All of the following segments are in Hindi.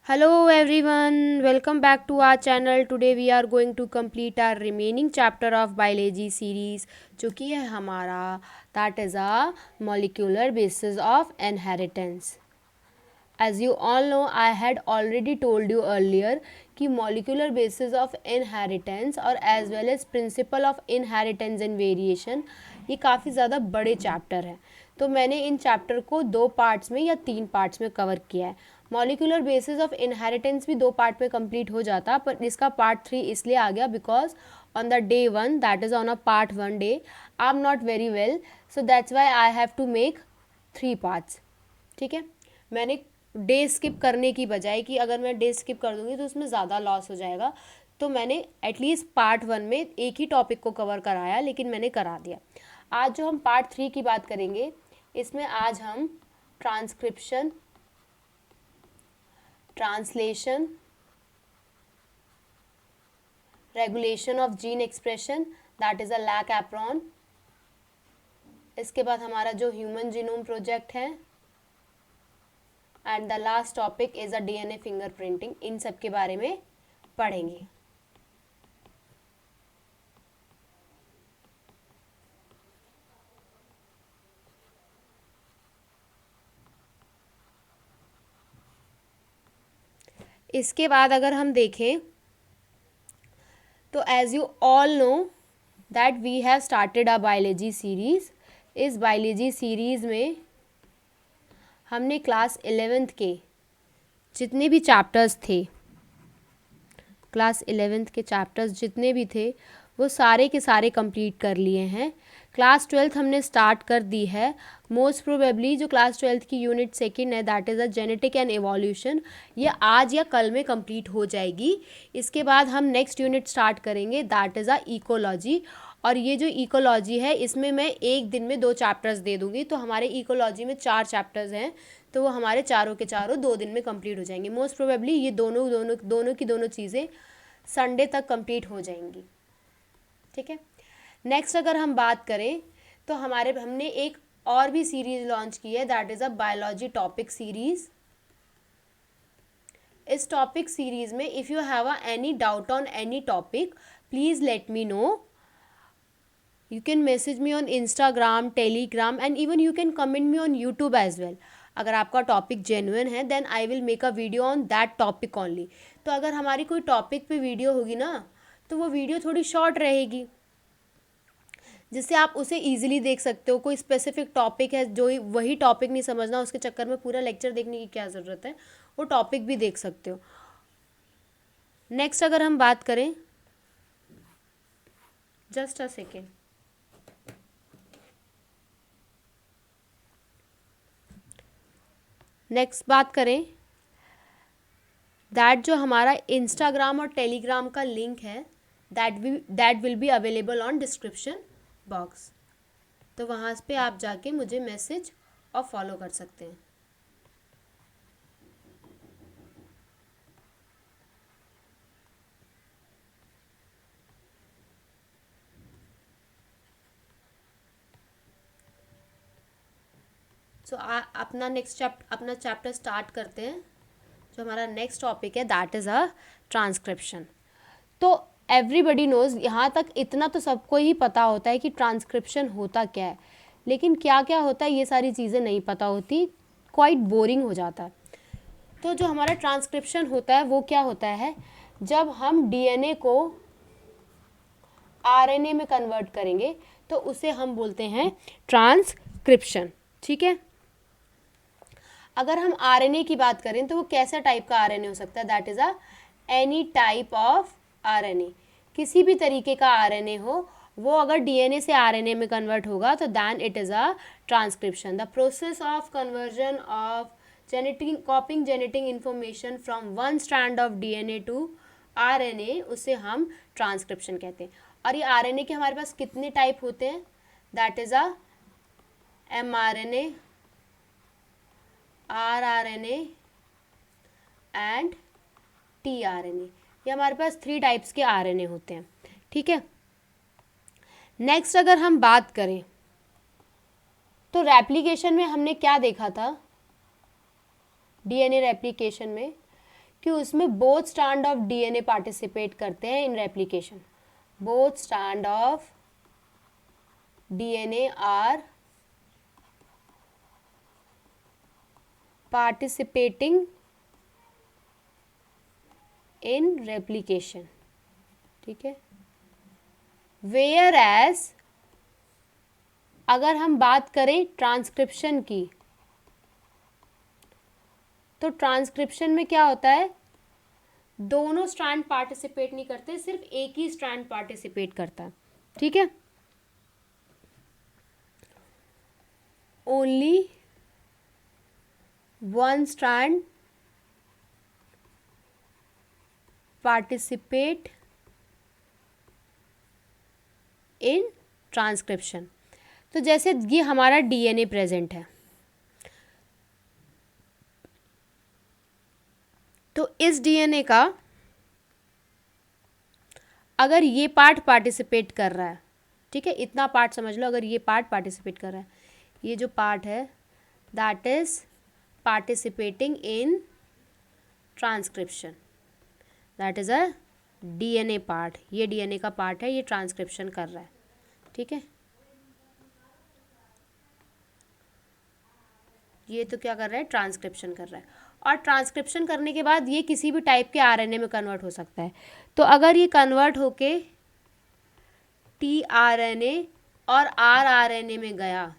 Hello everyone, welcome back to our channel. Today we are going to complete our remaining chapter of biology series जो कि है हमारा that is a molecular basis of inheritance. As you all know, I had already told you earlier कि molecular basis of inheritance और as well as principle of inheritance and variation ये काफ़ी ज़्यादा बड़े चैप्टर हैं. तो मैंने इन चैप्टर को 2 पार्ट्स में या 3 पार्ट्स में कवर किया है. मॉलिकुलर बेसिस ऑफ इनहेरिटेंस भी 2 पार्ट में कंप्लीट हो जाता, पर इसका पार्ट 3 इसलिए आ गया because on the day 1 that is on a part 1 day I am not very well, so that's why I have to make 3 parts. ठीक है, मैंने डे स्किप करने की बजाय कि अगर मैं डे स्किप कर दूंगी तो उसमें ज़्यादा लॉस हो जाएगा, तो मैंने एटलीस्ट पार्ट 1 में एक ही टॉपिक को कवर कराया, लेकिन मैंने करा दिया. आज जो हम पार्ट 3 की बात करेंगे, इसमें आज हम transcription, translation, regulation of gene expression that is a lac operon, इसके बाद हमारा जो ह्यूमन जीनोम प्रोजेक्ट है, and the last topic is a DNA fingerprinting. इन सब के बारे में पढ़ेंगे. इसके बाद अगर हम देखें तो as you all know that we have started a biology series. इस बायोलॉजी सीरीज़ में हमने क्लास 11th के जितने भी चैप्टर्स थे, क्लास 11th के चैप्टर्स जितने भी थे वो सारे के सारे कंप्लीट कर लिए हैं. क्लास 12th हमने स्टार्ट कर दी है. मोस्ट प्रोबेबली जो क्लास 12th की यूनिट सेकंड है that is a genetic and evolution, ये आज या कल में कंप्लीट हो जाएगी. इसके बाद हम नेक्स्ट यूनिट स्टार्ट करेंगे दैट इज़ अ इकोलॉजी. और ये जो इकोलॉजी है इसमें मैं एक दिन में 2 चैप्टर्स दे दूँगी, तो हमारे इकोलॉजी में 4 चैप्टर्स हैं, तो वो हमारे चारों के चारों 2 दिन में कंप्लीट हो जाएंगे. मोस्ट प्रोबेबली ये दोनों की दोनों चीज़ें संडे तक कंप्लीट हो जाएंगी. ठीक है. नेक्स्ट अगर हम बात करें तो हमने एक और भी सीरीज़ लॉन्च की है that is a biology topic series. इस टॉपिक सीरीज़ में if you have any doubt on any topic please let me know. You can message me on Instagram, Telegram and even you can comment me on YouTube as well. अगर आपका टॉपिक जेन्युइन है then I will make a video on that topic only. तो अगर हमारी कोई टॉपिक पे वीडियो होगी ना तो वो वीडियो थोड़ी शॉर्ट रहेगी, जिससे आप उसे ईजिली देख सकते हो. कोई स्पेसिफिक टॉपिक है जो वही टॉपिक नहीं समझना, उसके चक्कर में पूरा लेक्चर देखने की क्या ज़रूरत है, वो टॉपिक भी देख सकते हो. नेक्स्ट अगर हम बात करें, जस्ट अ सेकेंड, नेक्स्ट बात करें दैट जो हमारा इंस्टाग्राम और टेलीग्राम का लिंक है that will be available on description box. तो वहाँ पे आप जाके मुझे मैसेज और फॉलो कर सकते हैं. सो अपना चैप्टर स्टार्ट करते हैं. जो हमारा नेक्स्ट टॉपिक है दैट इज़ अ ट्रांसक्रिप्शन. तो एवरीबडी नोज़, यहाँ तक इतना तो सबको ही पता होता है कि ट्रांसक्रिप्शन होता क्या है, लेकिन क्या क्या होता है ये सारी चीज़ें नहीं पता होती, क्वाइट बोरिंग हो जाता है. तो जो हमारा ट्रांसक्रिप्शन होता है वो क्या होता है, जब हम डीएनए को आरएनए में कन्वर्ट करेंगे तो उसे हम बोलते हैं ट्रांसक्रिप्शन. ठीक है. अगर हम आरएनए की बात करें तो वो कैसा टाइप का आरएनए हो सकता है, that is a any type of RNA. किसी भी तरीके का आरएनए हो, वो अगर डीएनए से आरएनए में कन्वर्ट होगा तो then it is a transcription. The process of conversion of copying genetic information from one strand of DNA to RNA, उसे हम ट्रांसक्रिप्शन कहते हैं. और ये आरएनए के हमारे पास कितने टाइप होते हैं, that is a mRNA, rRNA and tRNA. ये हमारे पास 3 टाइप्स के आरएनए होते हैं. ठीक है. नेक्स्ट अगर हम बात करें तो रेप्लिकेशन में हमने क्या देखा था, डीएनए रेप्लिकेशन में कि उसमें both strand of DNA participate करते हैं in replication. Both strand of DNA are participating in replication. ठीक है. Whereas अगर हम बात करें ट्रांसक्रिप्शन की, तो ट्रांसक्रिप्शन में क्या होता है, दोनों स्ट्रैंड पार्टिसिपेट नहीं करते, सिर्फ एक ही स्ट्रैंड पार्टिसिपेट करता है. ठीक है. Only one strand participate in transcription. तो जैसे ये हमारा डीएनए प्रेजेंट है, तो इस डीएनए का अगर ये पार्ट पार्टिसिपेट कर रहा है, ठीक है, इतना पार्ट समझ लो, अगर ये पार्ट पार्टिसिपेट कर रहा है, ये जो पार्ट है that is participating in transcription, that is a DNA part. ये DNA का पार्ट है, ये ट्रांसक्रिप्शन कर रहा है. ठीक है. ये तो क्या कर रहा है, ट्रांसक्रिप्शन कर रहा है. और ट्रांसक्रिप्शन करने के बाद ये किसी भी टाइप के आरएनए में कन्वर्ट हो सकता है. तो अगर ये कन्वर्ट होके टीआरएनए और आरआरएनए में गया,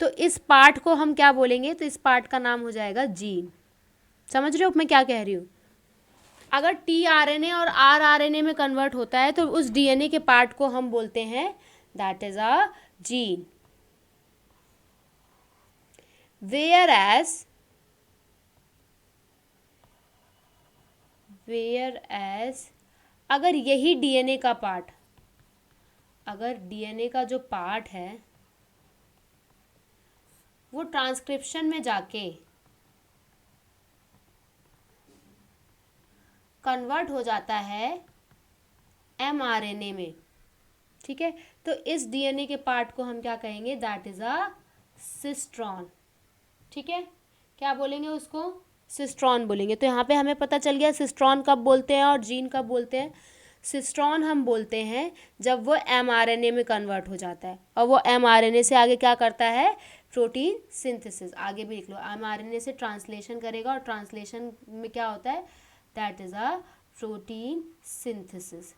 तो इस पार्ट को हम क्या बोलेंगे, तो इस पार्ट का नाम हो जाएगा जीन. समझ रहे हो मैं क्या कह रही हूँ. अगर टीआरएनए और आरआरएनए में कन्वर्ट होता है तो उस डीएनए के पार्ट को हम बोलते हैं that is a gene. whereas अगर यही डीएनए का पार्ट, अगर डीएनए का जो पार्ट है वो ट्रांसक्रिप्शन में जाके कन्वर्ट हो जाता है एमआरएनए में, ठीक है, तो इस डीएनए के पार्ट को हम क्या कहेंगे, दैट इज अ सिस्ट्रॉन. ठीक है. क्या बोलेंगे उसको, सिस्ट्रॉन बोलेंगे. तो यहाँ पे हमें पता चल गया सिस्ट्रॉन कब बोलते हैं और जीन कब बोलते हैं. सिस्ट्रॉन हम बोलते हैं जब वो एमआरएनए में कन्वर्ट हो जाता है, और वो एमआरएनए से आगे क्या करता है, प्रोटीन सिंथेसिस. आगे भी लिख लो, एमआरएनए से ट्रांसलेशन करेगा, और ट्रांसलेशन में क्या होता है, that is a protein synthesis.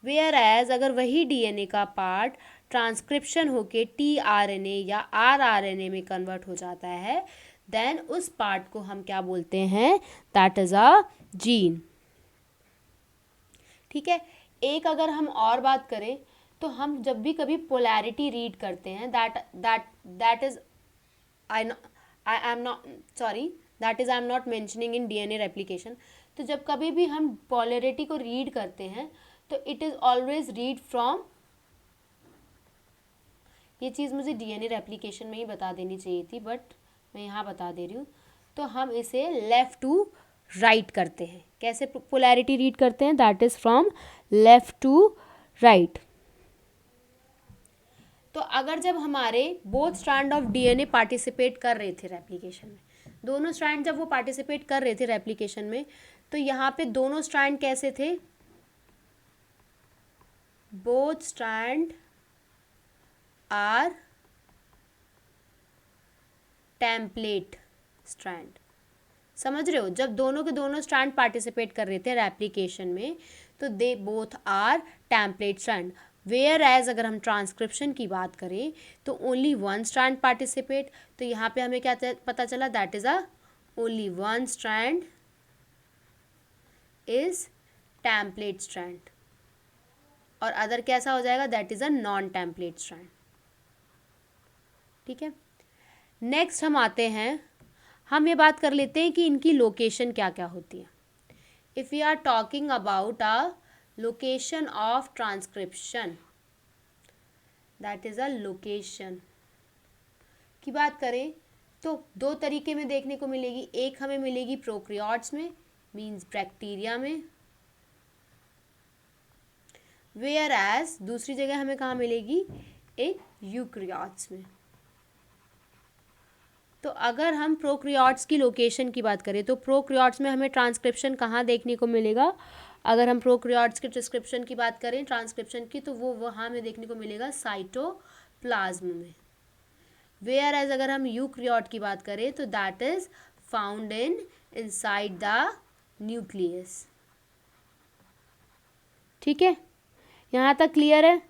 Where अगर वही डीएनए का पार्ट ट्रांसक्रिप्शन होके टीआरएनए या आरआरएनए में कन्वर्ट हो जाता है, देन उस पार्ट को हम क्या बोलते हैं, दैट इज अ जीन. ठीक है. एक अगर हम और बात करें, तो हम जब भी कभी पोलैरिटी रीड करते हैं, that is I am not mentioning in DNA replication. तो जब कभी भी हम पोलैरिटी को रीड करते हैं तो it is always read from, ये चीज़ मुझे डीएनए रेप्लिकेशन में ही बता देनी चाहिए थी, बट मैं यहाँ बता दे रही हूँ. तो हम इसे लेफ्ट टू राइट करते हैं. कैसे पोलैरिटी रीड करते हैं, that is from left to right. तो अगर जब हमारे both strand of DNA participate कर रहे थे रेप्लिकेशन में, दोनों स्ट्रैंड जब वो पार्टिसिपेट कर रहे थे रेप्लिकेशन में, तो यहाँ पे दोनों स्ट्रैंड कैसे थे, both strand are template strand. समझ रहे हो, जब दोनों के दोनों स्ट्रैंड पार्टिसिपेट कर रहे थे रेप्लिकेशन में, तो they both are template strand. Where as अगर हम ट्रांसक्रिप्शन की बात करें तो ओनली वन स्ट्रैंड पार्टिसिपेट. तो यहाँ पे हमें क्या पता चला, that is a only one strand is template strand, और अदर कैसा हो जाएगा, that is a non template strand. ठीक है. नेक्स्ट हम आते हैं, हम ये बात कर लेते हैं कि इनकी लोकेशन क्या क्या होती है. If we are talking about a location of transcription, that is a location की बात करें तो दो तरीके में देखने को मिलेगी. एक हमें मिलेगी प्रोकैरियोट्स में, मीन्स बैक्टीरिया में, वेयर एज दूसरी जगह हमें कहाँ मिलेगी, इन यूकैरियोट्स में. तो अगर हम प्रोकैरियोट्स की लोकेशन की बात करें तो प्रोकैरियोट्स में हमें ट्रांसक्रिप्शन कहाँ देखने को मिलेगा? अगर हम प्रोकैरियोट्स की डिस्क्रिप्शन की बात करें ट्रांसक्रिप्शन की, तो वो वहाँ हमें देखने को मिलेगा साइटोप्लाज्म में। वेयर एज अगर हम यूकैरियोट की बात करें तो that is found inside the nucleus. ठीक है, यहाँ तक क्लियर है?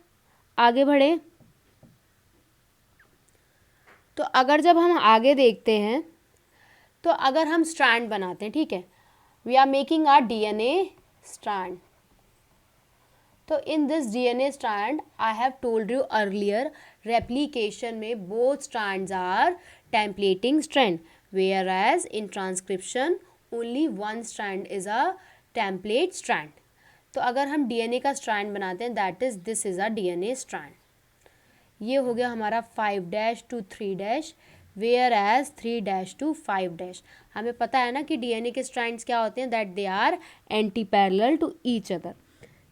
आगे बढ़े तो अगर जब हम आगे देखते हैं तो अगर हम स्ट्रैंड बनाते हैं, ठीक है, we are making our DNA strand. तो in this DNA strand I have told you earlier, replication में both strands are templating strand, where as in transcription only one strand is a template strand. तो अगर हम डीएनए का स्ट्रैंड बनाते हैं that is this is a DNA strand. ये हो गया हमारा 5' to 3', वेयर एज 3' to 5'। हमें पता है ना कि डीएनए के स्ट्रैंड्स क्या होते हैं, that they are antiparallel to each other.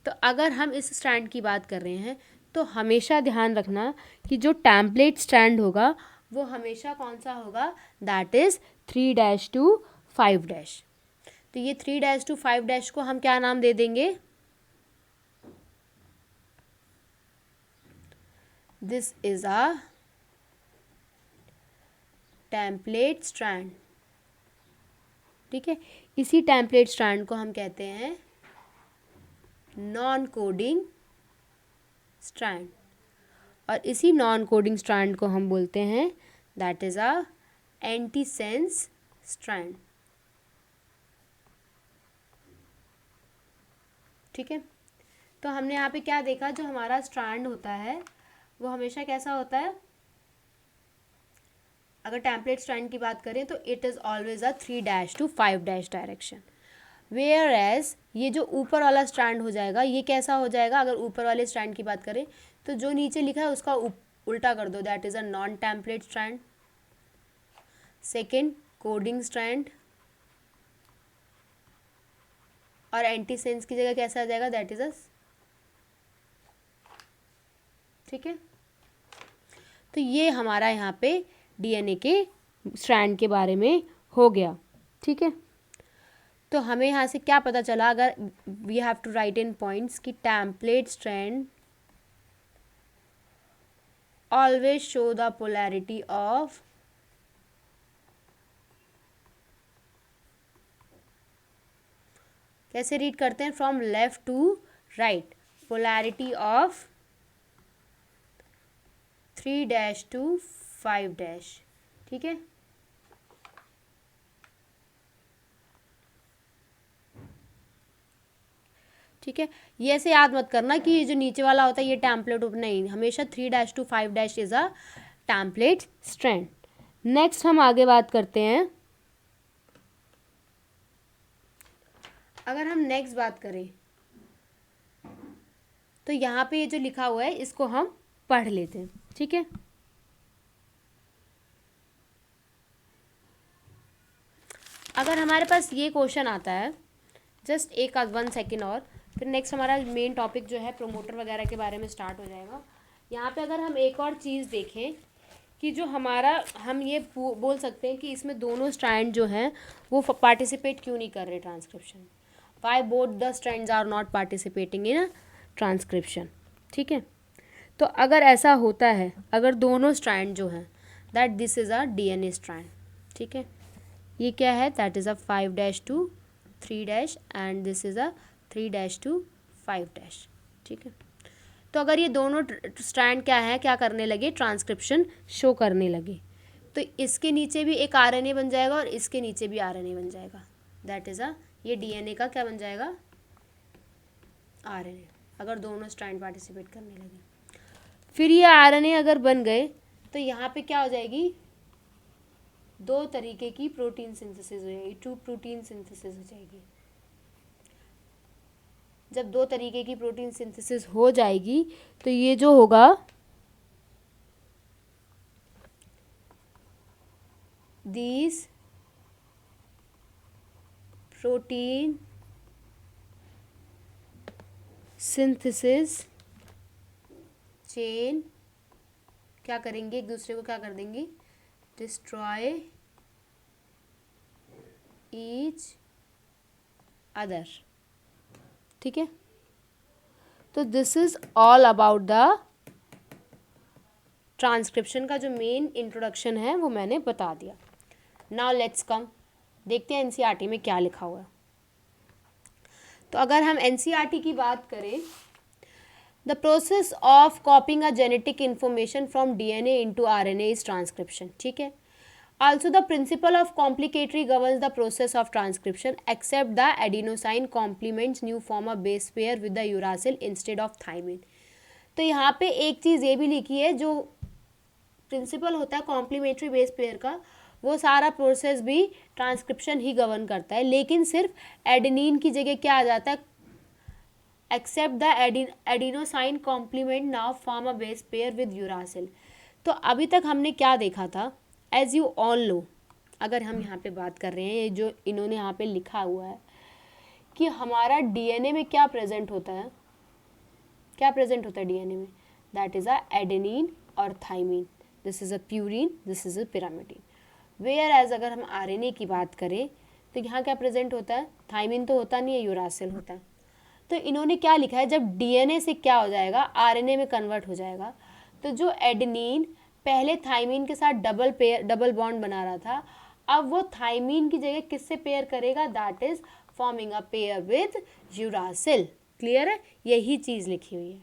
तो अगर हम इस स्ट्रैंड की बात कर रहे हैं तो हमेशा ध्यान रखना कि जो टेम्पलेट स्ट्रैंड होगा वो हमेशा कौन सा होगा, दैट इज 3' to 5'। तो ये 3' to 5' को हम क्या नाम दे देंगे? This is a template strand. ठीक है, इसी टेम्पलेट स्ट्रैंड को हम कहते हैं नॉन कोडिंग स्ट्रैंड, और इसी नॉन कोडिंग स्ट्रैंड को हम बोलते हैं that is a antisense strand. ठीक है, तो हमने यहाँ पे क्या देखा, जो हमारा स्ट्रैंड होता है वो हमेशा कैसा होता है? अगर टेम्पलेट स्ट्रैंड की बात करें तो it is always a 3' to 5' direction. Where as ये जो ऊपर वाला स्ट्रैंड हो जाएगा ये कैसा हो जाएगा? अगर ऊपर वाले स्ट्रैंड की बात करें तो जो नीचे लिखा है उसका उल्टा कर दो, that is a non template strand. Second, coding strand, और एंटीसेंस की जगह कैसा आ जाएगा, दैट इज अ, ठीक है। तो ये हमारा यहाँ पे डीएनए के स्ट्रैंड के बारे में हो गया। ठीक है, तो हमें यहाँ से क्या पता चला? अगर we have to write in points कि template strand always show the polarity of कैसे रीड करते हैं? From left to right, polarity of 3' to 5'। ठीक है, ठीक है, ये ऐसे याद मत करना कि ये जो नीचे वाला होता है ये टेम्पलेट, नहीं, हमेशा 3' to 5' is a template strand. Next हम आगे बात करते हैं। अगर हम नेक्स्ट बात करें तो यहाँ पे ये जो लिखा हुआ है इसको हम पढ़ लेते हैं। ठीक है, अगर हमारे पास ये क्वेश्चन आता है, जस्ट एक 1 सेकेंड और, फिर नेक्स्ट हमारा मेन टॉपिक जो है प्रोमोटर वगैरह के बारे में स्टार्ट हो जाएगा। यहाँ पे अगर हम एक और चीज़ देखें कि जो हमारा, हम ये बोल सकते हैं कि इसमें दोनों स्ट्रैंड जो हैं वो पार्टिसिपेट क्यों नहीं कर रहे transcription, why both the strands are not participating in transcription. ठीक है, तो अगर ऐसा होता है, अगर दोनों स्ट्रैंड जो हैं, that this is a DNA strand. ठीक है, ये क्या है, that is a 5' to 3' and this is a 3' to 5'। ठीक है, तो अगर ये दोनों स्ट्रैंड क्या है, क्या करने लगे, ट्रांसक्रिप्शन शो करने लगे, तो इसके नीचे भी एक आरएनए बन जाएगा और इसके नीचे भी आरएनए बन जाएगा, दैट इज़ अ, ये डीएनए का क्या बन जाएगा, आरएनए, अगर दोनों स्ट्रैंड पार्टिसिपेट करने लगे। फिर ये आरएनए अगर बन गए तो यहाँ पे क्या हो जाएगी, 2 तरीके की प्रोटीन सिंथेसिस हो जाएगी, 2 प्रोटीन सिंथेसिस हो जाएगी। जब 2 तरीके की प्रोटीन सिंथेसिस हो जाएगी तो ये जो होगा, these प्रोटीन सिंथेसिस चेन क्या करेंगे, एक दूसरे को क्या कर देंगी, डिस्ट्रॉय ईच अदर, ठीक है। तो this is all about the transcription का जो मेन इंट्रोडक्शन है वो मैंने बता दिया। नाउ लेट्स कम, देखते हैं एनसीईआरटी में क्या लिखा हुआ है। तो अगर हम एनसीईआरटी की बात करें, the process of कॉपिंग a genetic information from DNA into RNA is transcription, ठीक है। Also, the principle of complementary governs the process of transcription, except the adenosine complements new form a base pair with the uracil instead of thymine. तो यहाँ पे एक चीज़ ये भी लिखी है, जो प्रिंसिपल होता है कॉम्प्लीमेंट्री बेस पेयर का, वो सारा प्रोसेस भी ट्रांसक्रिप्शन ही गवर्न करता है, लेकिन सिर्फ एडेनिन की जगह क्या आ जाता है, except the adenosine complement now form a base pair with uracil. तो अभी तक हमने क्या देखा था, एज यू ऑल नो, अगर हम यहाँ पे बात कर रहे हैं, जो इन्होंने यहाँ पे लिखा हुआ है कि हमारा डीएनए में क्या प्रेजेंट होता है, क्या प्रेजेंट होता है डीएनए में, दैट इज़ अ एडेनिन और thymine, this is a purine, this is a pyrimidine. Where as अगर हम आरएनए की बात करें तो यहाँ क्या प्रेजेंट होता है, थाइमिन तो होता नहीं है, यूरासिल होता है। तो इन्होंने क्या लिखा है, जब डीएनए से क्या हो जाएगा, आरएनए में कन्वर्ट हो जाएगा, तो जो एडेनिन पहले थाइमिन के साथ डबल बॉन्ड बना रहा था, अब वो थाइमिन की जगह किससे पेयर करेगा, that is forming a pair with uracil. Clear है, यही चीज़ लिखी हुई है,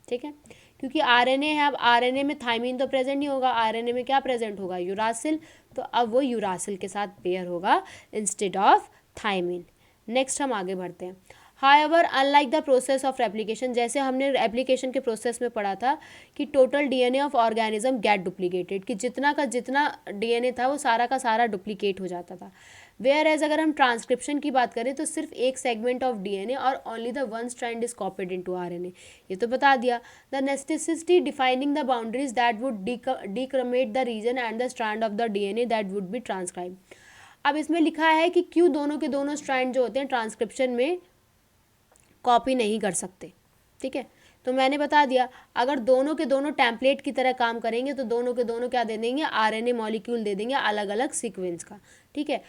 ठीक है। क्योंकि आरएनए है, अब आरएनए में थाइमिन तो प्रेजेंट नहीं होगा, आरएनए में क्या प्रेजेंट होगा, यूरासिल, तो अब वो यूरासिल के साथ पेयर होगा इंस्टेड ऑफ थाइमिन। नेक्स्ट हम आगे बढ़ते हैं। However, unlike the process of replication, जैसे हमने एप्लीकेशन के प्रोसेस में पढ़ा था कि total DNA of organism gate duplicated, कि जितना का जितना डीएनए था वो सारा का सारा डुप्लीकेट हो जाता था। वेयर एज अगर हम ट्रांसक्रिप्शन की बात करें तो सिर्फ एक सेगमेंट ऑफ डीएनए और only the one strand is copied into RNA, ये तो बता दिया। The necessity defining the boundaries that would demarcate the region and the strand of the DNA that would be transcribe. अब इसमें लिखा है कि क्यों दोनों के दोनों स्ट्रैंड जो होते हैं ट्रांसक्रिप्शन में कॉपी नहीं कर सकते, ठीक है। तो मैंने बता दिया, अगर दोनों के दोनों टेम्पलेट की तरह काम करेंगे तो दोनों के दोनों क्या दे देंगे, आरएनए मॉलिक्यूल दे देंगे अलग अलग सीक्वेंस का, ठीक है।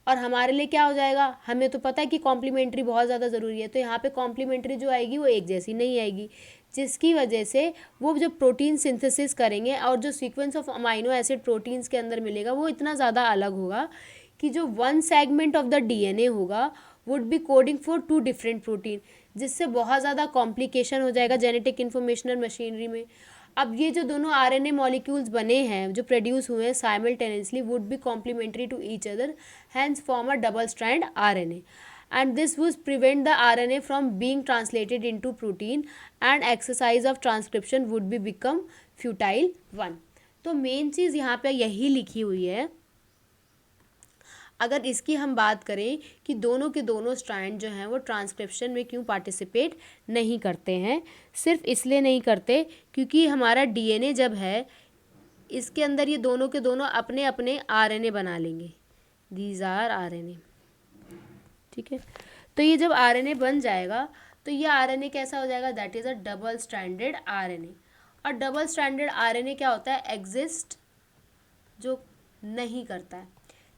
और हमारे लिए क्या हो जाएगा, हमें तो पता है कि कॉम्प्लीमेंट्री बहुत ज़्यादा ज़रूरी है, तो यहाँ पे कॉम्प्लीमेंट्री जो आएगी वो एक जैसी नहीं आएगी, जिसकी वजह से वो जो प्रोटीन सिंथेसिस करेंगे और जो sequence of amino acid proteins के अंदर मिलेगा वो इतना ज़्यादा अलग होगा कि जो one segment of the DNA होगा would be coding for two different protein, जिससे बहुत ज़्यादा कॉम्प्लिकेशन हो जाएगा जेनेटिक इन्फॉर्मेशनल मशीनरी में। अब ये जो दोनों आरएनए मॉलिक्यूल्स बने हैं, जो प्रोड्यूस हुए हैं simultaneously, would be complementary to each other, hence form a double strand RNA, and this would prevent the RNA from being translated into protein and exercise of transcription would be become futile one। तो मेन चीज़ यहाँ पे यही लिखी हुई है। अगर इसकी हम बात करें कि दोनों के दोनों स्ट्रैंड जो हैं वो ट्रांसक्रिप्शन में क्यों पार्टिसिपेट नहीं करते हैं, सिर्फ इसलिए नहीं करते क्योंकि हमारा डीएनए जब है इसके अंदर ये दोनों के दोनों अपने अपने आरएनए बना लेंगे, दीज आर आरएनए, ठीक है। तो ये जब आरएनए बन जाएगा तो ये आरएनए कैसा हो जाएगा, that is a double stranded RNA. और डबल स्ट्रैंडेड आरएनए क्या होता है, एग्जिस्ट जो नहीं करता है,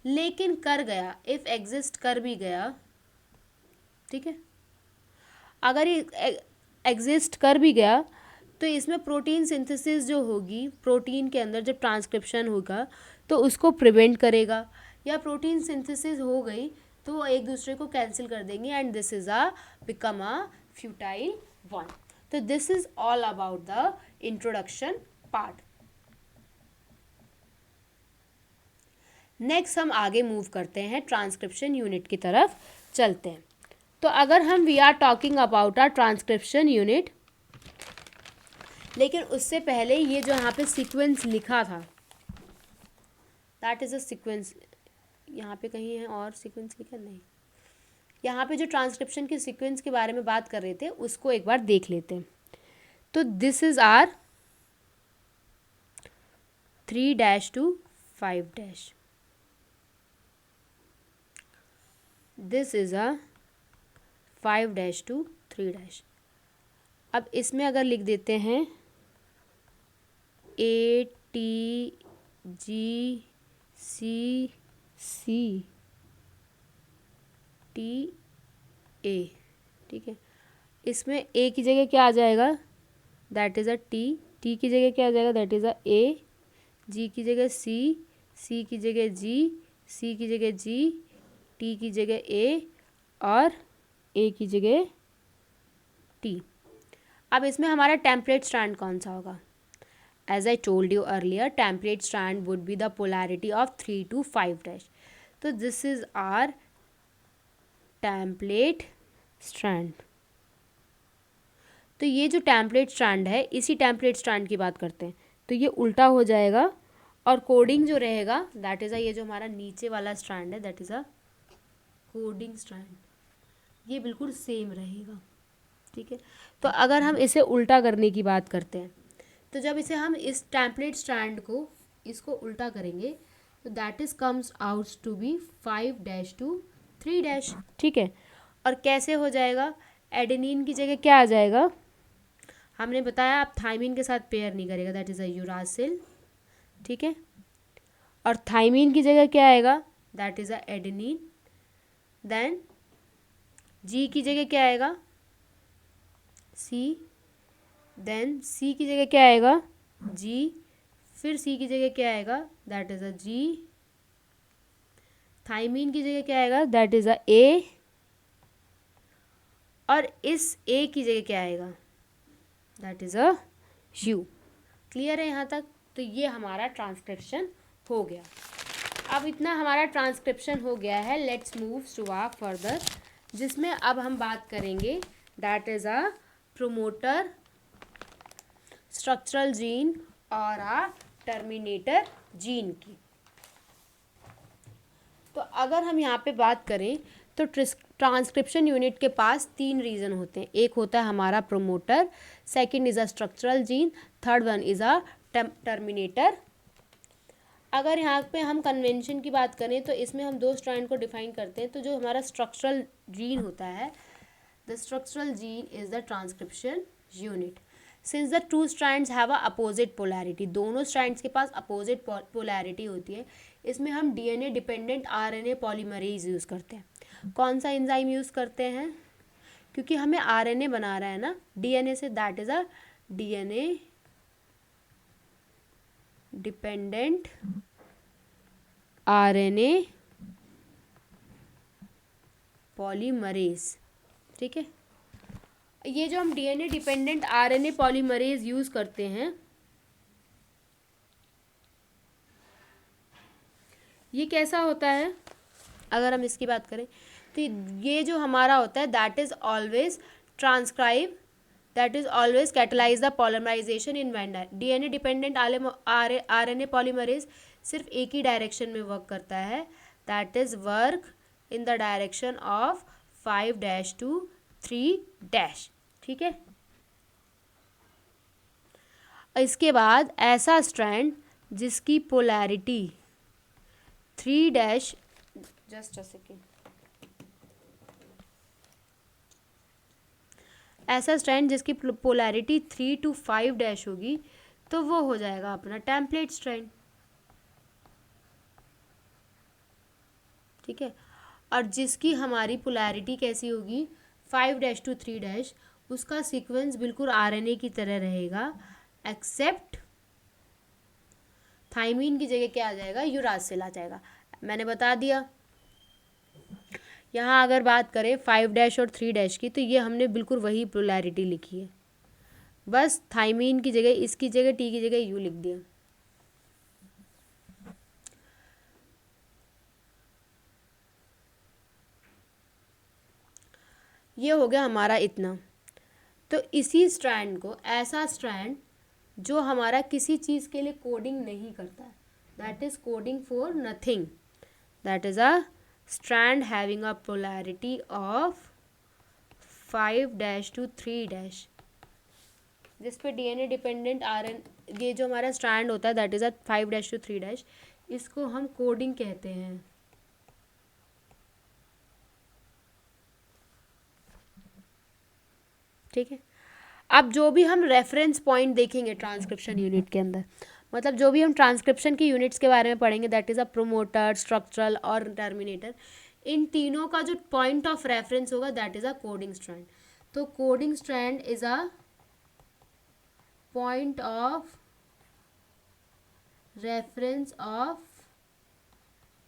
लेकिन कर गया, इफ एग्जिस्ट कर भी गया, ठीक है, अगर ये एग्जिस्ट कर भी गया तो इसमें प्रोटीन सिंथेसिस जो होगी, प्रोटीन के अंदर जब ट्रांसक्रिप्शन होगा तो उसको प्रिवेंट करेगा, या प्रोटीन सिंथेसिस हो गई तो वो एक दूसरे को कैंसिल कर देंगे and this is a become a futile one. तो this is all about the introduction part. Next हम आगे मूव करते हैं, ट्रांसक्रिप्शन यूनिट की तरफ चलते हैं। तो अगर हम we are talking about our transcription unit, लेकिन उससे पहले ये जो यहाँ पे सीक्वेंस लिखा था, दैट इज़ अ सीक्वेंस, यहाँ पे कहीं है और सीक्वेंस लिखा नहीं, यहाँ पे जो ट्रांसक्रिप्शन के सीक्वेंस के बारे में बात कर रहे थे उसको एक बार देख लेते हैं। तो this is our 3' to 5', this is a 5' to 3'। अब इसमें अगर लिख देते हैं ATGCC, टी ए, ठीक है। इसमें ए की जगह क्या आ जाएगा, that is a T, T की जगह क्या आ जाएगा, दैट इज़ अ ए, जी की जगह सी, सी की जगह जी, सी की जगह जी, टी की जगह ए और ए की जगह टी। अब इसमें हमारा टेम्पलेट स्ट्रैंड कौन सा होगा? As I told you earlier, template strand would be the polarity of 3 to 5'। तो this is our template strand. तो ये जो टेम्पलेट स्ट्रैंड है, इसी टेम्पलेट स्ट्रैंड की बात करते हैं। तो ये उल्टा हो जाएगा और कोडिंग जो रहेगा दैट इज़ अ, ये जो हमारा नीचे वाला स्ट्रैंड है that is a coding strand, ये बिल्कुल सेम रहेगा, ठीक है। तो अगर हम इसे उल्टा करने की बात करते हैं, तो जब इसे हम इस टेम्पलेट स्ट्रैंड को इसको उल्टा करेंगे तो that is comes out to be 5' to 3', ठीक है। और कैसे हो जाएगा, एडेनिन की जगह क्या आ जाएगा, हमने बताया आप थाइमिन के साथ पेयर नहीं करेगा, दैट इज़ अ यूरासिल, ठीक है। और थाइमिन की जगह क्या आएगा, that is a adenine. Then G की जगह क्या आएगा, सी, देन सी की जगह क्या आएगा, जी, फिर सी की जगह क्या आएगा, that is a G. Thymine की जगह क्या आएगा, दैट इज़ अ ए, और इस ए की जगह क्या आएगा, that is a you. Clear है यहाँ तक? तो ये हमारा ट्रांसक्रिप्शन हो गया। अब इतना हमारा ट्रांसक्रिप्शन हो गया है, let's move to uh further, जिसमें अब हम बात करेंगे that is a promoter, structural gene और आ टर्मिनेटर जीन की। तो अगर हम यहाँ पे बात करें तो ट्रांसक्रिप्शन यूनिट के पास 3 रीजन होते हैं। एक होता है हमारा promoter, second is a structural gene, third one is a terminator. अगर यहाँ पे हम कन्वेंशन की बात करें तो इसमें हम 2 स्ट्रैंड को डिफाइन करते हैं। तो जो हमारा स्ट्रक्चरल जीन होता है, the structural gene is the transcription unit. Since the 2 strands have a opposite polarity, दोनों स्ट्रैंड्स के पास अपोजिट पोलैरिटी होती है, इसमें हम DNA dependent RNA polymerase use करते हैं। कौन सा एंजाइम यूज़ करते हैं? क्योंकि हमें आरएनए बना रहा है ना डीएनए से, that is a DNA dependent RNA polymerase, ठीक है। ये जो हम DNA dependent RNA polymerase use करते हैं, ये कैसा होता है, अगर हम इसकी बात करें तो ये जो हमारा होता है that is always transcribe, that is always catalyse the polymerization in one direction. DNA dependent RNA polymerase सिर्फ एक ही डायरेक्शन में वर्क करता है, that is work in the direction of 5' to 3', ठीक है। इसके बाद ऐसा स्ट्रैंड जिसकी पोलैरिटी 3', जस्ट अ सेकेंड, ऐसा स्ट्रैंड जिसकी पोलैरिटी 3 to 5' होगी, तो वो हो जाएगा अपना टेम्पलेट स्ट्रैंड, ठीक है। और जिसकी हमारी पोलैरिटी कैसी होगी 5' to 3', उसका सीक्वेंस बिल्कुल आरएनए की तरह रहेगा, एक्सेप्ट थाइमीन की जगह क्या आ जाएगा, यूरासिल आ जाएगा। मैंने बता दिया। यहाँ अगर बात करें 5' और 3' की, तो ये हमने बिल्कुल वही पोलैरिटी लिखी है, बस थाइमीन की जगह, इसकी जगह टी की जगह यू लिख दिया। ये हो गया हमारा इतना। तो इसी स्ट्रैंड को, ऐसा स्ट्रैंड जो हमारा किसी चीज़ के लिए कोडिंग नहीं करता है, that is coding for nothing, that is a strand having a polarity of 5' to 3', जिस पे डीएनए डिपेंडेंट ये जो हमारा स्ट्रैंड होता है दैट इज़ अ 5' to 3', इसको हम कोडिंग कहते हैं, ठीक है। अब जो भी हम रेफरेंस पॉइंट देखेंगे ट्रांसक्रिप्शन यूनिट के अंदर, मतलब जो भी हम ट्रांसक्रिप्शन की यूनिट्स के बारे में पढ़ेंगे that is a promoter, structural और टर्मिनेटर, इन तीनों का जो पॉइंट ऑफ रेफरेंस होगा that is a coding strand. तो coding strand is a point of reference of,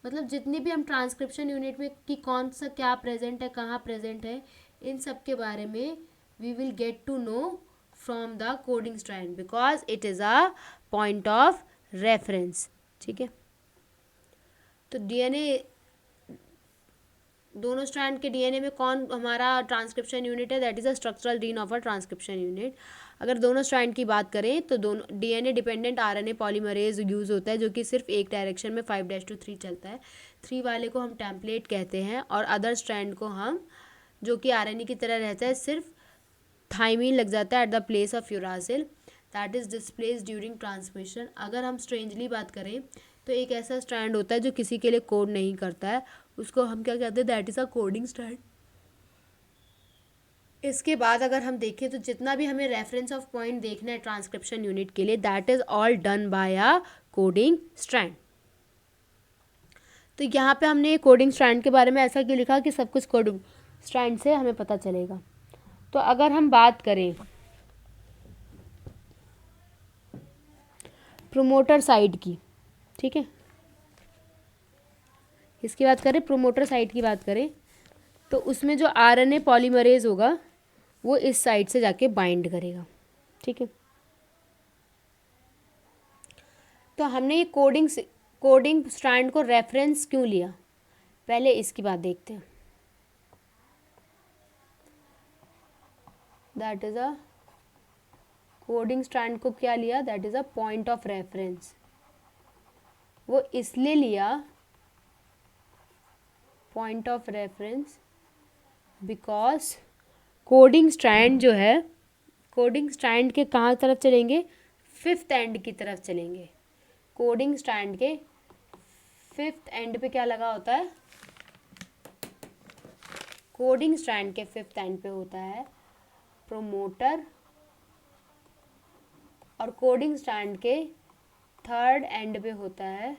मतलब जितनी भी हम ट्रांसक्रिप्शन यूनिट में कि कौन सा क्या प्रेजेंट है, कहाँ प्रेजेंट है, इन सब के बारे में we will get to know from the coding strand because it is a point of reference. ठीक है. तो डीएनए, दोनों स्ट्रैंड के डीएनए में कौन हमारा ट्रांसक्रिप्शन यूनिट है, that is a structural gene of a transcription unit. अगर दोनों स्ट्रैंड की बात करें तो दोनों DNA dependent RNA polymerase use होता है जो कि सिर्फ एक डायरेक्शन में 5' to 3 चलता है. 3 वाले को हम टेम्पलेट कहते हैं और अदर स्ट्रैंड को हम, जो कि आरएनए की तरह रहता है, सिर्फ थाइमीन लग जाता है at the place of uracil, that is displace during transmission. अगर हम स्ट्रेंजली बात करें तो एक ऐसा स्ट्रैंड होता है जो किसी के लिए कोड नहीं करता है, उसको हम क्या कहते हैं, that is a coding strand. इसके बाद अगर हम देखें तो जितना भी हमें रेफरेंस ऑफ पॉइंट देखना है ट्रांसक्रिप्शन यूनिट के लिए, that is all done by a coding strand. तो यहाँ पे हमने कोडिंग स्ट्रैंड के बारे में ऐसा क्यों लिखा कि सब कुछ कोडिंग स्ट्रैंड से हमें पता चलेगा. तो अगर हम बात करें प्रोमोटर साइड की, ठीक है, इसकी बात करें, प्रोमोटर साइड की बात करें, तो उसमें जो आरएनए पॉलीमरेज होगा वो इस साइड से जाके बाइंड करेगा. ठीक है. तो हमने ये कोडिंग स्ट्रैंड को रेफरेंस क्यों लिया, पहले इसकी बात देखते हैं. That is a coding strand को क्या लिया, that is a point of reference. वो इसलिए लिया point of reference because coding strand जो है, कोडिंग स्ट्रैंड के कहाँ तरफ चलेंगे, 5th एंड की तरफ चलेंगे. कोडिंग स्ट्रैंड के 5th एंड पे क्या लगा होता है, कोडिंग स्ट्रैंड के 5th एंड पे होता है प्रोमोटर, और कोडिंग स्ट्रैंड के 3rd एंड पे होता है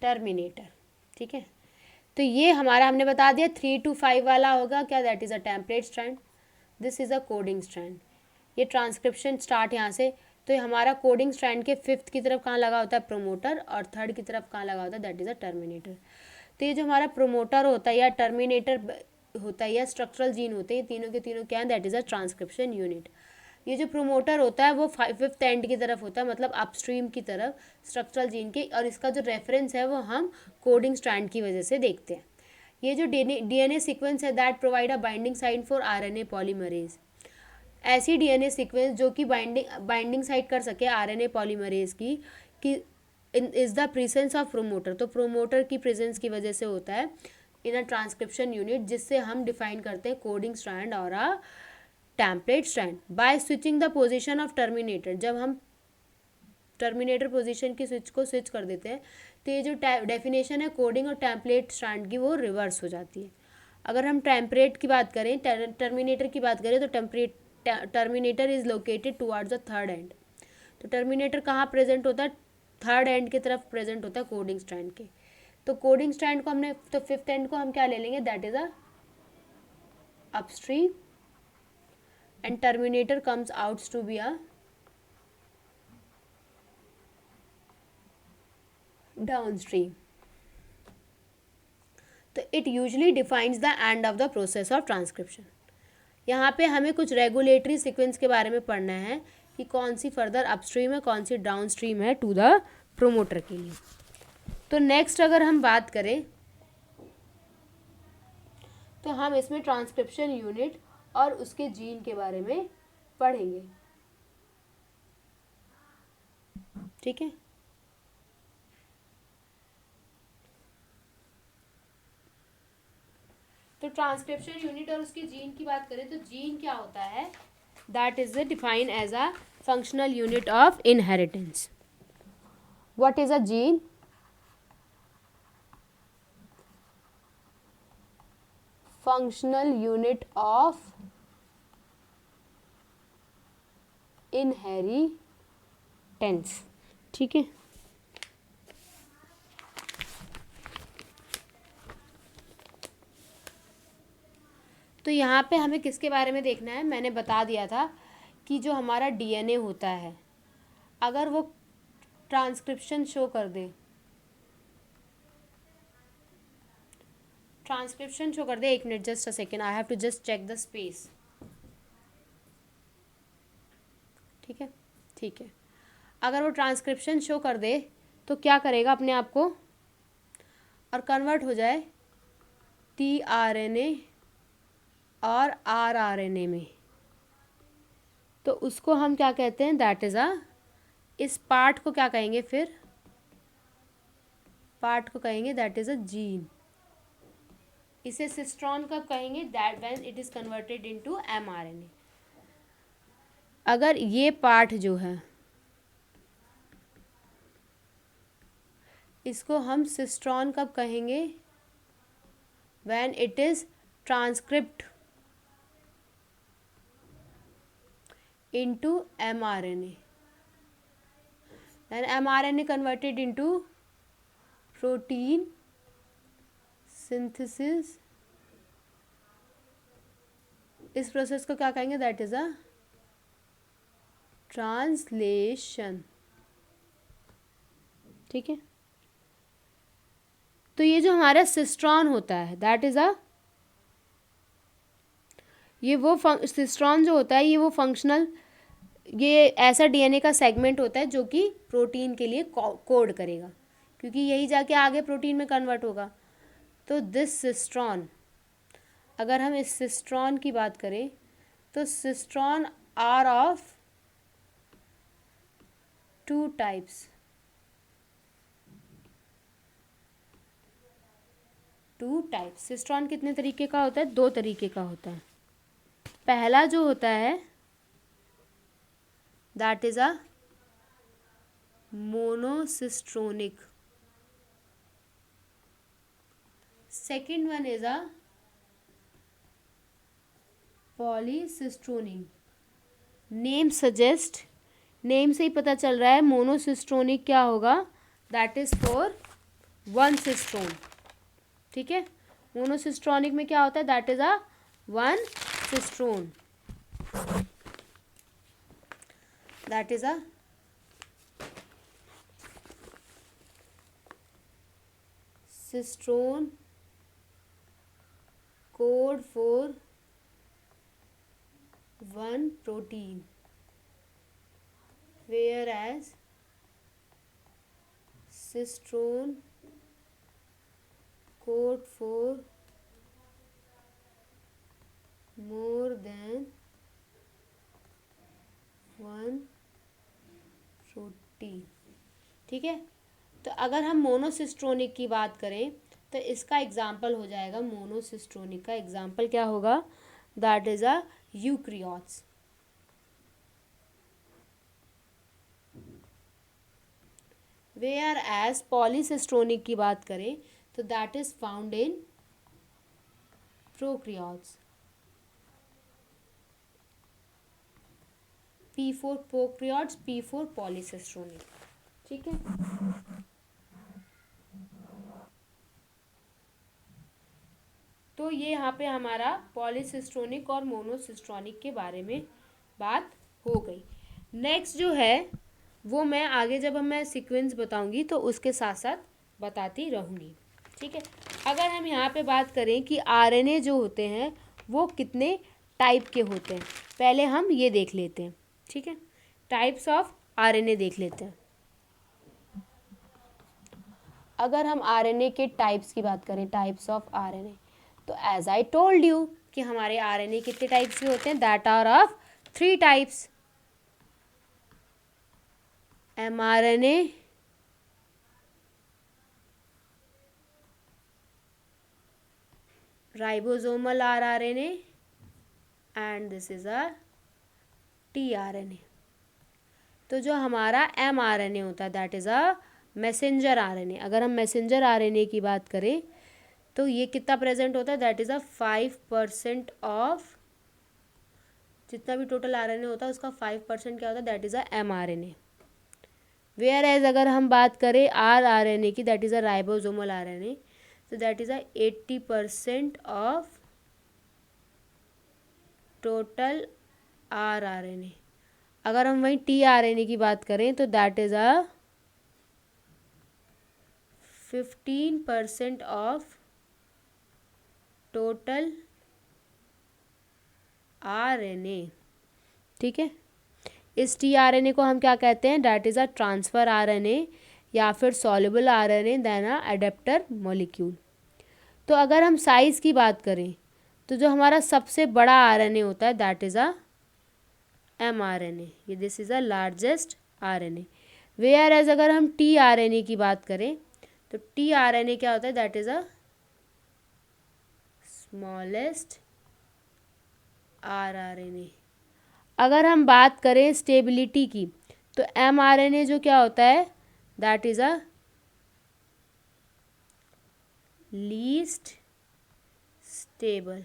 टर्मिनेटर. ठीक है. तो ये हमारा हमने बता दिया 3 to 5 वाला होगा क्या, that is a template strand, this is a coding strand. ये ट्रांसक्रिप्शन स्टार्ट यहाँ से, तो ये हमारा कोडिंग स्ट्रैंड के 5th की तरफ कहाँ लगा होता है, प्रोमोटर, और 3rd की तरफ कहाँ लगा होता है, दैट इज़ अ टर्मिनेटर. तो ये जो हमारा प्रोमोटर होता है या टर्मिनेटर होता है या स्ट्रक्चरल जीन होते हैं, तीनों के तीनों क्या है, that is a transcription unit. ये जो प्रोमोटर होता है वो 5th एंड की तरफ होता है, मतलब अपस्ट्रीम की तरफ स्ट्रक्चरल जीन के, और इसका जो रेफरेंस है वो हम कोडिंग स्ट्रैंड की वजह से देखते हैं. ये जो डीएनए सीक्वेंस है that provide a binding site for RNA polymerase. ऐसी डीएनए सीक्वेंस जो कि बाइंडिंग साइट कर सके आरएनए पॉलीमरेज की, कि is the presence of promoter. तो प्रोमोटर की प्रेजेंस की वजह से होता है इन अ ट्रांसक्रिप्शन यूनिट, जिससे हम डिफाइन करते हैं कोडिंग स्ट्रैंड और a template strand. By switching the position of terminator, जब हम टर्मिनेटर पोजीशन की स्विच को स्विच कर देते हैं तो ये जो डेफिनेशन है कोडिंग और टेम्पलेट स्ट्रैंड की वो रिवर्स हो जाती है. अगर हम टेम्पलेट की बात करें, टर्मिनेटर की बात करें, तो terminator is located towards the 3rd and. तो टर्मिनेटर कहाँ प्रेजेंट होता है, 3rd एंड की तरफ प्रेजेंट होता है कोडिंग स्ट्रैंड के. तो कोडिंग स्ट्रैंड को हमने, तो 5th एंड को हम क्या ले लेंगे, that is a upstream, and terminator comes out to be a downstream. तो it usually defines the end of the process of transcription. यहाँ पे हमें कुछ रेगुलेटरी सीक्वेंस के बारे में पढ़ना है कि कौन सी फर्दर अपस्ट्रीम है, कौन सी डाउनस्ट्रीम है टू द प्रोमोटर के लिए. तो नेक्स्ट अगर हम बात करें तो हम इसमें ट्रांसक्रिप्शन यूनिट और उसके जीन के बारे में पढ़ेंगे. ठीक है. तो ट्रांसक्रिप्शन यूनिट और उसके जीन की बात करें तो जीन क्या होता है, that is defined as a functional unit of inheritance. What is a gene, functional unit of inheritance. ठीक है। तो यहाँ पे हमें किसके बारे में देखना है, मैंने बता दिया था कि जो हमारा डीएनए होता है अगर वो ट्रांसक्रिप्शन शो कर दे, ट्रांसक्रिप्शन शो कर दे, एक minute, just a second, I have to just check the space. ठीक है, ठीक है। अगर वो ट्रांसक्रिप्शन शो कर दे तो क्या करेगा अपने आप को, और कन्वर्ट हो जाए टीआरएनए और आरआरएनए में, तो उसको हम क्या कहते हैं, दैट इज़ अ, इस पार्ट को क्या कहेंगे, फिर पार्ट को कहेंगे दैट इज़ अ जीन। इसे सिस्ट्रॉन कब कहेंगे, that when it is converted into mRNA. अगर ये पार्ट जो है इसको हम सिस्ट्रॉन कब कहेंगे, when it is transcript into mRNA, then mRNA converted into protein synthesis, इस प्रोसेस को क्या कहेंगे, दैट इज अ ट्रांसलेशन। ठीक है, तो ये जो हमारा सिस्ट्रॉन होता है दैट इज अ, ये वो सिस्ट्रॉन जो होता है ये वो फंक्शनल, ये ऐसा डीएनए का सेगमेंट होता है जो कि प्रोटीन के लिए कोड करेगा, क्योंकि यही जाके आगे प्रोटीन में कन्वर्ट होगा। तो दिस सिस्ट्रॉन, अगर हम इस सिस्ट्रॉन की बात करें तो cistron are of two types, cistron कितने तरीके का होता है, दो तरीके का होता है। पहला जो होता है that is a monocistronic, second one is a polycistronic. Name suggest, name से ही पता चल रहा है मोनोसिस्ट्रोनिक क्या होगा, that is for one cistron. ठीक है, मोनोसिस्ट्रोनिक में क्या होता है, that is a one cistron, that is a cistron code for one protein, whereas cistron code for more than one protein. ठीक है, तो अगर हम मोनोसिस्ट्रोनिक की बात करें तो इसका एग्जाम्पल हो जाएगा, मोनोसिस्ट्रोनिक का एग्जाम्पल क्या होगा, that is a eukaryotes. Whereas polycistronic की बात करें तो that is found in prokaryotes. P4 prokaryotes, P4 polycistronic. ठीक है, तो ये यहाँ पे हमारा पॉलीसिस्ट्रोनिक और मोनोसिस्ट्रोनिक के बारे में बात हो गई। नेक्स्ट जो है वो मैं आगे जब मैं सीक्वेंस बताऊंगी तो उसके साथ साथ बताती रहूँगी। ठीक है, अगर हम यहाँ पे बात करें कि आरएनए जो होते हैं वो कितने टाइप के होते हैं, पहले हम ये देख लेते हैं। ठीक है, टाइप्स ऑफ आरएनए देख लेते हैं। अगर हम आरएनए के टाइप्स की बात करें, टाइप्स ऑफ आरएनए, तो एज आई टोल्ड यू कि हमारे आरएनए कितने टाइप्स के होते हैं, that are of 3 types, mRNA, ribosomal rRNA and this is a tRNA. तो जो हमारा एमआरएनए होता है that is a messenger RNA. अगर हम मैसेंजर आरएनए की बात करें तो ये कितना प्रेजेंट होता है, दैट इज अ 5% ऑफ जितना भी टोटल आरएनए होता है उसका 5% क्या होता है, that is a mRNA. Where as अगर हम बात करें RNA की, that is a ribosomal RNA, तो that is a 80% of total RNA। अगर हम वहीं tRNA की बात करें तो that is a 15% of total RNA। ठीक है, इस tRNA को हम क्या कहते हैं, that is a transfer RNA या फिर सॉल्युबल RNA देन अ एडेप्टर मॉलिक्यूल। तो अगर हम साइज़ की बात करें तो जो हमारा सबसे बड़ा RNA होता है दैट इज़ अ mRNA, ये this is a largest RNA। Where as अगर हम tRNA की बात करें तो tRNA क्या होता है, that is a smallest rRNA। अगर हम बात करें स्टेबिलिटी की तो mRNA जो क्या होता है, that is a least stable.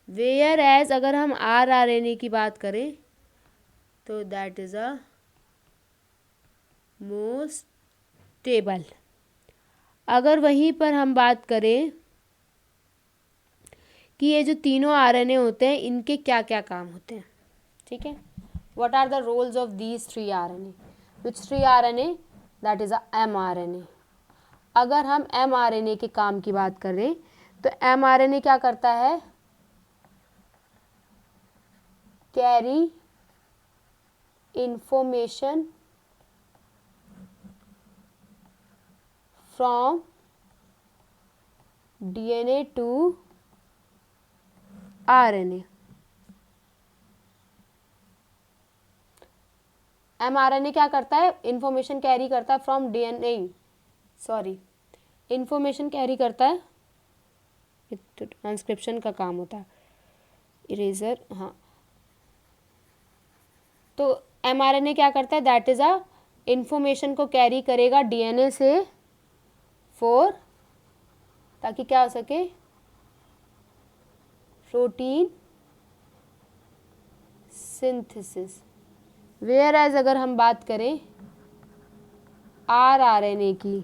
Where as अगर हम rRNA की बात करें तो that is a most stable. अगर वहीं पर हम बात करें कि ये जो तीनों RNA होते हैं इनके क्या क्या काम होते हैं, ठीक है, what are the roles of these 3 RNA, which 3 RNA, that is a mRNA। अगर हम mRNA के काम की बात करें तो mRNA क्या करता है, carry information from DNA to RNA। mRNA क्या करता है, इंफॉर्मेशन कैरी करता है from DNA, sorry, information carry करता है, ट्रांसक्रिप्शन का काम होता है, इरेजर, हाँ। तो mRNA क्या करता है, दैट इज़ अ इंफॉर्मेशन को कैरी करेगा DNA से फॉर, ताकि क्या हो सके, प्रोटीन सिंथेसिस। वेयर एज अगर हम बात करें rRNA की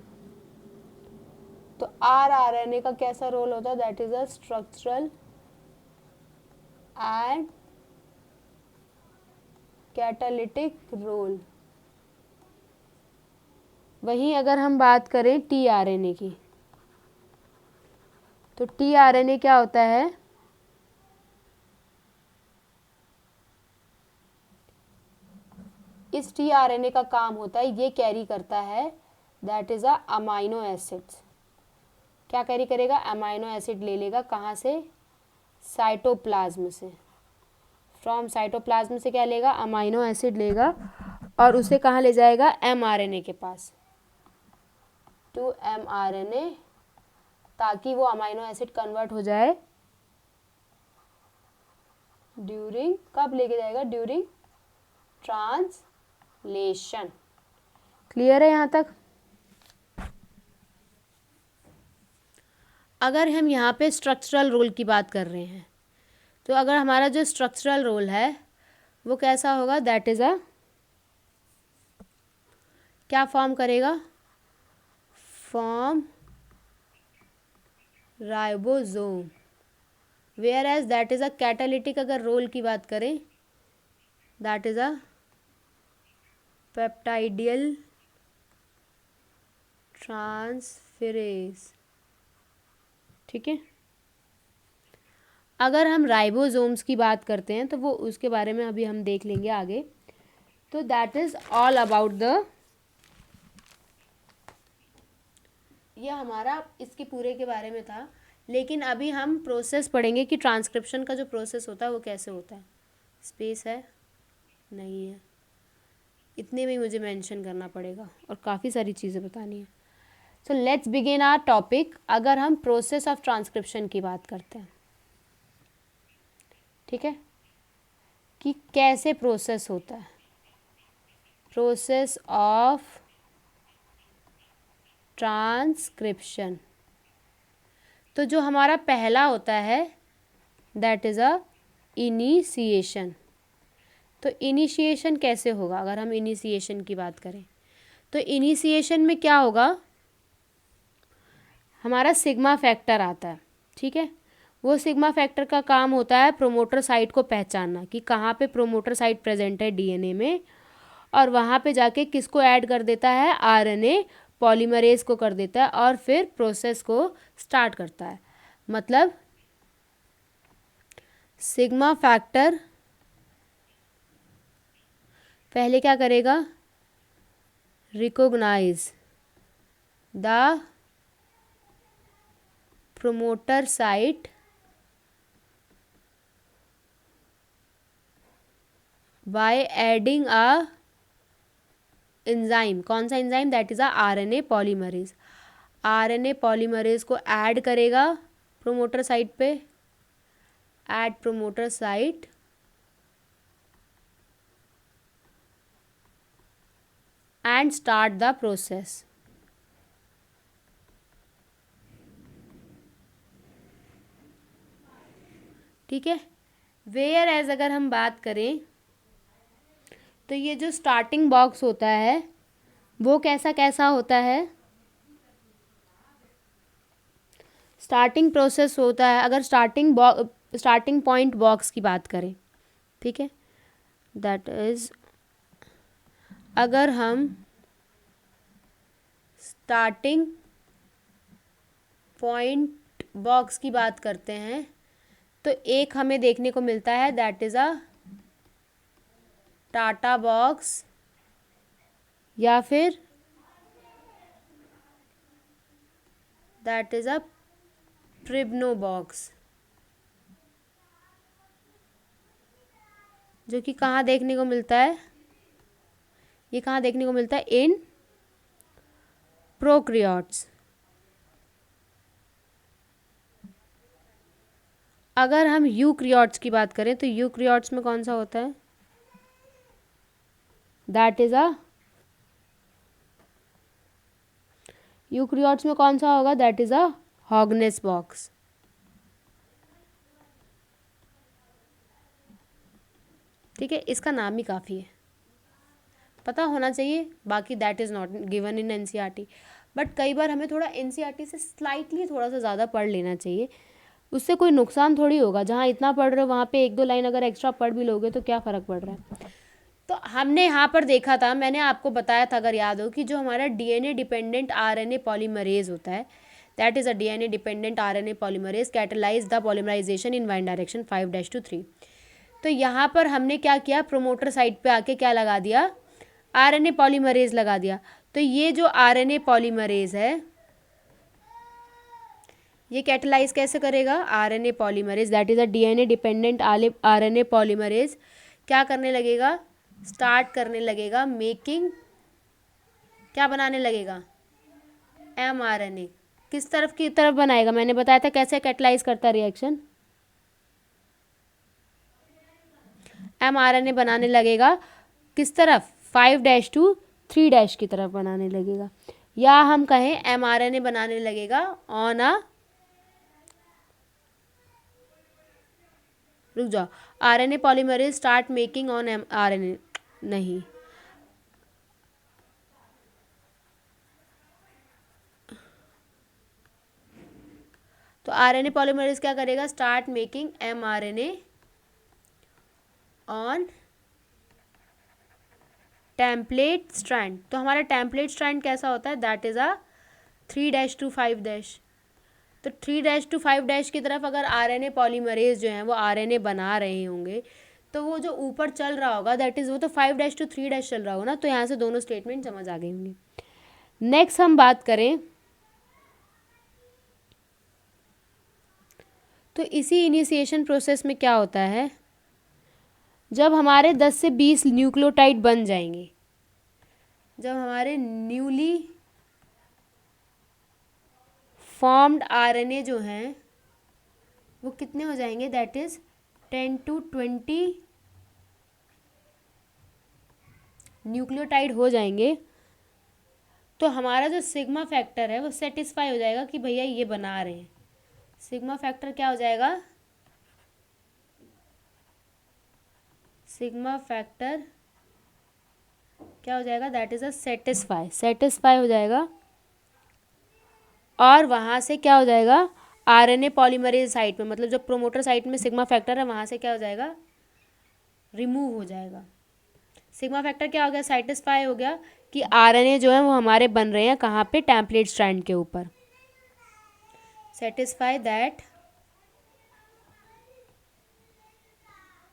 तो rRNA का कैसा रोल होता है, that is a structural and catalytic role. वहीं अगर हम बात करें tRNA की तो tRNA क्या होता है, इस tRNA का काम होता है, ये कैरी करता है, that is a amino acids. क्या कैरी करेगा, अमाइनो एसिड ले लेगा, कहाँ से, साइटोप्लाज्म से। फ्रॉम साइटोप्लाज्म से क्या लेगा, अमाइनो एसिड लेगा और उसे कहाँ ले जाएगा, mRNA के पास, टू mRNA, ताकि वो अमाइनो एसिड कन्वर्ट हो जाए ड्यूरिंग, कब लेके जाएगा, ड्यूरिंग ट्रांसलेशन। क्लियर है यहाँ तक। अगर हम यहाँ पे स्ट्रक्चरल रोल की बात कर रहे हैं तो अगर हमारा जो स्ट्रक्चरल रोल है वो कैसा होगा, दैट इज़ अ, क्या फॉर्म करेगा, form ribosome. Where as that is a catalytic, अगर रोल की बात करें that is a peptidyl transferase. ठीक है, अगर हम राइबोसोम्स की बात करते हैं तो वो उसके बारे में अभी हम देख लेंगे आगे। तो that is all about the, ये हमारा इसके पूरे के बारे में था। लेकिन अभी हम प्रोसेस पढ़ेंगे कि ट्रांसक्रिप्शन का जो प्रोसेस होता है वो कैसे होता है। स्पेस है, नहीं है, इतने में ही मुझे मेंशन करना पड़ेगा और काफ़ी सारी चीज़ें बतानी है। So let's begin our topic. अगर हम प्रोसेस ऑफ ट्रांसक्रिप्शन की बात करते हैं, ठीक है, कि कैसे प्रोसेस होता है, प्रोसेस ऑफ ट्रांसक्रिप्शन। तो जो हमारा पहला होता है दैट इज़ अ इनिशिएशन। तो इनिशिएशन कैसे होगा, अगर हम इनिशिएशन की बात करें तो इनिशिएशन में क्या होगा, हमारा सिग्मा फैक्टर आता है, ठीक है। वो सिग्मा फैक्टर का काम होता है प्रोमोटर साइट को पहचानना कि कहाँ पे प्रोमोटर साइट प्रेजेंट है डीएनए में, और वहाँ पे जाके किसको ऐड कर देता है, आरएनए पॉलीमरेज को कर देता है, और फिर प्रोसेस को स्टार्ट करता है। मतलब सिग्मा फैक्टर पहले क्या करेगा, recognise the promoter site by adding a enzyme. कौन सा enzyme, that is a RNA polymerase. RNA polymerase को ऐड करेगा प्रोमोटर साइट पे, add promoter site and start the process. ठीक है। वेयर एज अगर हम बात करें तो ये जो स्टार्टिंग बॉक्स होता है वो कैसा कैसा होता है, स्टार्टिंग प्रोसेस होता है। अगर स्टार्टिंग पॉइंट बॉक्स की बात करें, ठीक है, दैट इज अगर हम स्टार्टिंग पॉइंट बॉक्स की बात करते हैं तो एक हमें देखने को मिलता है, that is a TATA box या फिर दैट इज अ प्रिब्नो बॉक्स, जो कि कहाँ देखने को मिलता है, ये कहाँ देखने को मिलता है, इन प्रोकैरियोट्स। अगर हम यूकैरियोट्स की बात करें तो यूकैरियोट्स में कौन सा होता है, दैट इज अ यूकैरियोट्स में कौन सा होगा, that is a Hogness box. ठीक है, इसका नाम ही काफ़ी है, पता होना चाहिए, बाकी that is not given in NCERT. But कई बार हमें थोड़ा एनसीईआरटी से स्लाइटली थोड़ा सा ज़्यादा पढ़ लेना चाहिए, उससे कोई नुकसान थोड़ी होगा। जहाँ इतना पढ़ रहे हो वहाँ पे एक दो लाइन अगर एक्स्ट्रा पढ़ भी लोगे तो क्या फ़र्क पड़ रहा है। तो हमने यहाँ पर देखा था, मैंने आपको बताया था अगर याद हो, कि जो हमारा डीएनए डिपेंडेंट आरएनए पॉलीमरेज होता है, that is a DNA dependent RNA polymerase catalyse the polymerization in one direction 5-3। तो यहाँ पर हमने क्या किया, प्रोमोटर साइट पे आके क्या लगा दिया, आरएनए पॉलीमरेज लगा दिया। तो ये जो आरएनए पॉलीमरेज है ये कैटलाइज कैसे करेगा, RNA polymerase that is a DNA dependent RNA polymerase क्या करने लगेगा, स्टार्ट करने लगेगा मेकिंग, क्या बनाने लगेगा, एमआरएनए। किस तरफ की तरफ बनाएगा, मैंने बताया था कैसे कैटलाइज करता रिएक्शन, एमआरएनए बनाने लगेगा किस तरफ, 5-3 की तरफ बनाने लगेगा, या हम कहें एमआरएनए बनाने लगेगा ऑन अ, रुक जाओ, RNA polymerase start making on mRNA, नहीं, तो आरएनए पॉलीमरेज क्या करेगा, start making mRNA on template strand. तो हमारा टेम्पलेट स्ट्रैंड कैसा होता है, दैट इज अ 3-5। तो 3-5 की तरफ अगर आरएनए पॉलीमरेज जो है वो आरएनए बना रहे होंगे तो वो जो ऊपर चल रहा होगा दैट इज वो तो 5-3 चल रहा होगा ना। तो यहाँ से दोनों स्टेटमेंट समझ आ गए होंगे। नेक्स्ट हम बात करें तो इसी इनिशिएशन प्रोसेस में क्या होता है, जब हमारे 10 से 20 न्यूक्लियोटाइड बन जाएंगे, जब हमारे न्यूली फॉर्म्ड आरएनए जो हैं वो कितने हो जाएंगे, दैट इज 10-20 न्यूक्लियोटाइड हो जाएंगे, तो हमारा जो सिग्मा फैक्टर है वो सेटिस्फाई हो जाएगा कि भैया ये बना रहे हैं। सिग्मा फैक्टर क्या हो जाएगा, सिग्मा फैक्टर क्या हो जाएगा, that is a satisfy, satisfy हो जाएगा। और वहाँ से क्या हो जाएगा, आरएनए पॉलीमरेज साइट में, मतलब जो प्रोमोटर साइट में सिग्मा फैक्टर है वहाँ से क्या हो जाएगा, रिमूव हो जाएगा। सिग्मा फैक्टर क्या हो गया, सेटिस्फाई हो गया कि आरएनए जो है वो हमारे बन रहे हैं कहाँ पे, टेम्पलेट स्ट्रैंड के ऊपर। Satisfy that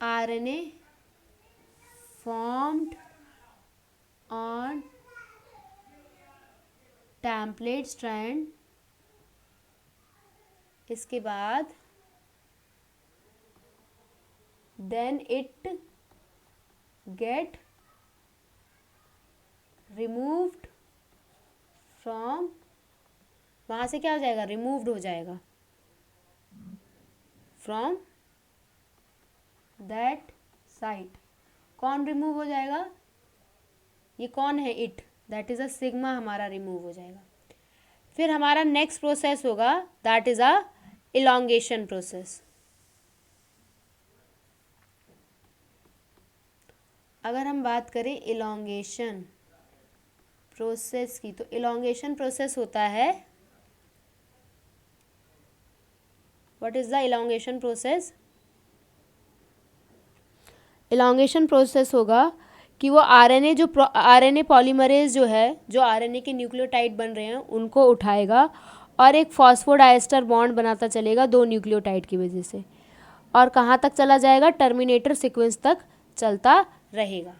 RNA formed on template strand, इसके बाद then it get removed from, वहाँ से क्या हो जाएगा, रिमूव्ड हो जाएगा फ्रॉम दैट साइट। कौन रिमूव हो जाएगा, ये कौन है, it, that is a sigma हमारा रिमूव हो जाएगा। फिर हमारा नेक्स्ट प्रोसेस होगा, that is a elongation process. अगर हम बात करें इलॉन्गेशन प्रोसेस की, तो इलॉन्गेशन प्रोसेस होता है, what is the elongation process, elongation process होगा कि वो आरएनए जो आरएनए पॉलीमरेज जो है, जो आरएनए के न्यूक्लियोटाइड बन रहे हैं उनको उठाएगा और एक फॉस्फोडाइस्टर बॉन्ड बनाता चलेगा दो न्यूक्लियोटाइड की वजह से, और कहाँ तक चला जाएगा, टर्मिनेटर सीक्वेंस तक चलता रहेगा।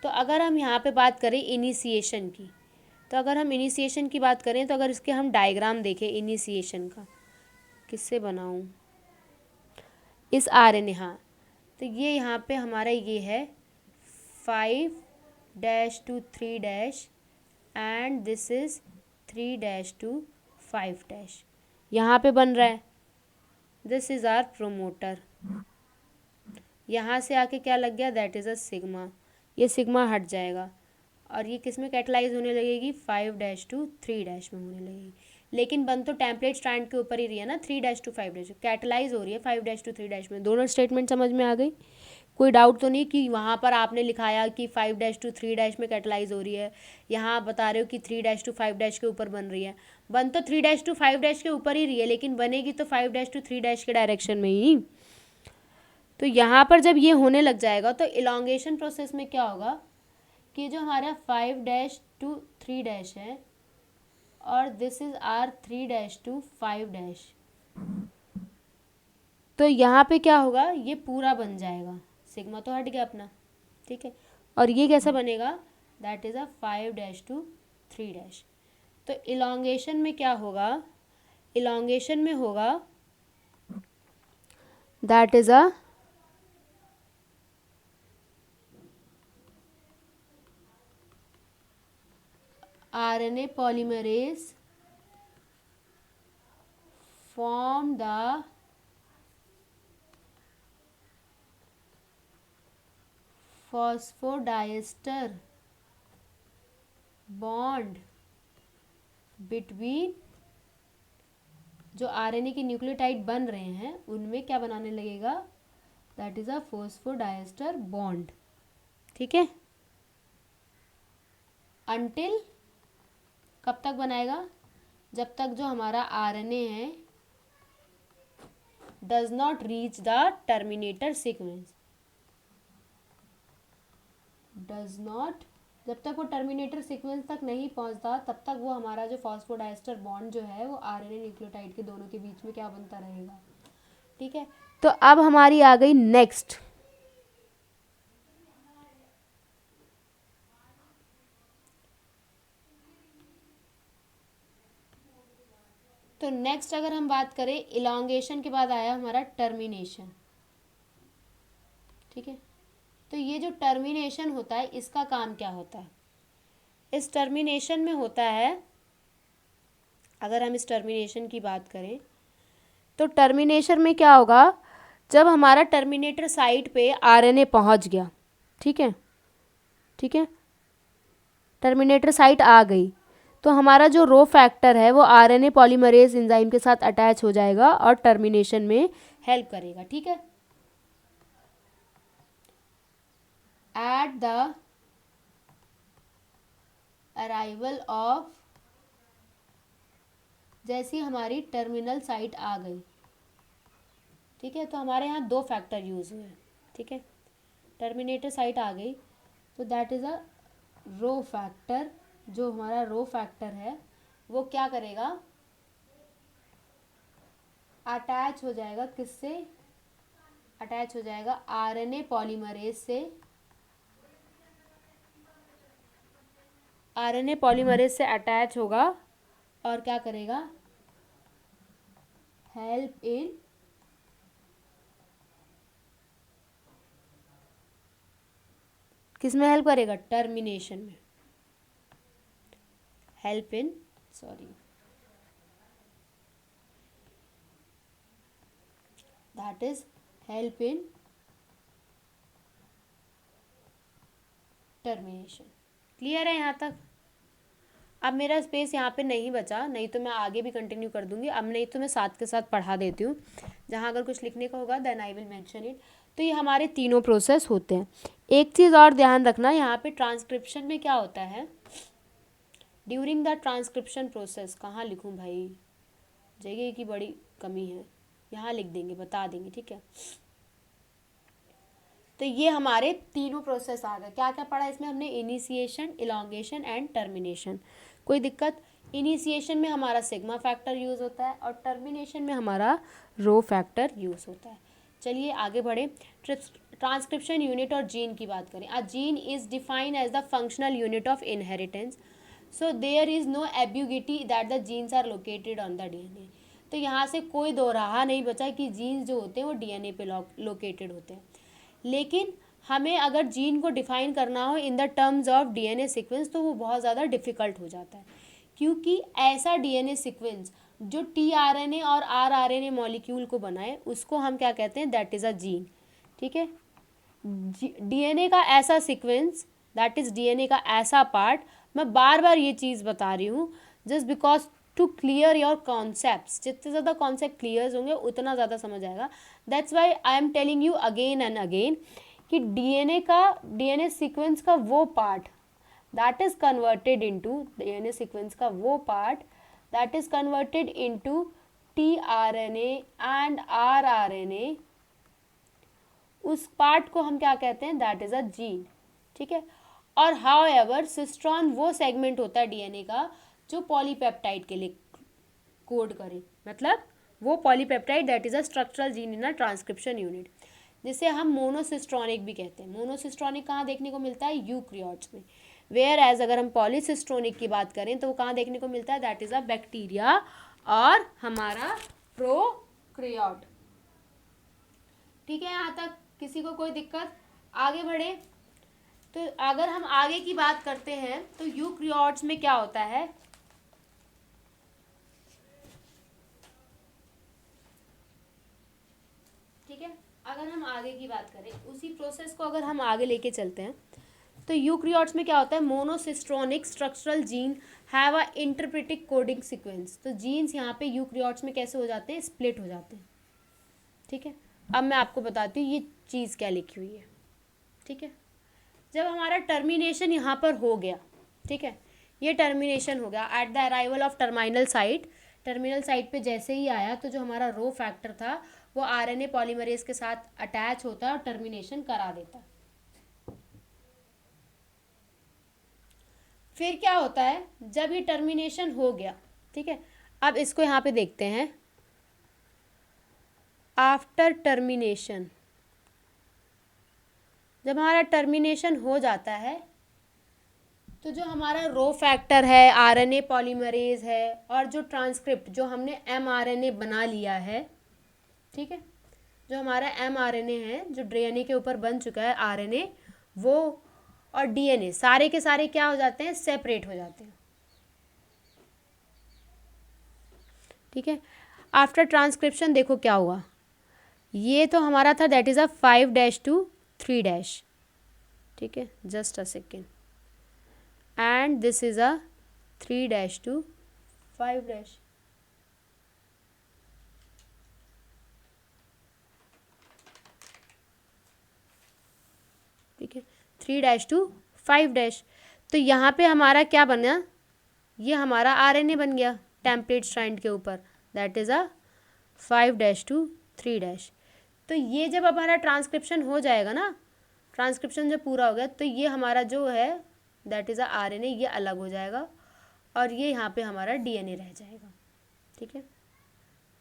तो अगर हम यहाँ पे बात करें इनिशिएशन की, तो अगर हम इनिशिएशन की बात करें तो अगर इसके हम डायग्राम देखें इनिशिएशन का, किससे बनाऊँ, इस आरएनए, हाँ, तो ये यहाँ पे हमारा ये है 5' to 3' and this is 3' to 5', यहाँ पे बन रहा है, दिस इज़ आर प्रोमोटर। यहाँ से आके क्या लग गया, दैट इज़ अ सिग्मा, ये सिग्मा हट जाएगा और ये किस में कैटलाइज होने लगेगी, 5' to 3' में होने लगेगी। लेकिन बन तो टेम्पलेट स्ट्रैंड के ऊपर ही रही है ना, 3' to 5', कैटलाइज हो रही है 5' to 3' में। दोनों स्टेटमेंट समझ में आ गई, कोई डाउट तो नहीं कि वहाँ पर आपने लिखाया कि 5' to 3' में कैटलाइज हो रही है, यहाँ आप बता रहे हो कि 3' to 5' के ऊपर बन रही है। बन तो 3' to 5' के ऊपर ही रही है, लेकिन बनेगी तो 5' to 3' के डायरेक्शन में ही। तो यहाँ पर जब ये होने लग जाएगा तो इलॉन्गेशन प्रोसेस में क्या होगा कि जो हमारा 5' to 3' है और दिस इज आर 3' to 5', तो यहाँ पे क्या होगा, ये पूरा बन जाएगा, सिग्मा तो हट गया अपना, ठीक है। और ये कैसा बनेगा, दैट इज़ अ 5' to 3'। तो इलॉन्गेशन में क्या होगा, इलॉन्गेशन में होगा that is a RNA polymerase form the phosphodiester bond between, जो RNA के न्यूक्लियोटाइड बन रहे हैं उनमें क्या बनाने लगेगा, that is a phosphodiester bond, ठीक है। अनटिल, कब तक बनाएगा, जब तक जो हमारा RNA है does not reach the terminator sequence, does not, जब तक वो टर्मिनेटर सीक्वेंस तक नहीं पहुंचता तब तक वो हमारा जो फॉस्फोडाइस्टर बॉन्ड जो है वो आरएनए न्यूक्लियोटाइड के दोनों के बीच में क्या बनता रहेगा, ठीक है। तो अब हमारी आ गई नेक्स्ट, तो नेक्स्ट अगर हम बात करें इलॉन्गेशन के बाद आया हमारा टर्मिनेशन, ठीक है। तो ये जो टर्मिनेशन होता है इसका काम क्या होता है, इस टर्मिनेशन में होता है, अगर हम इस टर्मिनेशन की बात करें तो टर्मिनेशन में क्या होगा, जब हमारा टर्मिनेटर साइट पे आरएनए पहुंच गया, ठीक है, ठीक है, टर्मिनेटर साइट आ गई तो हमारा जो रो फैक्टर है वो आरएनए पॉलीमरेज एंजाइम के साथ अटैच हो जाएगा और टर्मिनेशन में हेल्प करेगा, ठीक है। एट द अराइवल ऑफ, जैसी हमारी टर्मिनल साइट आ गई, ठीक है, तो हमारे यहाँ दो फैक्टर यूज़ हुए हैं, ठीक है, टर्मिनेटर साइट आ गई तो that is a rho factor. जो हमारा रो फैक्टर है वो क्या करेगा, अटैच हो जाएगा, किससे अटैच हो जाएगा, आरएनए पॉलीमरेज से, आरएनए पॉलीमरेज से अटैच होगा और क्या करेगा, हेल्प इन किस में हेल्प करेगा, टर्मिनेशन में, help in that is help in termination. Clear है यहाँ तक? अब मेरा स्पेस यहाँ पे नहीं बचा, नहीं तो मैं आगे भी कंटिन्यू कर दूंगी, अब नहीं तो मैं साथ के साथ पढ़ा देती हूँ, जहाँ अगर कुछ लिखने का होगा then I will mention it. तो ये हमारे तीनों प्रोसेस होते हैं। एक चीज़ और ध्यान रखना, यहाँ पे ट्रांसक्रिप्शन में क्या होता है, ड्यूरिंग द ट्रांसक्रिप्शन प्रोसेस, कहाँ लिखूँ भाई, जगह की बड़ी कमी है, यहाँ लिख देंगे, बता देंगे, ठीक है। तो ये हमारे तीनों प्रोसेस आ गए। क्या क्या पढ़ा इसमें हमने, इनिशिएशन, इलॉन्गेशन एंड टर्मिनेशन। कोई दिक्कत? इनिशिएशन में हमारा सिग्मा फैक्टर यूज़ होता है और टर्मिनेशन में हमारा रो फैक्टर यूज़ होता है। चलिए आगे बढ़े। ट्रांसक्रिप्शन यूनिट और जीन की बात करें। A gene is defined as the functional unit of inheritance, so there is no ambiguity that the genes are located on the DNA. तो यहाँ से कोई दो राह नहीं बचा कि जीन्स जो होते हैं वो डीएनए पे लोकेटेड होते हैं। लेकिन हमें अगर जीन को डिफाइन करना हो in the terms of DNA sequence तो वो बहुत ज़्यादा डिफ़िकल्ट हो जाता है, क्योंकि ऐसा डीएनए सीक्वेंस जो टीआरएनए और आरआरएनए मॉलिक्यूल को बनाए उसको हम क्या कहते हैं, दैट इज़ अ जीन, ठीक है। डीएनए का ऐसा सीक्वेंस, दैट इज़ डीएनए का ऐसा पार्ट, मैं बार बार ये चीज़ बता रही हूँ just because to clear your concepts. जितने ज़्यादा कॉन्सेप्ट क्लियर होंगे उतना ज़्यादा समझ आएगा। That's why I am telling you again and again कि डीएनए सीक्वेंस का वो part that is converted into, DNA sequence का वो part that is converted into tRNA and rRNA, उस पार्ट को हम क्या कहते हैं, दैट इज़ अ जीन, ठीक है। और हाउ एवर सिस्ट्रॉन वो सेगमेंट होता है डीएनए का जो पॉलीपेप्टाइड के लिए कोड करे, मतलब वो polypeptide that is a structural gene in a transcription unit, जिसे हम मोनोसिस्ट्रॉनिक भी कहते हैं। मोनोसिस्ट्रॉनिक कहाँ देखने को मिलता है, यूक्रियोट्स में। वेयर एज अगर हम पॉलीसिस्ट्रॉनिक की बात करें तो वो कहाँ देखने को मिलता है, दैट इज़ अ बैक्टीरिया और हमारा प्रोक्रियोट। ठीक है, यहाँ तक किसी को कोई दिक्कत? आगे बढ़े तो अगर हम आगे की बात करते हैं तो यूक्रियोट्स में क्या होता है, ठीक है। अगर हम आगे की बात करें, उसी प्रोसेस को अगर हम आगे लेके चलते हैं तो यूक्रियोट्स में क्या होता है, monocistronic structural gene have a interrupted coding sequence. तो जीन्स यहाँ पे यूक्रियोट्स में कैसे हो जाते हैं, स्प्लिट हो जाते हैं, ठीक है। अब मैं आपको बताती हूँ ये चीज़ क्या लिखी हुई है, ठीक है। जब हमारा टर्मिनेशन यहाँ पर हो गया, ठीक है, ये टर्मिनेशन हो गया at the arrival of terminal site, terminal site पे जैसे ही आया तो जो हमारा रो फैक्टर था वो आरएनए पॉलीमरेज के साथ अटैच होता है और टर्मिनेशन करा देता है। फिर क्या होता है, जब ये टर्मिनेशन हो गया, ठीक है, अब इसको यहाँ पे देखते हैं। आफ्टर टर्मिनेशन, जब हमारा टर्मिनेशन हो जाता है तो जो हमारा रो फैक्टर है, आरएनए पॉलीमरेज है और जो ट्रांसक्रिप्ट जो हमने एमआरएनए बना लिया है, ठीक है, जो हमारा एमआरएनए है जो डीएनए के ऊपर बन चुका है आरएनए, वो और डीएनए सारे के सारे क्या हो जाते हैं, सेपरेट हो जाते हैं, ठीक है। आफ्टर ट्रांसक्रिप्शन देखो क्या हुआ, ये तो हमारा था दैट इज़ अ 5' to 3', ठीक है, just a second, and this is a 3' to 5', ठीक है, 3' to 5'। तो यहाँ पे हमारा क्या बना, ये हमारा RNA बन गया टेम्पलेट स्ट्रैंड के ऊपर, दैट इज़ अ 5' to 3'। तो ये जब हमारा ट्रांसक्रिप्शन हो जाएगा ना, ट्रांसक्रिप्शन जब पूरा हो गया तो ये हमारा जो है दैट इज़ अ RNA, ये अलग हो जाएगा और ये यहाँ पे हमारा DNA रह जाएगा। ठीक है,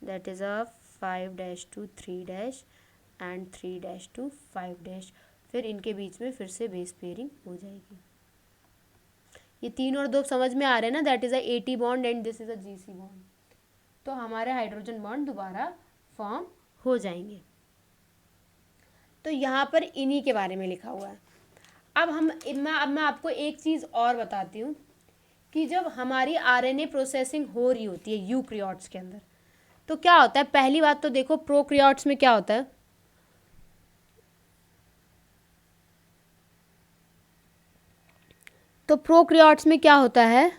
that is a 5' to 3' and 3' to 5'। फिर इनके बीच में फिर से बेस पेयरिंग हो जाएगी। ये 3 और 2 समझ में आ रहे हैं ना, that is a AT bond and this is a GC bond. तो हमारे हाइड्रोजन बॉन्ड दोबारा फॉर्म हो जाएंगे। तो यहाँ पर इन्हीं के बारे में लिखा हुआ है। अब मैं आपको एक चीज़ और बताती हूँ कि जब हमारी RNA प्रोसेसिंग हो रही होती है यूकैरियोट्स के अंदर, तो क्या होता है। पहली बात तो देखो प्रोकैरियोट्स में क्या होता है, तो प्रोकैरियोट्स में क्या होता है,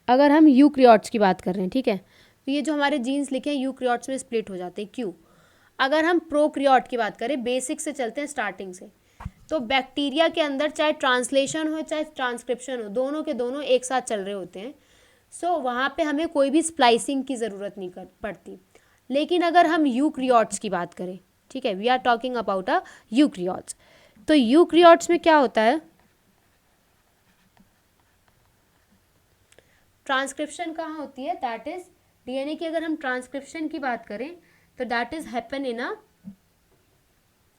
अगर हम यूकैरियोट्स की बात कर रहे हैं, ठीक है, तो ये जो हमारे जीन्स लिखे हैं यूकैरियोट्स में स्प्लिट हो जाते हैं। क्यों? अगर हम प्रोकैरियोट की बात करें, बेसिक से चलते हैं स्टार्टिंग से, तो बैक्टीरिया के अंदर चाहे ट्रांसलेशन हो चाहे ट्रांसक्रिप्शन हो, दोनों के दोनों एक साथ चल रहे होते हैं। सो वहाँ पे हमें कोई भी स्प्लाइसिंग की ज़रूरत नहीं पड़ती। लेकिन अगर हम यूकैरियोट्स की बात करें, ठीक है, we are talking about a eukaryotes, तो यूकैरियोट्स में क्या होता है, ट्रांसक्रिप्शन कहाँ होती है, दैट इज DNA की अगर हम ट्रांसक्रिप्शन की बात करें तो दैट इज हैपन इन अ,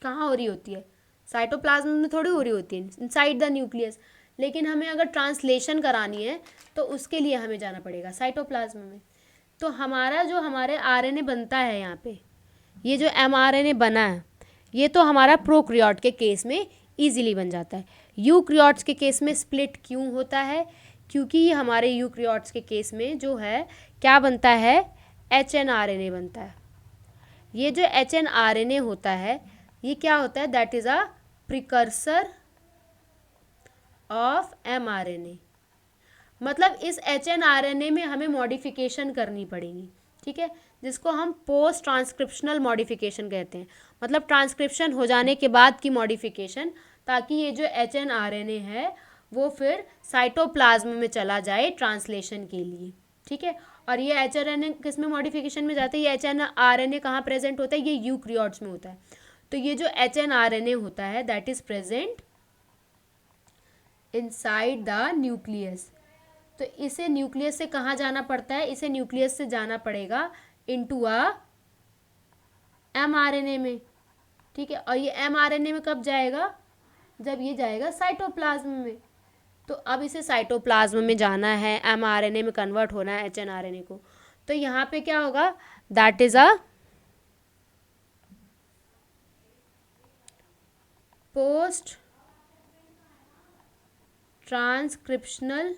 कहाँ हो रही होती है, साइटोप्लाज्म में थोड़ी हो रही होती है, इनसाइड द न्यूक्लियस। लेकिन हमें अगर ट्रांसलेशन करानी है तो उसके लिए हमें जाना पड़ेगा साइटोप्लाज्म में। तो हमारा जो हमारे RNA बनता है यहाँ पे, ये जो mRNA बना है, ये तो हमारा प्रोकैरियोट के केस में ईजिली बन जाता है। यूकैरियोट्स के केस में स्प्लिट क्यों होता है, क्योंकि ये हमारे यूकैरियोट्स के केस में जो है क्या बनता है, HNRNA बनता है। ये जो HNRNA होता है ये क्या होता है, that is a precursor of mRNA। मतलब इस HNRNA में हमें मॉडिफिकेशन करनी पड़ेगी, ठीक है, जिसको हम पोस्ट ट्रांसक्रिप्शनल मॉडिफिकेशन कहते हैं। मतलब ट्रांसक्रिप्शन हो जाने के बाद की मॉडिफिकेशन, ताकि ये जो HNRNA है वो फिर साइटोप्लाज्म में चला जाए ट्रांसलेशन के लिए। ठीक है, और ये HNRNA किस में मॉडिफिकेशन में जाता है, ये HNRNA कहाँ प्रेजेंट होता है, ये यूकैरियोट्स में होता है। तो ये जो HNRNA होता है that is present inside the nucleus. तो इसे न्यूक्लियस से कहाँ जाना पड़ता है, इसे न्यूक्लियस से जाना पड़ेगा इनटू अ mRNA में। ठीक है, और ये mRNA में कब जाएगा, जब ये जाएगा साइटोप्लाज्म में। तो अब इसे साइटोप्लाज्म में जाना है, mRNA में कन्वर्ट होना है HNRNA को। तो यहाँ पे क्या होगा, that is a post transcriptional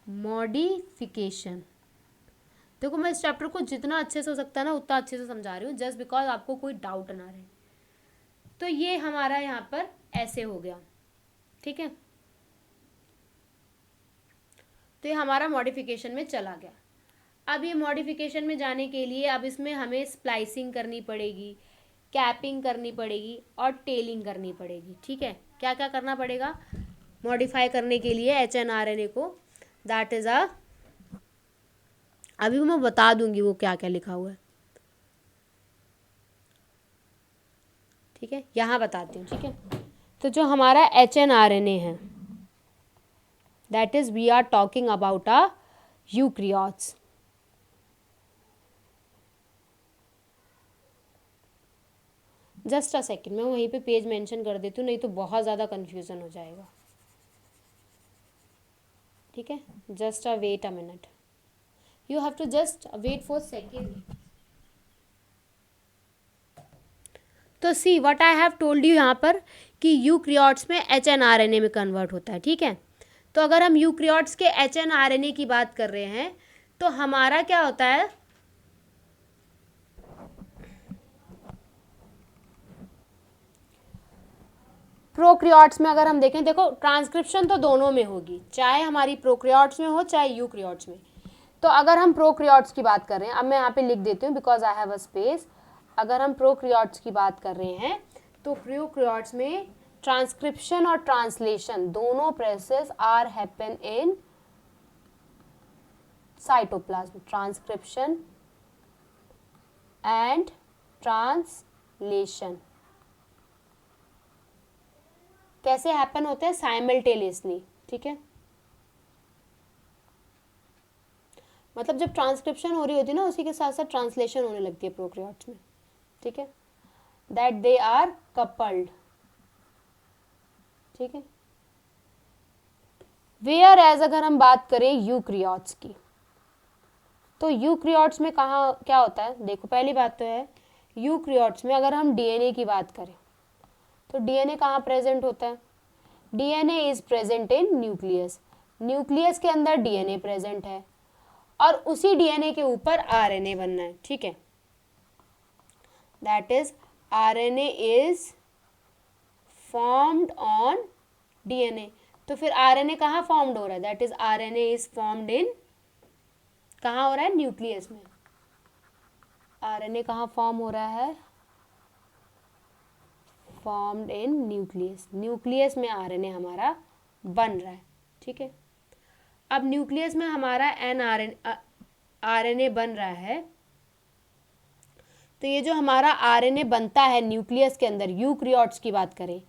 modification. देखो मैं इस चैप्टर को जितना अच्छे से हो सकता है ना उतना अच्छे से समझा रही हूँ, जस्ट बिकॉज आपको कोई डाउट ना रहे। तो ये हमारा यहाँ पर ऐसे हो गया, ठीक है, तो ये हमारा मॉडिफिकेशन में चला गया। अब ये मॉडिफिकेशन में जाने के लिए अब इसमें हमें स्प्लाइसिंग करनी पड़ेगी, कैपिंग करनी पड़ेगी और टेलिंग करनी पड़ेगी। ठीक है, क्या क्या करना पड़ेगा मॉडिफाई करने के लिए HNRNA को, दैट इज अ, अभी मैं बता दूंगी वो क्या क्या लिखा हुआ है। ठीक है, यहाँ बताती हूँ। ठीक है, तो जो हमारा HNRNA है that is we are talking about a eukaryotes. Just a second, मैं वहीं पे पेज मेंशन कर देती हूँ, नहीं तो बहुत ज़्यादा कन्फ्यूज़न हो जाएगा। ठीक है, just wait a minute, you have to just wait for second. तो see what I have told you यहाँ पर कि यूकैरियोट्स में HNRNA में कन्वर्ट होता है। ठीक है, तो अगर हम यूकैरियोट्स के HNRNA की बात कर रहे हैं तो हमारा क्या होता है, प्रोकैरियोट्स में अगर हम देखें, देखो ट्रांसक्रिप्शन तो दोनों में होगी, चाहे हमारी प्रोकैरियोट्स में हो चाहे यूकैरियोट्स में। तो अगर हम प्रोकैरियोट्स की बात कर रहे हैं, अब मैं यहाँ पे लिख देती हूँ because I have a space. अगर हम प्रोकैरियोट्स की बात कर रहे हैं तो प्रोकैरियोट्स में ट्रांसक्रिप्शन और ट्रांसलेशन दोनों process are happen in cytoplasm. Transcription and translation कैसे हैपन होते हैं? साइमल्टेनियसली. ठीक है, मतलब जब ट्रांसक्रिप्शन हो रही होती है ना, उसी के साथ साथ ट्रांसलेशन होने लगती है प्रोकैरियोट्स में. ठीक है, दैट दे आर कपल्ड. ठीक है, वेयर एज अगर हम बात करें यूक्रियोट्स की, तो यूक्रियोट्स में कहाँ क्या होता है? देखो, पहली बात तो है यूक्रियोट्स में अगर हम डीएनए की बात करें तो डीएनए कहाँ प्रेजेंट होता है? DNA is present in nucleus. Nucleus के अंदर डीएनए प्रेजेंट है और उसी डीएनए के ऊपर आरएनए बनना है. ठीक है, that is RNA is formed on DNA. तो फिर आरएनए कहाँ फॉर्म्ड हो रहा है? That is RNA is formed in, कहाँ हो रहा है? न्यूक्लियस में. आरएनए कहाँ फॉर्म हो रहा है? Formed in nucleus. न्यूक्लियस में आरएनए हमारा बन रहा है. ठीक है, अब न्यूक्लियस में हमारा आरएनए बन रहा है, तो ये जो हमारा आरएनए बनता है न्यूक्लियस के अंदर, यूक्रियोट्स की बात करें,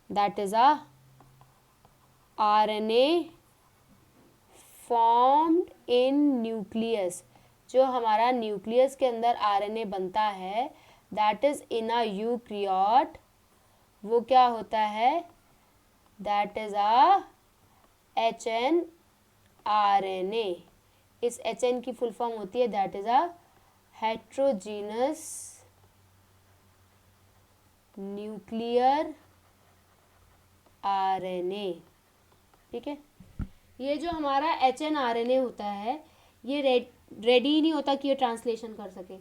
that is a RNA formed in nucleus. जो हमारा न्यूक्लियस के अंदर आरएनए बनता है, that is in a eukaryote. वो क्या होता है? That is a HN RNA. इस HN की फुल फॉर्म होती है that is a heterogeneous nuclear RNA. ठीक है, ये जो हमारा HN RNA होता है, ये रेडी ही नहीं होता कि ये ट्रांसलेशन कर सके,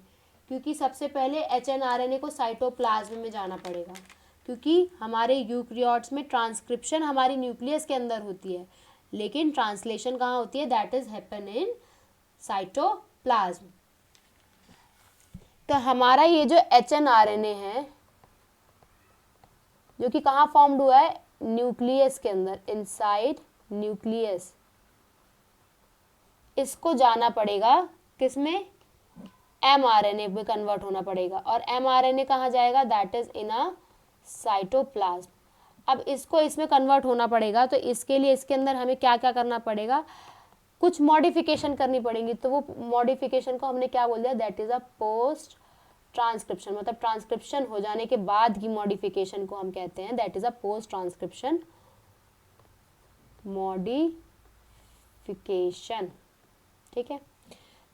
क्योंकि सबसे पहले HN RNA को साइटोप्लाज्म में जाना पड़ेगा, क्योंकि हमारे यूक्रियोट्स में ट्रांसक्रिप्शन हमारी न्यूक्लियस के अंदर होती है, लेकिन ट्रांसलेशन कहाँ होती है? That is happen in cytoplasm. तो हमारा ये जो HN RNA है, जो कि कहाँ फॉर्म्ड हुआ है? न्यूक्लियस के अंदर, इनसाइड न्यूक्लियस. इसको जाना पड़ेगा किसमें? mRNA में कन्वर्ट होना पड़ेगा. और mRNA कहाँ जाएगा? That is in a cytoplasm. अब इसको इसमें कन्वर्ट होना पड़ेगा, तो इसके लिए इसके अंदर हमें क्या क्या करना पड़ेगा? कुछ मॉडिफिकेशन करनी पड़ेगी. तो वो मॉडिफिकेशन को हमने क्या बोल दिया? That is a post transcription. मतलब ट्रांसक्रिप्शन हो जाने के बाद की मॉडिफिकेशन को हम कहते हैं that is a post transcription modification. ठीक है,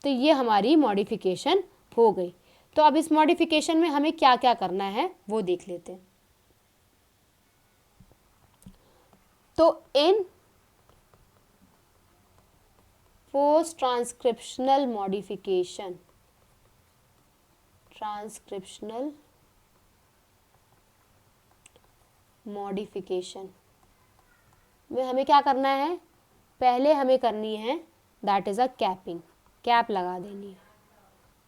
तो ये हमारी मॉडिफिकेशन हो गई. तो अब इस मॉडिफिकेशन में हमें क्या क्या करना है वो देख लेते हैं. तो in post transcriptional modification, transcriptional modification में हमें क्या करना है? पहले हमें करनी है that is a capping. Cap लगा देनी है.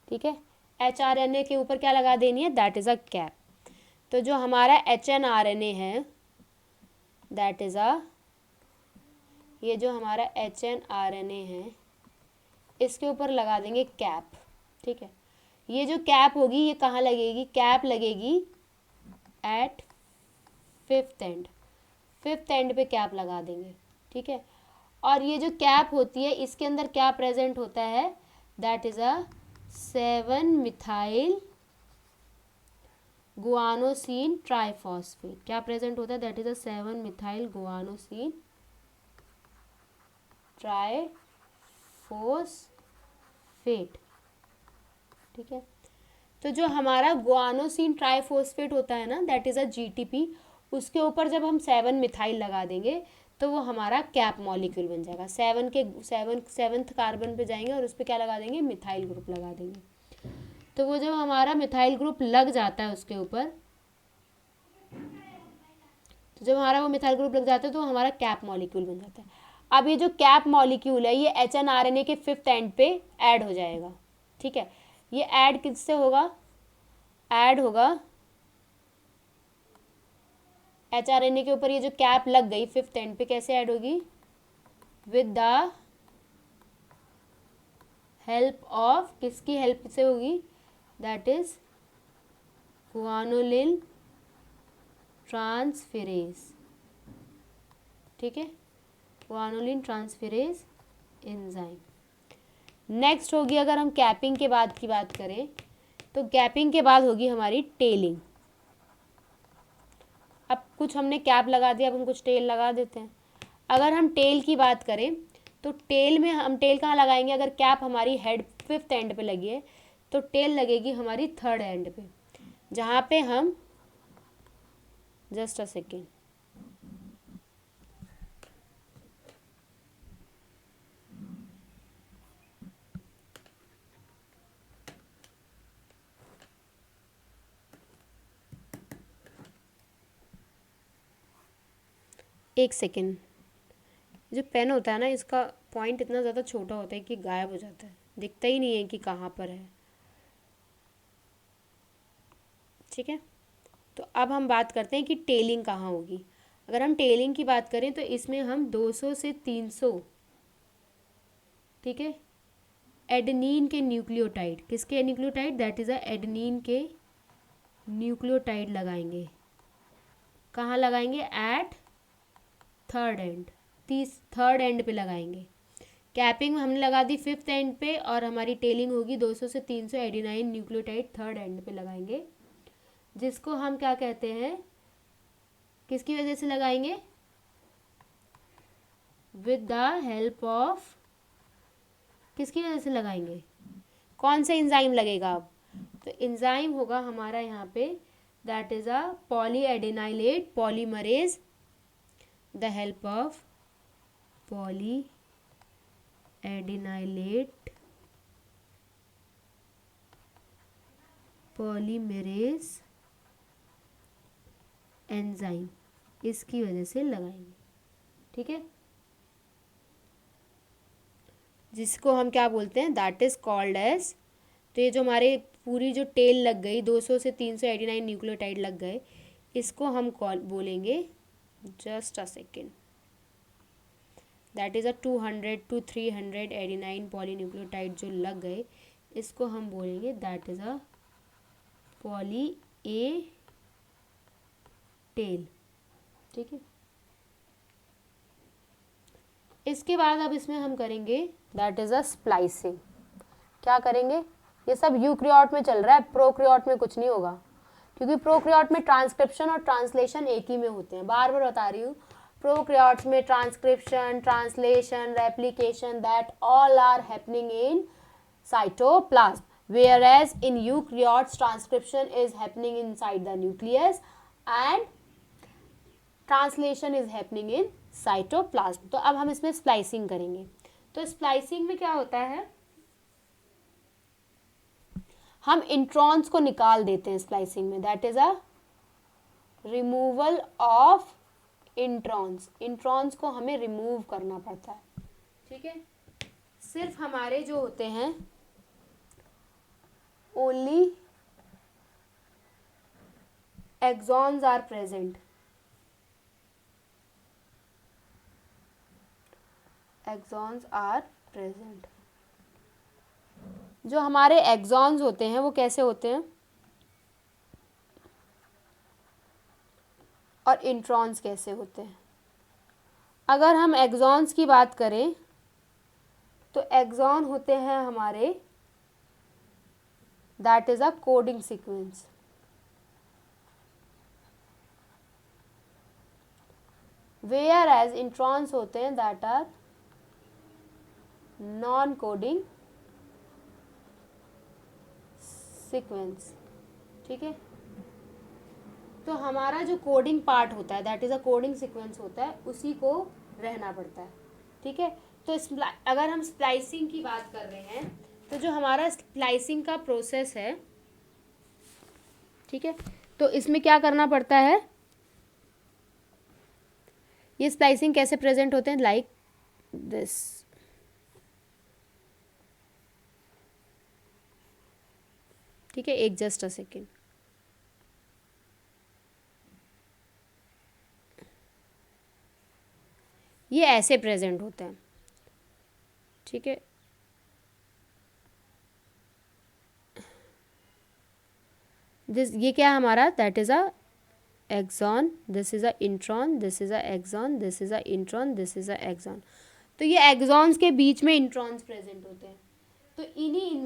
ठीक है, HRNA के ऊपर क्या लगा देनी है? That is a cap. तो जो हमारा HN RNA है, दैट इज अ, ये जो हमारा HN RNA है, इसके ऊपर लगा देंगे कैप. ठीक है, ये जो कैप होगी ये कहाँ लगेगी? कैप लगेगी at fifth and. Fifth and पे कैप लगा देंगे. ठीक है, और ये जो कैप होती है इसके अंदर क्या प्रेजेंट होता है? That is a seven methyl guanosine triphosphate. क्या प्रेजेंट होता है? That is a seven methyl guanosine triphosphate. ठीक है, तो जो हमारा गुआनोसिन ट्राइफॉस्फेट होता है ना, दैट इज अ GTP. उसके ऊपर जब हम 7-मिथाइल लगा देंगे तो वो हमारा कैप मॉलिक्यूल बन जाएगा. 7th कार्बन पे जाएंगे और उस पर क्या लगा देंगे? मिथाइल ग्रुप लगा देंगे. तो वो जब हमारा मिथाइल ग्रुप लग जाता है उसके ऊपर, तो जब हमारा वो मिथाइल ग्रुप लग जाता है तो हमारा कैप मॉलिक्यूल बन जाता है. अब ये जो कैप मॉलिक्यूल है ये HN RNA के फिफ्थ एंड पे ऐड हो जाएगा. ठीक है, ये ऐड किससे होगा? ऐड होगा HRNA के ऊपर ये जो कैप लग गई फिफ्थ एंड पे कैसे ऐड होगी, विद द हेल्प ऑफ, किसकी हेल्प से होगी, दैट इज गुआनोलिन ट्रांसफेरेज, ठीक है, गुआनोलिन ट्रांसफेरेज एंजाइम। नेक्स्ट होगी, अगर हम कैपिंग के बाद की बात करें तो कैपिंग के बाद होगी हमारी टेलिंग। अब कुछ हमने कैप लगा दिया, अब हम कुछ टेल लगा देते हैं। अगर हम टेल की बात करें तो टेल में हम टेल कहाँ लगाएंगे, अगर कैप हमारी हेड फिफ्थ एंड पे लगी है तो टेल लगेगी हमारी थर्ड एंड पे, जहाँ पे हम, जस्ट अ सेकेंड, एक सेकेंड, जो पेन होता है ना इसका पॉइंट इतना ज़्यादा छोटा होता है कि गायब हो जाता है, दिखता ही नहीं है कि कहाँ पर है, ठीक है। तो अब हम बात करते हैं कि टेलिंग कहाँ होगी। अगर हम टेलिंग की बात करें तो इसमें हम 200 से 300, ठीक है, एडेनिन के न्यूक्लियोटाइड, किसके nucleotide, that is a adenine के न्यूक्लियोटाइड लगाएंगे। कहाँ लगाएंगे, at third end, third end पे लगाएंगे। कैपिंग हमने लगा दी फिफ्थ एंड पे और हमारी टेलिंग होगी 200 से 300 एडेनाइन न्यूक्लियोटाइड थर्ड एंड पे लगाएंगे, जिसको हम क्या कहते हैं, किसकी वजह से लगाएंगे, विद द हेल्प ऑफ, किसकी वजह से लगाएंगे, कौन सा एंजाइम लगेगा अब, तो एंजाइम होगा हमारा यहाँ पे that is a polyadenylate polymerase, the help of polyadenylate polymerase enzyme, इसकी वजह से लगाएंगे, ठीक है, जिसको हम क्या बोलते हैं, दैट इज कॉल्ड एज, तो ये जो हमारे पूरी जो टेल लग गई 200 से 389 न्यूक्लियोटाइड लग गए, इसको हम कॉल बोलेंगे, just a second, that is a 200 to 300 adenine polynucleotide जो लग गए, इसको हम बोलेंगे that is a poly A tail, ठीक है। इसके बाद अब इसमें हम करेंगे दैट इज़ अ स्प्लाइसिंग। क्या करेंगे, ये सब यूक्रियोट में चल रहा है, प्रोक्रियोट में कुछ नहीं होगा, क्योंकि प्रोक्रियोट में ट्रांसक्रिप्शन और ट्रांसलेशन एक ही में होते हैं, बार बार बता रही हूँ, प्रोक्रियोट्स में transcription, translation, replication, that all are happening in cytoplasm, whereas in eukaryotes transcription is happening inside the nucleus and translation is happening in cytoplasm. तो अब हम इसमें स्प्लाइसिंग करेंगे। तो स्प्लाइसिंग में क्या होता है, हम इंट्रॉन्स को निकाल देते हैं स्प्लाइसिंग में, that is a removal of introns, introns को हमें रिमूव करना पड़ता है, ठीक है। सिर्फ हमारे जो होते हैं only exons are present, exons are present, जो हमारे एक्सॉन्स होते हैं वो कैसे होते हैं और इंट्रॉन्स कैसे होते हैं। अगर हम एक्सॉन्स की बात करें तो एक्सॉन होते हैं हमारे that is a coding sequence, whereas introns होते हैं that are non coding sequence, ठीक है। तो हमारा जो कोडिंग पार्ट होता है that is a coding sequence होता है, उसी को रहना पड़ता है, ठीक है। तो अगर हम स्प्लाइसिंग की बात कर रहे हैं तो जो हमारा स्प्लाइसिंग का प्रोसेस है, ठीक है, तो इसमें क्या करना पड़ता है, ये स्प्लाइसिंग कैसे प्रेजेंट होते हैं, लाइक दिस, ठीक है, एक जस्ट अ सेकेंड, ये ऐसे प्रेजेंट होते हैं, ठीक है। ये क्या है हमारा, that is a exon, this is a intron, this is a exon, this is a intron, this is a exon. तो ये एक्सॉन्स के बीच में इंट्रॉन्स प्रेजेंट होते हैं। तो इन्हीं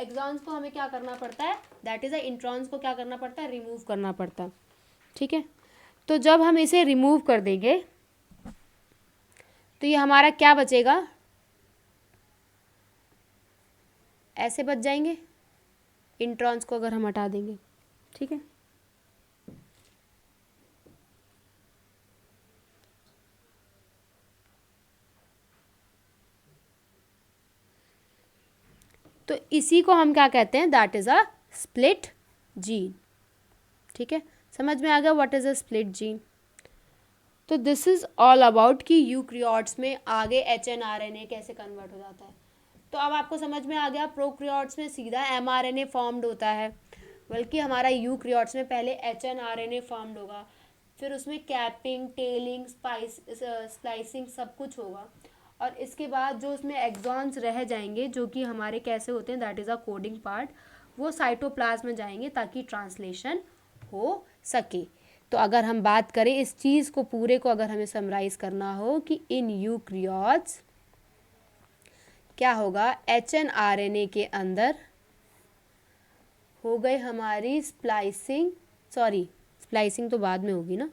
एक्सॉन्स को हमें क्या करना पड़ता है, दैट इज़ अ इंट्रॉन्स को क्या करना पड़ता है, रिमूव करना पड़ता है, ठीक है। तो जब हम इसे रिमूव कर देंगे तो ये हमारा क्या बचेगा, ऐसे बच जाएंगे इंट्रॉन्स को अगर हम हटा देंगे, ठीक है। तो इसी को हम क्या कहते हैं, that is a split gene, ठीक है। समझ में आ गया what is a split gene. तो दिस इज़ ऑल अबाउट कि यूक्रियोट्स में आगे HNRNA कैसे कन्वर्ट हो जाता है। तो अब आपको समझ में आ गया, प्रोक्रियोट्स में सीधा mRNA फॉर्म्ड होता है, बल्कि हमारा यूक्रियोट्स में पहले HNRNA फॉर्म्ड होगा, फिर उसमें कैपिंग, टेलिंग, स्प्लाइसिंग सब कुछ होगा, और इसके बाद जो उसमें एक्सॉन्स रह जाएंगे जो कि हमारे कैसे होते हैं, that is a coding part, वो साइटोप्लाज्म में जाएंगे ताकि ट्रांसलेशन हो सके। तो अगर हम बात करें इस चीज़ को पूरे को, अगर हमें समराइज़ करना हो कि इन यूक्रियोट्स क्या होगा, HNRNA के अंदर हो गई हमारी स्प्लाइसिंग, सॉरी स्प्लाइसिंग तो बाद में होगी ना,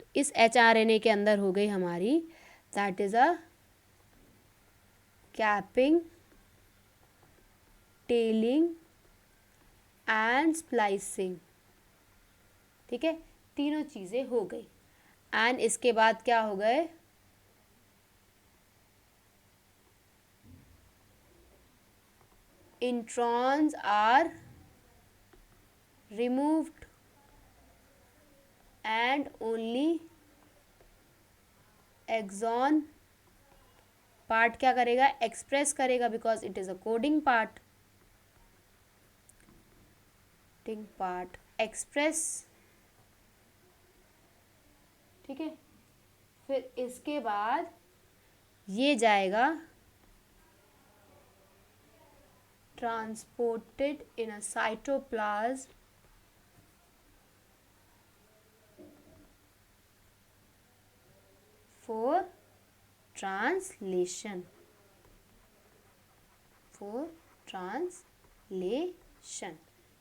तो इस HRNA के अंदर हो गई हमारी that is a capping, telling and splicing, ठीक है, तीनों चीज़ें हो गई। एंड इसके बाद क्या हो गए, introns are removed and only exon part क्या करेगा, एक्सप्रेस करेगा, because it is a coding part, part express, ठीक है। फिर इसके बाद ये जाएगा transported in a cytoplasm for translation,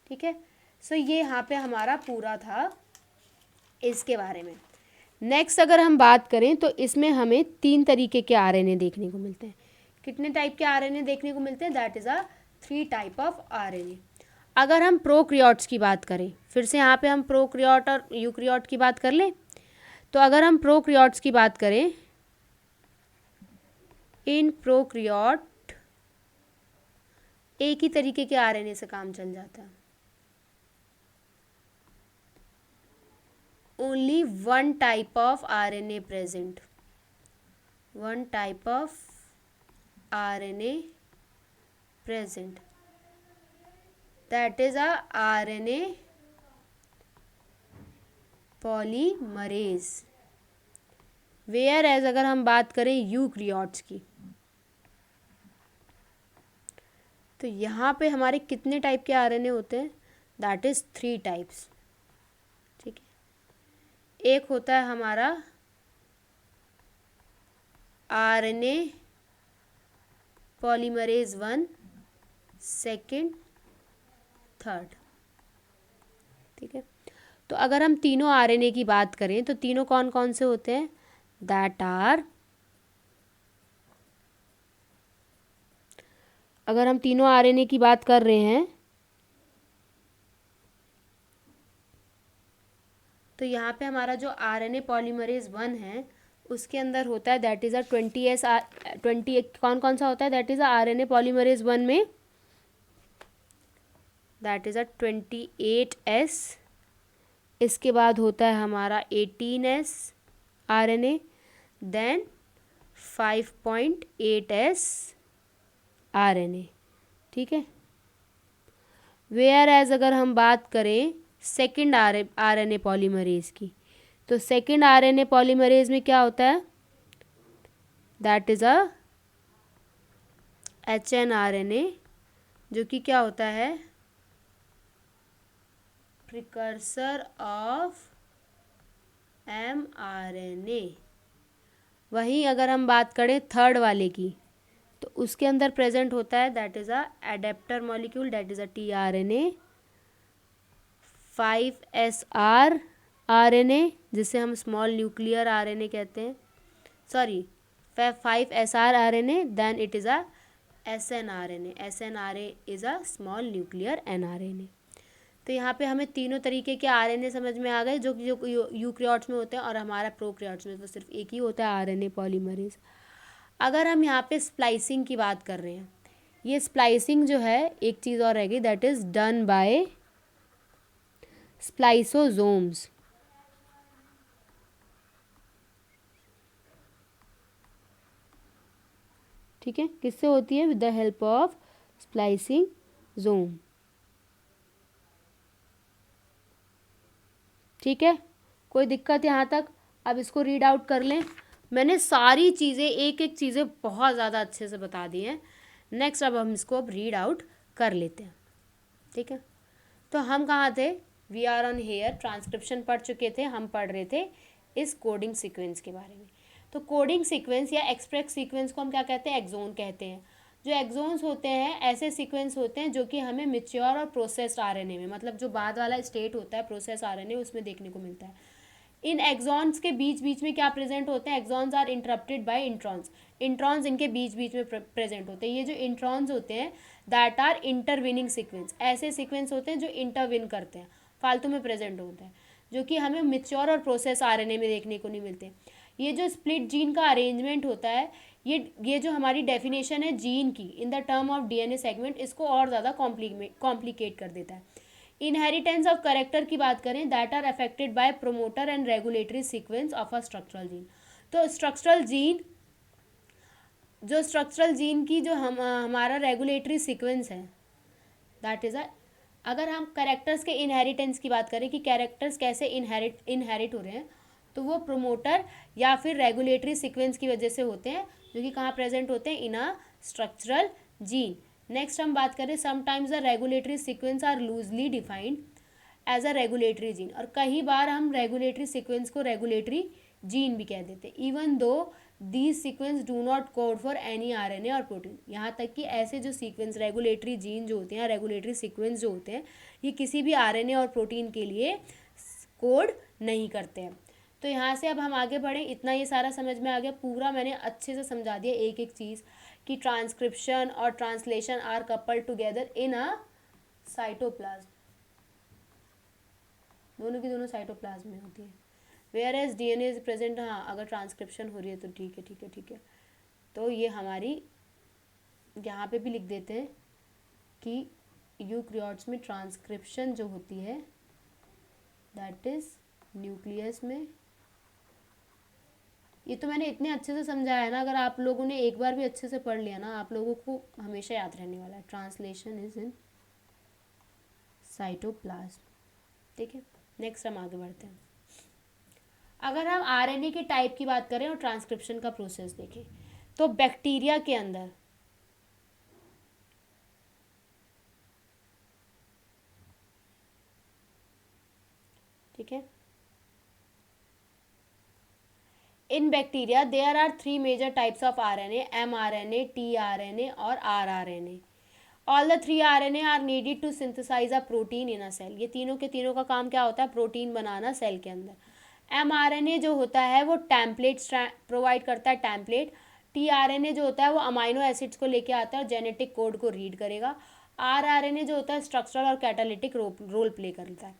ठीक है। सो ये यहाँ पे हमारा पूरा था इसके बारे में। नेक्स्ट अगर हम बात करें तो इसमें हमें 3 तरीके के RNA देखने को मिलते हैं। कितने टाइप के RNA देखने को मिलते हैं, that is a 3 type of RNA। अगर हम प्रोक्रियोट्स की बात करें, फिर से यहाँ पे हम प्रोक्रियोट और यूक्रियोट की बात कर लें, तो अगर हम प्रोक्रियोट्स की बात करें, इन प्रोक्रियोट एक ही तरीके के RNA से काम चल जाता है, only one type of RNA present, one type of RNA present, that is a RNA polymerase, whereas अगर हम बात करें यूक्रियोट्स की, तो यहाँ पे हमारे कितने टाइप के RNA होते हैं, दैट इज़ 3 टाइप्स, ठीक है। एक होता है हमारा RNA पॉलीमरेज 1, सेकेंड, थर्ड, ठीक है। तो अगर हम तीनों RNA की बात करें तो तीनों कौन कौन से होते हैं, दैट आर, अगर हम तीनों RNA की बात कर रहे हैं तो यहाँ पे हमारा जो RNA पॉलीमरेज 1 है उसके अंदर होता है दैट इज़ अ 20 कौन कौन सा होता है, that is a RNA polymerase 1 में दैट इज़ अ 28S, इसके बाद होता है हमारा 18S RNA, then 5.8S RNA, ठीक है। वेयर एज अगर हम बात करें सेकेंड आरएनए पॉलीमरेज की। तो सेकेंड आरएनए पॉलीमरेज में क्या होता है, दैट इज अ HNRNA, जो कि क्या होता है, प्रिकर्सर ऑफ mRNA। वहीं अगर हम बात करें थर्ड वाले की, तो उसके अंदर प्रेजेंट होता है that is a adapter molecule, that is a tRNA, 5SR RNA जिसे हम स्मॉल न्यूक्लियर RNA कहते हैं, sorry 5SR RNA, then it is a SNRNA। SNRA is a small nuclear nRNA। तो यहाँ पे हमें तीनों तरीके के RNA समझ में आ गए जो यूक्रियोट्स में होते हैं, और हमारा प्रोक्रियोट्स में तो सिर्फ एक ही होता है RNA पॉलीमरेज। अगर हम यहाँ पे स्प्लाइसिंग की बात कर रहे हैं, ये स्प्लाइसिंग जो है, एक चीज़ और रहेगी, दैट इज़ डन बाय स्प्लाइसोसोम्स। ठीक है, किससे होती है, with the help of splicing जोम। ठीक है, कोई दिक्कत यहाँ तक? अब इसको रीड आउट कर लें। मैंने सारी चीज़ें, एक एक चीज़ें बहुत ज़्यादा अच्छे से बता दी हैं। नेक्स्ट अब हम इसको अब रीड आउट कर लेते हैं। ठीक है, तो हम कहाँ थे, we are on here, transcription पढ़ चुके थे, हम पढ़ रहे थे इस कोडिंग सीक्वेंस के बारे में। तो कोडिंग सीक्वेंस या एक्सप्रेस सीक्वेंस को हम क्या कहते हैं, एक्सोन कहते हैं। जो एक्सोन्स होते हैं ऐसे सीक्वेंस होते हैं जो कि हमें मैच्योर और प्रोसेस्ड आरएनए में, मतलब जो बाद वाला स्टेट होता है प्रोसेस आरएनए, उसमें देखने को मिलता है। इन एक्सॉन्स के बीच बीच में क्या प्रेजेंट होते हैं, exons are interrupted by introns. Introns इनके बीच बीच में प्रेजेंट होते हैं। ये जो इंट्रॉन्स होते हैं दैट आर इंटरविनिंग सीक्वेंस, ऐसे सीक्वेंस होते हैं जो इंटरविन करते हैं, फालतू में प्रेजेंट होते हैं, जो कि हमें मैच्योर और प्रोसेस आरएनए में देखने को नहीं मिलते। ये जो स्प्लिट जीन का अरेंजमेंट होता है, ये जो हमारी डेफिनेशन है जीन की in the term of DNA segment, इसको और ज़्यादा कॉम्प्लिकेट कर देता है। इनहेरिटेंस ऑफ करेक्टर की बात करें, that are affected by promoter and regulatory sequence of a structural gene. तो स्ट्रक्चरल जीन की जो हमारा रेगुलेटरी सीक्वेंस है, दैट इज अगर हम कैरेक्टर्स के इनहेरिटेंस की बात करें कि कैरेक्टर्स कैसे इनहेरिट हो रहे हैं, तो वो प्रोमोटर या फिर रेगुलेटरी सीक्वेंस की वजह से होते हैं, जो कि कहाँ प्रेजेंट होते हैं, in a structural gene. Next हम बात करें, sometimes the regulatory sequence are loosely defined as a regulatory gene, और कई बार हम रेगुलेटरी सीक्वेंस को रेगुलेटरी जीन भी कह देते हैं, even though these sequence do not code for any RNA or protein. यहाँ तक कि ऐसे जो सीक्वेंस रेगुलेटरी जीन जो होते हैं, रेगुलेटरी सीक्वेंस जो होते हैं, ये किसी भी आरएनए और प्रोटीन के लिए कोड नहीं करते हैं। तो यहाँ से अब हम आगे बढ़ें, इतना ये सारा समझ में आ गया, पूरा मैंने अच्छे से समझा दिया एक एक चीज़ कि ट्रांसक्रिप्शन और translation are coupled together in a cytoplasm, दोनों की दोनों साइटोप्लाज्म में होती है, whereas DNA is present. हाँ, अगर ट्रांसक्रिप्शन हो रही है तो ठीक है। तो ये हमारी यहाँ पे भी लिख देते हैं कि यूक्रियोट्स में ट्रांसक्रिप्शन जो होती है दैट इज न्यूक्लियस में। ये तो मैंने इतने अच्छे से समझाया है ना, अगर आप लोगों ने एक बार भी अच्छे से पढ़ लिया ना, आप लोगों को हमेशा याद रहने वाला है। Translation is in cytoplasm. ठीक है, नेक्स्ट हम आगे बढ़ते हैं। अगर हम आरएनए के टाइप की बात करें और ट्रांसक्रिप्शन का प्रोसेस देखें, तो बैक्टीरिया के अंदर ठीक है, in bacteria there are 3 major types of RNA, mRNA, tRNA और rRNA। All the 3 RNA are needed to synthesize a protein in a cell. ये तीनों के तीनों का काम क्या होता है, प्रोटीन बनाना सेल के अंदर। mRNA जो होता है वो टेम्पलेट प्रोवाइड करता है, टेम्पलेट। tRNA जो होता है वो अमाइनो एसिड्स को लेके आता है और जेनेटिक कोड को रीड करेगा। rRNA जो होता है स्ट्रक्चरल और कैटालिटिक रोल प्ले करता है।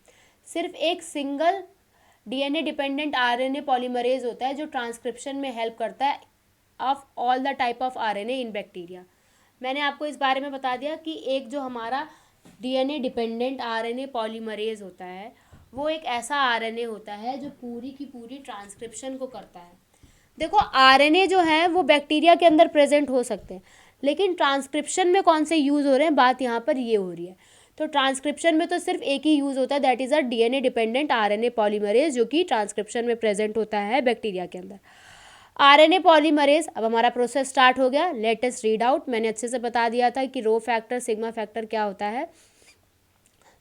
सिर्फ एक single DNA dependent RNA polymerase होता है जो ट्रांसक्रिप्शन में हेल्प करता है of all the type of RNA in bacteria. मैंने आपको इस बारे में बता दिया कि एक जो हमारा डीएनए डिपेंडेंट आरएनए पॉलीमरेज होता है वो एक ऐसा आरएनए होता है जो पूरी की पूरी ट्रांसक्रिप्शन को करता है। देखो, आरएनए जो है वो बैक्टीरिया के अंदर प्रेजेंट हो सकते हैं, लेकिन ट्रांसक्रिप्शन में कौन से यूज़ हो रहे हैं, बात यहाँ पर ये हो रही है। तो ट्रांसक्रिप्शन में तो सिर्फ एक ही यूज़ होता है, that is a DNA dependent RNA polymerase, जो कि ट्रांसक्रिप्शन में प्रेजेंट होता है बैक्टीरिया के अंदर। आरएनए पॉलीमरेज, अब हमारा प्रोसेस स्टार्ट हो गया। Let us read out. मैंने अच्छे से बता दिया था कि रो फैक्टर सिग्मा फैक्टर क्या होता है।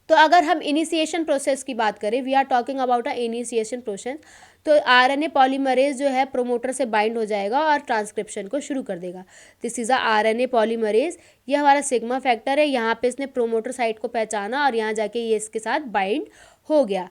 तो अगर हम इनिशिएशन प्रोसेस की बात करें, we are talking about a initiation process, तो आरएनए पॉलीमरेज जो है प्रोमोटर से बाइंड हो जाएगा और ट्रांसक्रिप्शन को शुरू कर देगा। This is a RNA polymerase. ये हमारा सिग्मा फैक्टर है, यहाँ पे इसने प्रोमोटर साइट को पहचाना और यहाँ जाके ये इसके साथ बाइंड हो गया।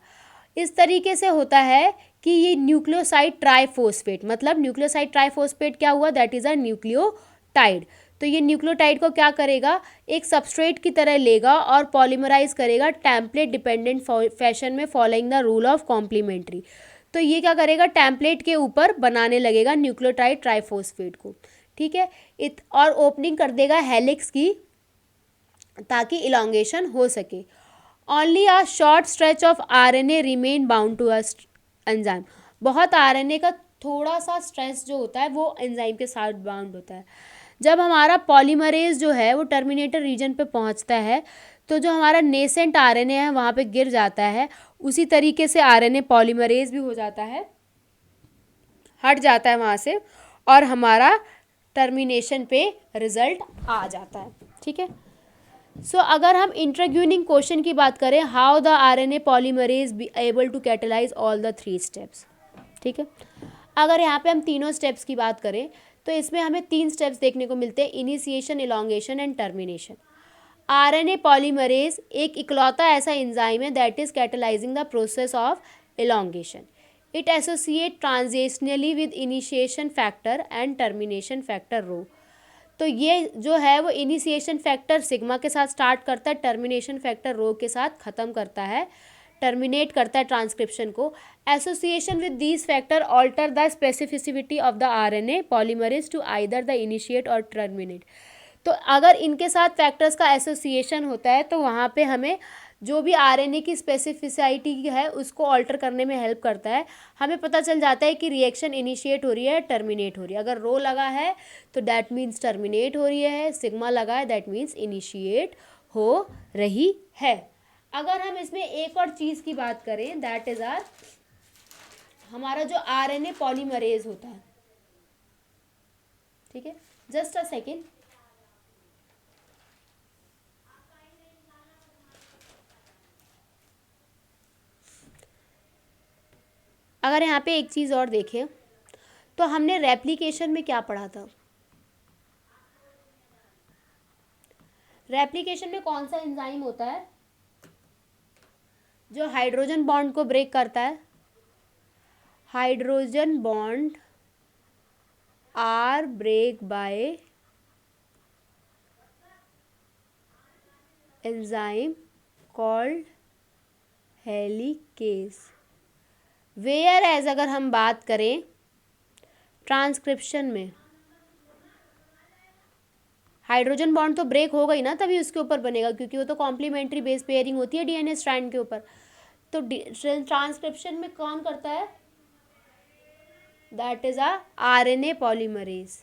इस तरीके से होता है कि ये न्यूक्लियोसाइड ट्राइफॉस्फेट, मतलब न्यूक्लियोसाइड ट्राइफॉस्फेट क्या हुआ, दैट इज़ अ न्यूक्लियोटाइड। तो ये न्यूक्लियोटाइड को क्या करेगा, एक सबस्ट्रेट की तरह लेगा और पॉलीमराइज करेगा टेम्पलेट डिपेंडेंट फैशन में, following the rule of complementary. तो ये क्या करेगा, टेम्पलेट के ऊपर बनाने लगेगा न्यूक्लियोटाइड ट्राइफॉस्फेट को, ठीक है। और ओपनिंग कर देगा हेलिक्स की, ताकि इलांगेशन हो सके। Only a short stretch of RNA remain bound to a enzyme. बहुत आरएनए का थोड़ा सा स्ट्रेच जो होता है वो एंजाइम के साथ बाउंड होता है। जब हमारा पॉलीमरेज जो है वो टर्मिनेटर रीजन पे पहुंचता है, तो जो हमारा नेसेंट आरएनए है वहाँ पे गिर जाता है। उसी तरीके से आरएनए पॉलीमरेज भी हो जाता है, हट जाता है वहाँ से, और हमारा टर्मिनेशन पे रिजल्ट आ जाता है, ठीक है। सो अगर हम इंट्रोग्यूनिंग क्वेश्चन की बात करें, how the RNA polymerase be able to catalyze all the 3 steps, ठीक है। अगर यहाँ पे हम तीनों स्टेप्स की बात करें तो इसमें हमें 3 स्टेप्स देखने को मिलते हैं, initiation, elongation and termination. RNA polymerase एक इकलौता ऐसा एंजाइम है that is catalysing the process of elongation. It associate transitionally with initiation factor and termination factor rho. तो ये जो है वो इनिशिएशन फैक्टर सिग्मा के साथ स्टार्ट करता है, टर्मिनेशन फैक्टर रो के साथ ख़त्म करता है, टर्मिनेट करता है ट्रांसक्रिप्शन को। Association with these factor alter the specificity of the RNA polymerase to either the initiate or terminate. तो अगर इनके साथ फैक्टर्स का एसोसिएशन होता है तो वहाँ पे हमें जो भी आरएनए की स्पेसिफिसिटी है उसको ऑल्टर करने में हेल्प करता है। हमें पता चल जाता है कि रिएक्शन इनिशिएट हो रही है, टर्मिनेट हो रही है। अगर रो लगा है तो दैट मीन्स टर्मिनेट हो रही है, सिग्मा लगा है दैट मीन्स इनिशिएट हो रही है। अगर हम इसमें एक और चीज़ की बात करें, दैट इज आर हमारा जो आरएनए पॉलीमरेज होता है, ठीक है, जस्ट अ सेकेंड। अगर यहाँ पे एक चीज़ और देखें तो हमने रेप्लिकेशन में क्या पढ़ा था, रेप्लिकेशन में कौन सा एंजाइम होता है जो हाइड्रोजन बॉन्ड को ब्रेक करता है, hydrogen bond are break by enzyme called helicase. Where as अगर हम बात करें ट्रांसक्रिप्शन में, हाइड्रोजन बॉन्ड तो ब्रेक हो गई ना, तभी उसके ऊपर बनेगा, क्योंकि वो तो कॉम्प्लीमेंट्री बेस पेयरिंग होती है डीएनए स्ट्रैंड के ऊपर। तो ट्रांसक्रिप्शन में कौन करता है, that is a RNA polymerase.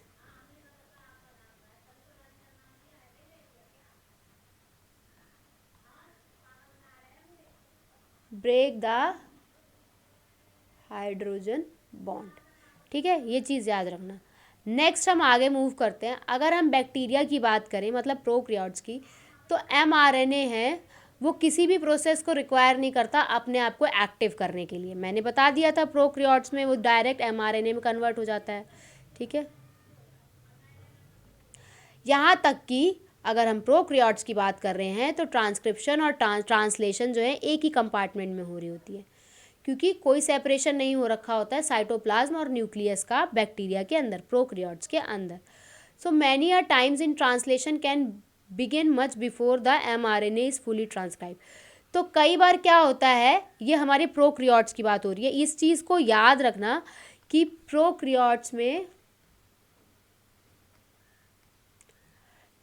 Break the hydrogen bond, ठीक है, ये चीज़ याद रखना। नेक्स्ट हम आगे मूव करते हैं। अगर हम बैक्टीरिया की बात करें, मतलब प्रोकैरियोट्स की, तो एमआरएनए है वो किसी भी प्रोसेस को रिक्वायर नहीं करता अपने आप को एक्टिव करने के लिए। मैंने बता दिया था प्रोकैरियोट्स में वो डायरेक्ट एमआरएनए में कन्वर्ट हो जाता है, ठीक है। यहाँ तक कि अगर हम प्रोकैरियोट्स की बात कर रहे हैं तो ट्रांसक्रिप्शन और ट्रांसलेशन जो है एक ही कंपार्टमेंट में हो रही होती है, क्योंकि कोई सेपरेशन नहीं हो रखा होता है साइटोप्लाज्म और न्यूक्लियस का बैक्टीरिया के अंदर, प्रोकैरियोट्स के अंदर। So many a times in translation can begin much before the mRNA is fully transcribe. तो कई बार क्या होता है, ये हमारे प्रोकैरियोट्स की बात हो रही है, इस चीज़ को याद रखना कि प्रोकैरियोट्स में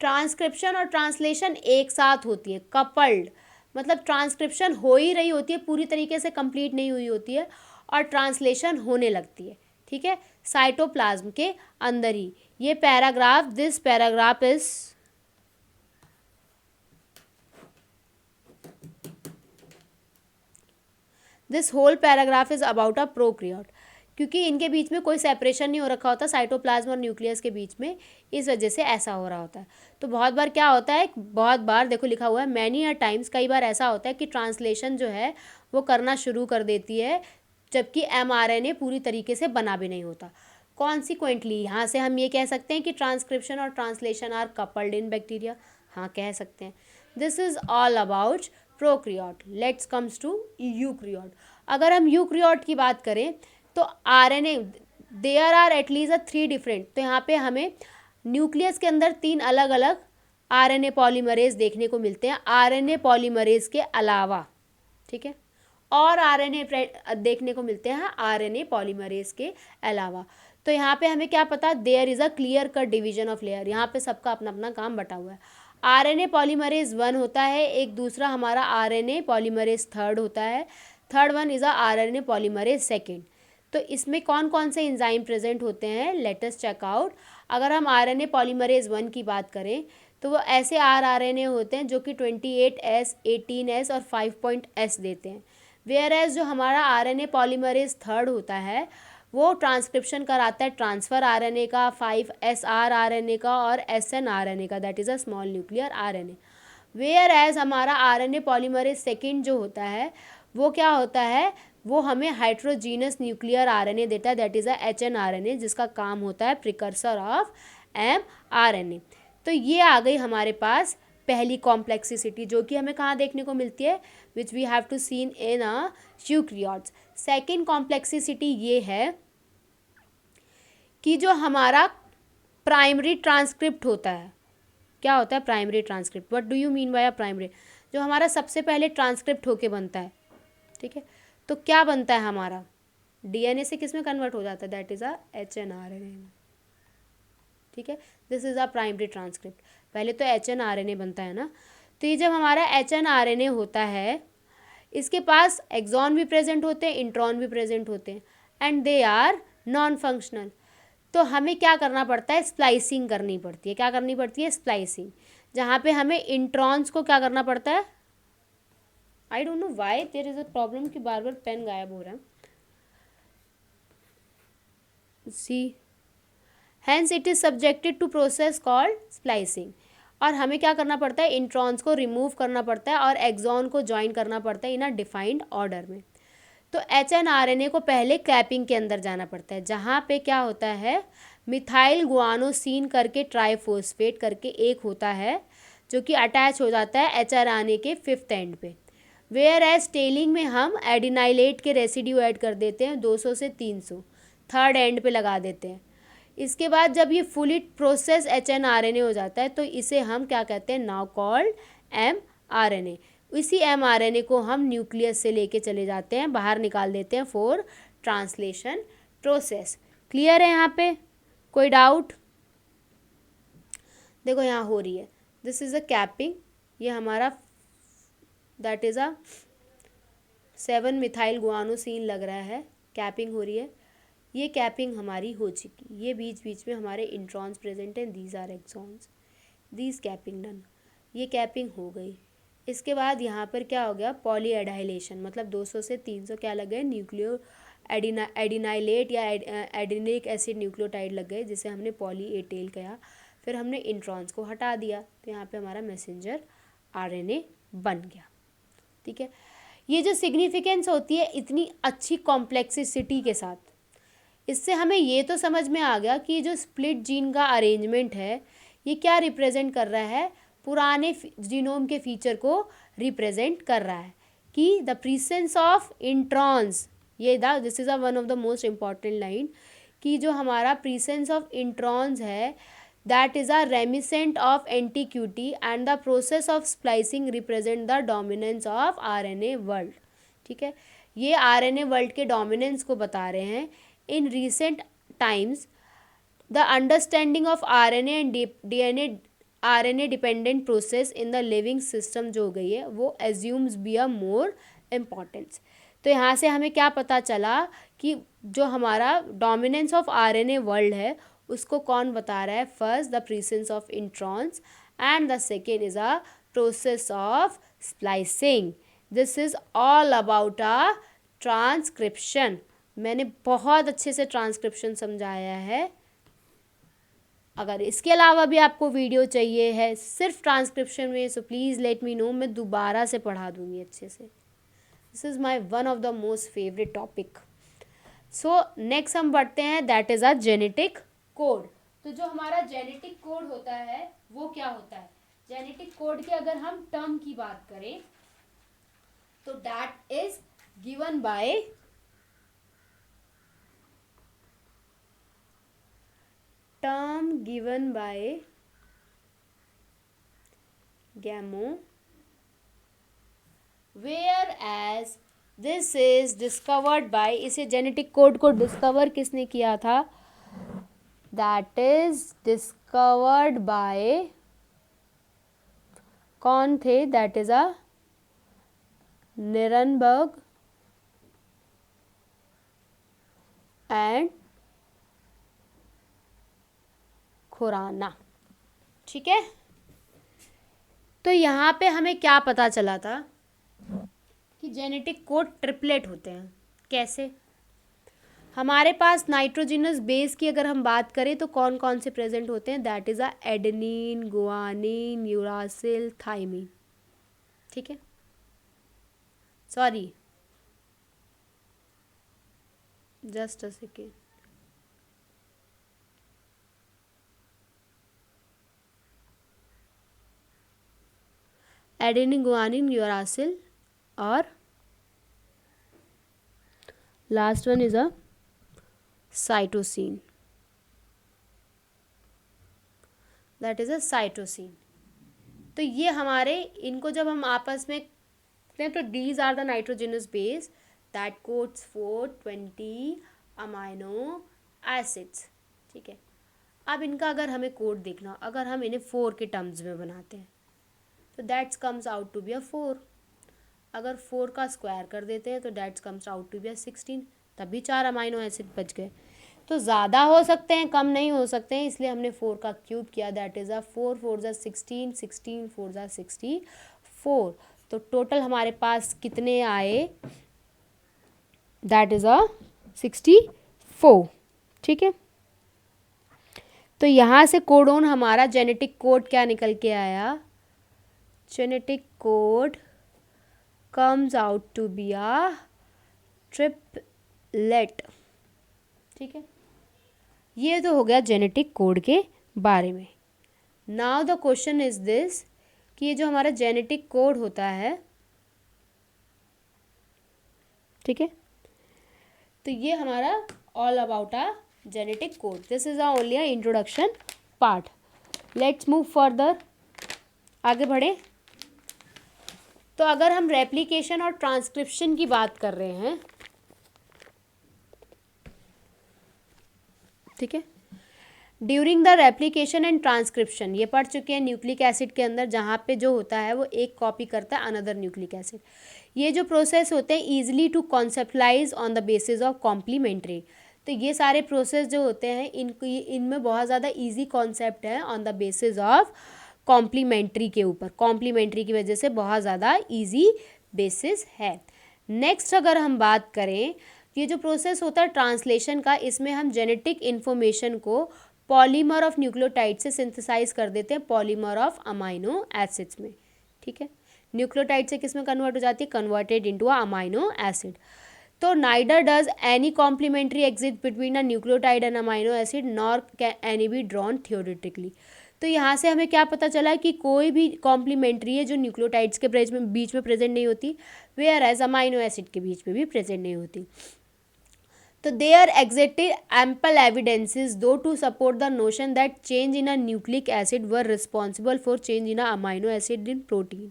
ट्रांसक्रिप्शन और ट्रांसलेशन एक साथ होती है, कपल्ड, मतलब ट्रांसक्रिप्शन हो ही रही होती है, पूरी तरीके से कंप्लीट नहीं हुई होती है, और ट्रांसलेशन होने लगती है, ठीक है, साइटोप्लाज्म के अंदर ही। ये paragraph, this paragraph is this whole paragraph is about a prokaryote, क्योंकि इनके बीच में कोई सेपरेशन नहीं हो रखा होता साइटोप्लाज्म और न्यूक्लियस के बीच में, इस वजह से ऐसा हो रहा होता है। तो बहुत बार क्या होता है, बहुत बार देखो लिखा हुआ है मैनी अ टाइम्स, कई बार ऐसा होता है कि ट्रांसलेशन जो है वो करना शुरू कर देती है जबकि mRNA पूरी तरीके से बना भी नहीं होता। कॉन्सिक्वेंटली यहाँ से हम ये कह सकते हैं कि ट्रांसक्रिप्शन और translation are coupled in bacteria, हाँ कह सकते हैं। This is all about prokaryote. Let's comes to eukaryote. अगर हम यूकैरियोट की बात करें तो RNA there are at least 3 different, तो यहाँ पे हमें न्यूक्लियस के अंदर 3 अलग अलग RNA पॉलीमरेज देखने को मिलते हैं RNA पॉलीमरेज के अलावा, ठीक है, और RNA देखने को मिलते हैं RNA पॉलीमरेज के अलावा। तो यहाँ पे हमें क्या पता, there is a clear cut division of layer, यहाँ पे सबका अपना अपना काम बटा हुआ है। RNA पॉलीमरेज 1 होता है, एक दूसरा हमारा RNA पॉलीमरेज 3 होता है, third one is a RNA polymerase 2। तो इसमें कौन कौन से एंजाइम प्रेजेंट होते हैं, लेट अस चेक आउट। अगर हम RNA पॉलीमरेज 1 की बात करें तो वो ऐसे rRNA होते हैं जो कि 28S, 18S और 5' देते हैं। वेयर एज जो हमारा RNA पॉलीमरेज 3 होता है वो ट्रांसक्रिप्शन कराता है ट्रांसफ़र RNA का, 5SR RNA का और SN RNA का, that is a small nuclear RNA। Where as हमारा RNA पॉलीमरेज 2 जो होता है वो क्या होता है, वो हमें हाइड्रोजीनस न्यूक्लियर RNA देता है, दैट इज़ अ HNRNA, जिसका काम होता है प्रिकर्सर ऑफ mRNA। तो ये आ गई हमारे पास पहली कॉम्प्लेक्सिसिटी जो कि हमें कहाँ देखने को मिलती है, which we have to seen in a eukaryotes. Second complexity ये है कि जो हमारा प्राइमरी ट्रांसक्रिप्ट होता है, क्या होता है primary transcript, what do you mean by a primary, जो हमारा सबसे पहले ट्रांसक्रिप्ट होके बनता है, ठीक है, तो क्या बनता है हमारा DNA से किस में कन्वर्ट हो जाता है, दैट इज़ अ HNRNA, ठीक है, this is a primary transcript. पहले तो HNRNA बनता है ना, तो ये जब हमारा HNRNA होता है इसके पास एक्सॉन भी प्रेजेंट होते हैं, इंट्रॉन भी प्रेजेंट होते हैं, and they are non functional. तो हमें क्या करना पड़ता है, स्प्लाइसिंग करनी पड़ती है, क्या करनी पड़ती है, स्प्लाइसिंग, जहाँ पे हमें इंट्रॉन्स को क्या करना पड़ता है, I don't know why there is a problem कि बार बार पेन गायब हो रहा है, see hence it is subjected to process called splicing. और हमें क्या करना पड़ता है, इंट्रॉन्स को रिमूव करना पड़ता है और एक्सॉन को ज्वाइन करना पड़ता है इन अ डिफाइंड ऑर्डर में। तो HNRNA को पहले कैपिंग के अंदर जाना पड़ता है, जहाँ पे क्या होता है, मिथाइल गुआनोसिन करके ट्राइफॉस्फेट करके एक होता है जो कि अटैच हो जाता है HRNA के 5th एंड पे। वेयर एज टेलिंग में हम एडिनाइलेट के रेसिड्यू ऐड कर देते हैं 200 से 300, थर्ड एंड पे लगा देते हैं। इसके बाद जब ये फुली प्रोसेस HNRNA हो जाता है तो इसे हम क्या कहते हैं, नाउ कॉल्ड mRNA। इसी mRNA को हम न्यूक्लियस से लेके चले जाते हैं, बाहर निकाल देते हैं फॉर ट्रांसलेशन प्रोसेस। क्लियर है यहाँ पे, कोई डाउट? देखो यहाँ हो रही है, दिस इज़ अ कैपिंग, ये हमारा that is a 7 methyl guanosine लग रहा है, कैपिंग हो रही है, ये कैपिंग हमारी हो चुकी, ये बीच बीच में हमारे इंट्रॉन्स प्रेजेंट हैं, these are exons, these capping done, ये कैपिंग हो गई। इसके बाद यहाँ पर क्या हो गया, पॉली एडाइलेशन, मतलब 200 से 300 क्या लग गए, न्यूक्लियो एडिनाइलेट या एडिनिक एसिड न्यूक्लियोटाइड लग गए, जिसे हमने पॉली एटेल कहा। फिर हमने इंट्रॉन्स को हटा दिया तो यहाँ पे हमारा मैसेंजर RNA बन गया, ठीक है। ये जो सिग्निफिकेंस होती है इतनी अच्छी कॉम्प्लेक्सिसिटी के साथ, इससे हमें ये तो समझ में आ गया कि जो स्प्लिट जीन का अरेंजमेंट है ये क्या रिप्रेजेंट कर रहा है, पुराने जीनोम के फीचर को रिप्रेजेंट कर रहा है कि द प्रेजेंस ऑफ इंट्रॉन्स, ये this is a one of the most important line, कि जो हमारा प्रेजेंस ऑफ इंट्रॉन्स है that is a reminiscent of antiquity and the process of splicing represent the dominance of RNA world, ठीक है। ये RNA वर्ल्ड के डोमिनेंस को बता रहे हैं। In recent times the understanding of RNA and DNA RNA dependent process in the living system जो हो गई है वो assumes be a more importance. तो यहाँ से हमें क्या पता चला कि जो हमारा डोमिनेंस ऑफ RNA वर्ल्ड है उसको कौन बता रहा है, first the presence of introns and the second is a process of splicing. This is all about a transcription, मैंने बहुत अच्छे से ट्रांसक्रिप्शन समझाया है। अगर इसके अलावा भी आपको वीडियो चाहिए है सिर्फ ट्रांसक्रिप्शन में, so please let me know, मैं दोबारा से पढ़ा दूँगी अच्छे से। This is my one of the most favourite topic. So next हम बढ़ते हैं, that is a genetic code. तो जो हमारा जेनेटिक कोड होता है वो क्या होता है? जेनेटिक कोड के अगर हम टर्म की बात करें तो that is given by term given by GAMO, whereas this is discovered by, इसे जेनेटिक कोड को डिस्कवर किसने किया था? दैट इज डिस्कवर्ड बाय, कौन थे? That is a Nirenberg and Khorana. ठीक है, तो यहाँ पे हमें क्या पता चला था कि जेनेटिक कोड ट्रिपलेट होते हैं। कैसे? हमारे पास नाइट्रोजिनस बेस की अगर हम बात करें तो कौन कौन से प्रेजेंट होते हैं? That is a adenine, guanine, uracil, thymine. ठीक है, sorry just a second, adenine, guanine, uracil और last one is a cytosine, that is a cytosine. तो ये हमारे, इनको जब हम आपस में तो these are the nitrogenous base that codes for 20 amino acids. ठीक है, अब इनका अगर हमें कोड देखना, अगर हम इन्हें 4 के टर्म्स में बनाते हैं तो that's comes out to be a 4। अगर 4 का स्क्वायर कर देते हैं तो that's comes out to be a 16, तभी 4 अमाइनो एसिड बच गए। तो ज़्यादा हो सकते हैं, कम नहीं हो सकते हैं, इसलिए हमने 4 का क्यूब किया, दैट इज़ अ 4 4 ज़ा 16, 16 4 ज़ा 64। तो टोटल हमारे पास कितने आए? दैट इज़ अ 64। ठीक है, तो यहाँ से कोडोन हमारा जेनेटिक कोड क्या निकल के आया? Genetic code comes out to be a triplet. ठीक है, ये तो हो गया जेनेटिक कोड के बारे में। Now the question is this कि ये जो हमारा जेनेटिक कोड होता है, ठीक है, तो ये हमारा all about a genetic code. This is only a introduction part. Let's move further, आगे बढ़े। तो अगर हम रेप्लिकेशन और ट्रांसक्रिप्शन की बात कर रहे हैं, ठीक है, during the replication and transcription, ये पढ़ चुके हैं न्यूक्लिक एसिड के अंदर, जहाँ पे जो होता है वो एक कॉपी करता है अनदर न्यूक्लिक एसिड। ये जो प्रोसेस होते हैं easily to conceptualise on the basis of complementary. तो ये सारे प्रोसेस जो होते हैं इनमें बहुत ज़्यादा ईजी कॉन्सेप्ट है on the basis of complementary के ऊपर, कॉम्प्लीमेंट्री की वजह से बहुत ज़्यादा ईजी बेसिस है। नेक्स्ट अगर हम बात करें, ये जो प्रोसेस होता है ट्रांसलेशन का, इसमें हम जेनेटिक इन्फॉर्मेशन को पॉलीमर ऑफ न्यूक्लियोटाइड से सिंथेसाइज कर देते हैं पॉलीमर ऑफ अमाइनो एसिड्स में। ठीक है, न्यूक्लियोटाइड से किस में कन्वर्ट हो जाती है? Converted into a amino acid. तो neither does any complementary exist between a nucleotide and amino acid nor can any be drawn theoretically. तो यहाँ से हमें क्या पता चला कि कोई भी कॉम्प्लीमेंट्री है जो न्यूक्लियोटाइड्स के बीच में प्रेजेंट नहीं होती, वेयर एज अमाइनो एसिड के बीच में भी प्रेजेंट नहीं होती। तो there existed ample evidences though to support the notion that change in a nucleic acid were responsible for change in a amino acid in protein।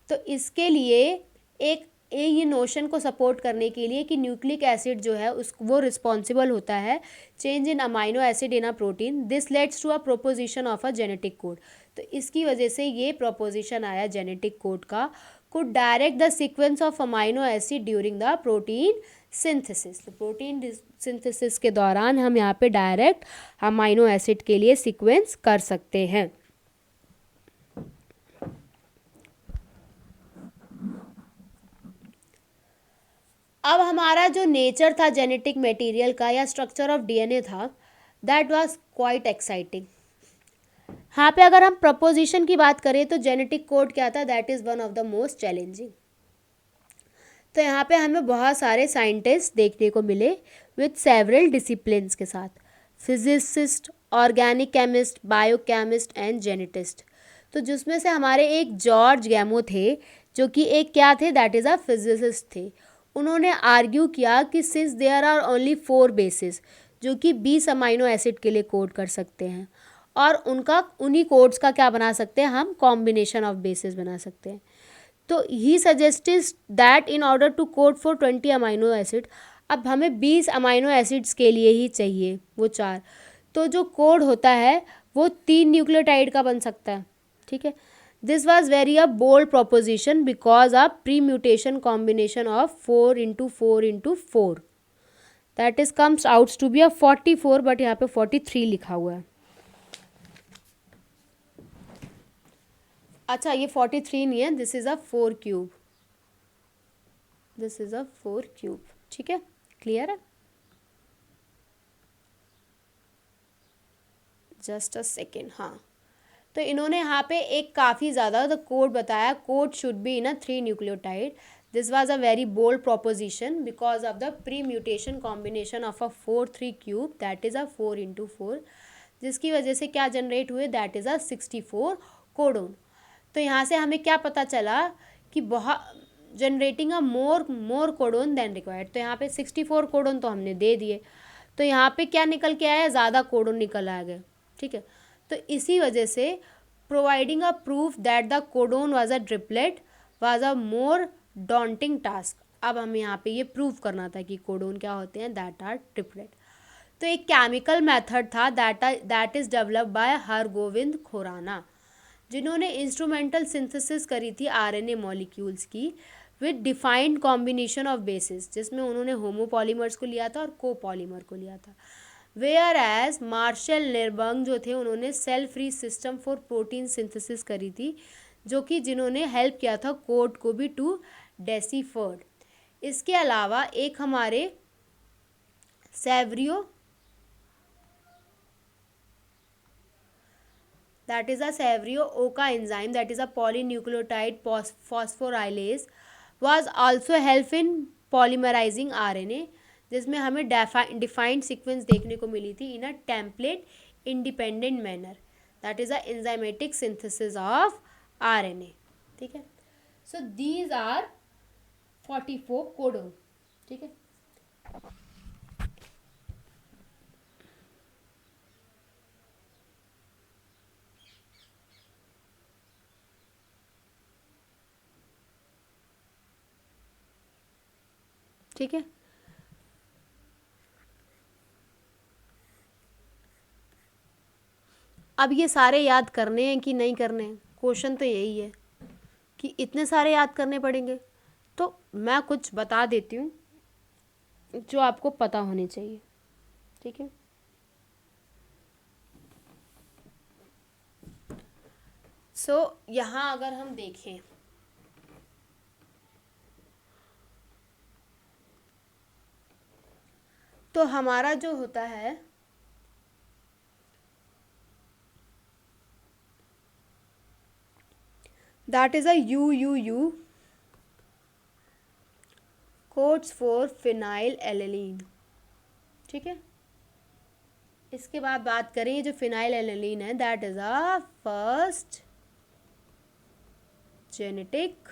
तो इसके लिए एक ये नोशन को सपोर्ट करने के लिए कि न्यूक्लिक एसिड जो है उस वो रिस्पॉन्सिबल होता है change in amino acid in a protein, this leads to a proposition of a genetic code. तो इसकी वजह से ये प्रोपोजिशन आया जेनेटिक कोड का, could direct the sequence of amino acid during the protein synthesis। तो प्रोटीन सिंथेसिस के दौरान हम यहाँ पे डायरेक्ट अमाइनो एसिड के लिए सीक्वेंस कर सकते हैं। अब हमारा जो नेचर था जेनेटिक मटेरियल का या स्ट्रक्चर ऑफ डीएनए था, दैट वाज क्वाइट एक्साइटिंग। यहाँ पे अगर हम प्रपोजिशन की बात करें तो जेनेटिक कोड क्या था, that is one of the most challenging. तो यहाँ पे हमें बहुत सारे साइंटिस्ट देखने को मिले विथ सेवरल डिसिप्लिन्स के साथ, physicist, organic chemist, biochemist and geneticist. तो जिसमें से हमारे एक जॉर्ज गैमो थे जो कि एक क्या थे, दैट इज़ अ फिजिसिस्ट थे। उन्होंने आर्ग्यू किया कि since there are only 4 basis जो कि 20 अमाइनो एसिड के लिए कोड कर सकते हैं, और उन्हीं कोड्स का क्या बना सकते हैं हम, कॉम्बिनेशन ऑफ बेसिस बना सकते हैं। तो he suggested that in order to code for 20 amino acid, अब हमें 20 अमाइनो एसिड्स के लिए ही चाहिए वो 4, तो जो कोड होता है वो 3 न्यूक्लियोटाइड का बन सकता है। ठीक है, this was very a bold proposition because a permutation combination of 4 × 4 × 4 that is comes outs to be a 44, but यहाँ पे 43 लिखा हुआ है। अच्छा, ये 43 नहीं है, this is a 4 cube, this is a 4 cube. ठीक है, क्लियर है? Just a second. हाँ, तो इन्होंने यहाँ पे एक काफ़ी ज़्यादा द कोड बताया, code should be in a 3 nucleotide. This was a very bold proposition because of the permutation combination of a 4 3 cube, that is a 4 × 4, जिसकी वजह से क्या जनरेट हुए, दैट इज़ अ 64 कोडोन। तो यहाँ से हमें क्या पता चला कि बहुत generating a more codon than required. तो यहाँ पे 64 कोडोन तो हमने दे दिए, तो यहाँ पे क्या निकल के आया, ज़्यादा कोडोन निकल आ गए। ठीक है, तो इसी वजह से providing a proof that the codon was a triplet was a more daunting task. अब हमें यहाँ पे ये प्रूफ करना था कि कोडोन क्या होते हैं, दैट आर ट्रिपलेट। तो एक केमिकल मेथड था that is developed by Hargobind Khorana, जिन्होंने इंस्ट्रूमेंटल सिंथेसिस करी थी आरएनए मॉलिक्यूल्स की with defined combination of basis, जिसमें उन्होंने होमोपॉलीमर्स को लिया था और कोपॉलीमर को लिया था। वेयर एज मार्शल निर्बंग जो थे, उन्होंने cell free system for protein synthesis करी थी, जो कि जिन्होंने हेल्प किया था कोड को भी टू डेसीफर्ड। इसके अलावा एक हमारे सेवरियो, that is a Savrio-Oka enzyme, that is a polynucleotide phosphorylase, was also help in polymerizing RNA, जिसमें हमें डिफाइंड सीक्वेंस देखने को मिली थी in a template independent manner, that is a enzymatic synthesis of RNA। ठीक है, सो दीज आर 44 कोडोन। ठीक है, ठीक है, अब ये सारे याद करने हैं कि नहीं करने हैं, क्वेश्चन तो यही है कि इतने सारे याद करने पड़ेंगे। तो मैं कुछ बता देती हूँ जो आपको पता होने चाहिए। ठीक है, सो यहाँ अगर हम देखें तो हमारा जो होता है that is a UUU codes for phenylalanine. ठीक है, इसके बाद बात करें जो फिनाइल एलेलीन है, that is a first genetic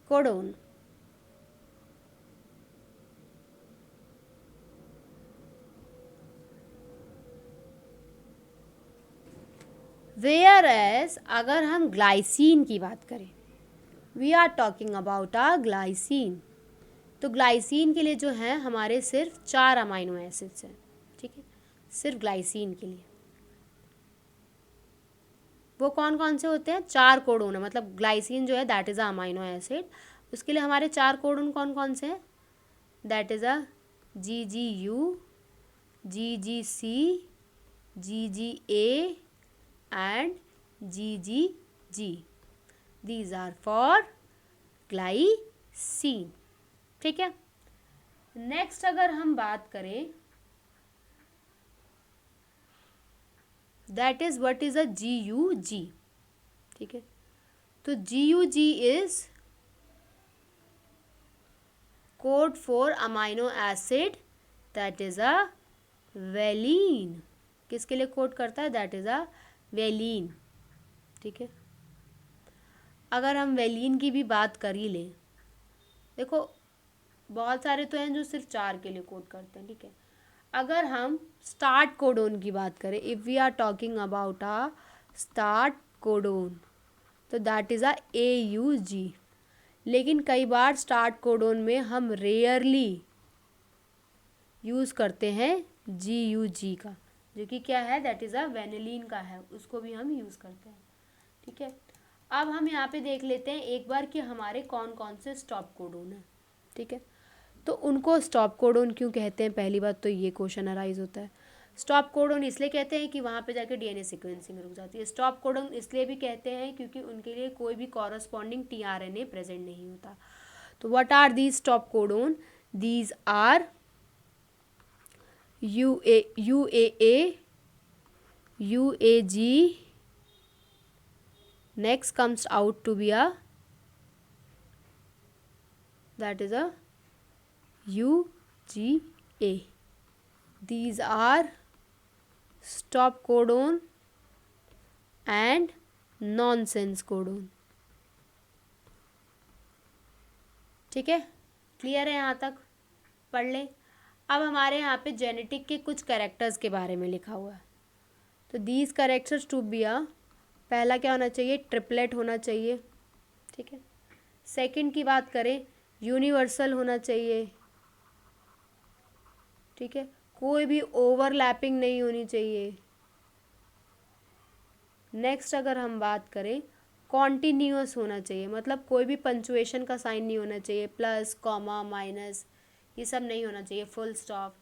codon. Where as अगर हम ग्लाइसिन की बात करें, we are talking about a glycine, तो ग्लाइसिन के लिए जो है हमारे सिर्फ 4 अमाइनो एसिड्स हैं। ठीक है, सिर्फ ग्लाइसिन के लिए वो कौन कौन से होते हैं, 4 कोडोन है, मतलब ग्लाइसिन जो है that is a amino acid, उसके लिए हमारे 4 कोडोन कौन कौन से हैं, that is a GGU, GGC, GGA and GGG. These are for glycine. ठीक है। नेक्स्ट अगर हम बात करें that is what is a GUG। ठीक है, तो GUG is code for amino acid that is a valine. किसके लिए कोड करता है? That is a valine. ठीक है, अगर हम वेलिन की भी बात कर ही लें, देखो बहुत सारे तो हैं जो सिर्फ 4 के लिए कोड करते हैं। ठीक है, अगर हम स्टार्ट कोडोन की बात करें, if we are talking about a start codon, तो दैट इज़ अ AUG। लेकिन कई बार स्टार्ट कोडोन में हम रेयरली यूज़ करते हैं GUG का, जो कि क्या है? दैट इज़ अ वेनिलीन का है, उसको भी हम यूज़ करते हैं। ठीक है, अब हम यहाँ पे देख लेते हैं एक बार कि हमारे कौन कौन से स्टॉप कोडोन हैं। ठीक है, तो उनको स्टॉप कोडोन क्यों कहते हैं? पहली बात तो ये क्वेश्चन अराइज होता है। स्टॉप कोडोन इसलिए कहते हैं कि वहाँ पे जाके DNA सीक्वेंसिंग रुक जाती है। स्टॉप कोडोन इसलिए भी कहते हैं क्योंकि उनके लिए कोई भी कॉरस्पॉन्डिंग tRNA प्रेजेंट नहीं होता। तो what are these stop codon? These are UAA, UAG. Next comes out to be a, that is a UGA. These are stop codon and nonsense codon. ठीक है, क्लियर है यहाँ तक? पढ़ ले। अब हमारे यहाँ पे जेनेटिक के कुछ कैरेक्टर्स के बारे में लिखा हुआ है। तो these characters to be a, पहला क्या होना चाहिए? ट्रिपलेट होना चाहिए। ठीक है, सेकंड की बात करें, यूनिवर्सल होना चाहिए। ठीक है, कोई भी ओवरलैपिंग नहीं होनी चाहिए। नेक्स्ट अगर हम बात करें, कॉन्टिन्यूअस होना चाहिए, मतलब कोई भी पंचुएशन का साइन नहीं होना चाहिए, प्लस कॉमा माइनस ये सब नहीं होना चाहिए, फुल स्टॉप।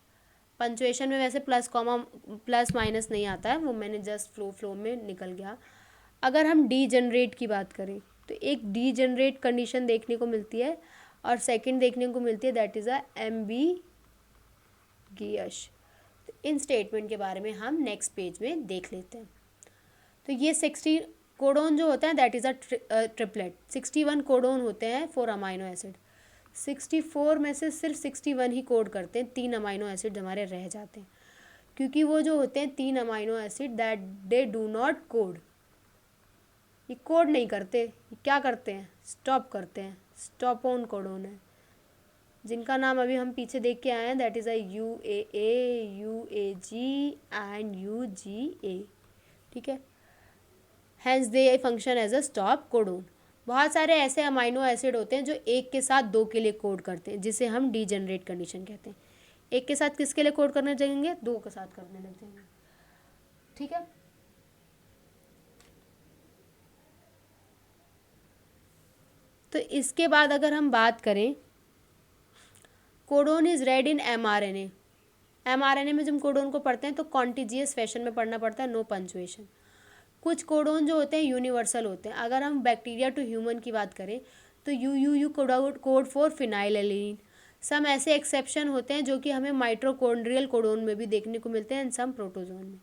पंचुएशन में वैसे प्लस कॉमा प्लस माइनस नहीं आता है, वो मैंने जस्ट फ्लो में निकल गया। अगर हम डीजेनरेट की बात करें तो एक डीजेनरेट कंडीशन देखने को मिलती है और सेकंड देखने को मिलती है, दैट इज़ अ एम्बिगियस। तो इन स्टेटमेंट के बारे में हम नेक्स्ट पेज में देख लेते हैं। तो ये 60 कोडोन जो होता है that is a triplet. 61 codon होते हैं फॉर अमाइनो एसिड। 64 में से सिर्फ 61 ही कोड करते हैं, 3 अमाइनो एसिड हमारे रह जाते हैं, क्योंकि वो जो होते हैं 3 amino acid that they do not code, ये कोड नहीं करते, ये क्या करते हैं? स्टॉप करते हैं। स्टॉप ऑन कोडोन है, जिनका नाम अभी हम पीछे देख के आए हैं, that is a UAA, UAG and UGA। ठीक है, hence they function as a stop codon. बहुत सारे ऐसे अमाइनो एसिड होते हैं जो एक के साथ 2 के लिए कोड करते हैं, जिसे हम डीजेनरेट कंडीशन कहते हैं। एक के साथ किसके लिए कोड करने लगेंगे? 2 के साथ करने लग जाएंगे। ठीक है, तो इसके बाद अगर हम बात करें, codon is red in mRNA। mRNA में जब कोडोन को पढ़ते हैं तो कॉन्टिजियस फैशन में पढ़ना पड़ता है, नो पंचुएशन। कुछ कोडोन जो होते हैं यूनिवर्सल होते हैं। अगर हम बैक्टीरिया टू ह्यूमन की बात करें तो UUU कोड फॉर फिनाइलएलिन। सम ऐसे एक्सेप्शन होते हैं जो कि हमें माइटोकॉन्ड्रियल कोडोन में भी देखने को मिलते हैं एंड सम प्रोटोजोन में।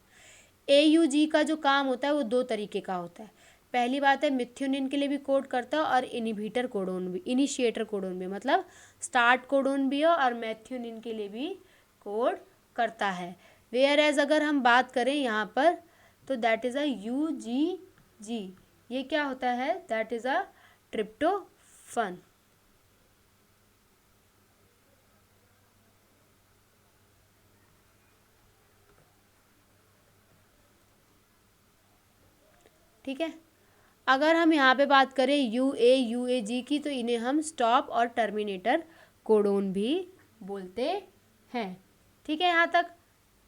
AUG का जो काम होता है वो 2 तरीके का होता है। पहली बात है, मिथ्योनिन के लिए भी कोड करता है और इनिबिटर कोडोन भी, इनिशिएटर कोडोन भी, मतलब स्टार्ट कोडोन भी है और मैथ्योनिन के लिए भी कोड करता है। वेयर एज अगर हम बात करें यहाँ पर तो दैट इज़ अ UGG। ये क्या होता है? That is a tryptophan. ठीक है, अगर हम यहाँ पे बात करें UAG की तो इन्हें हम स्टॉप और टर्मिनेटर कोडोन भी बोलते हैं। ठीक है, यहाँ तक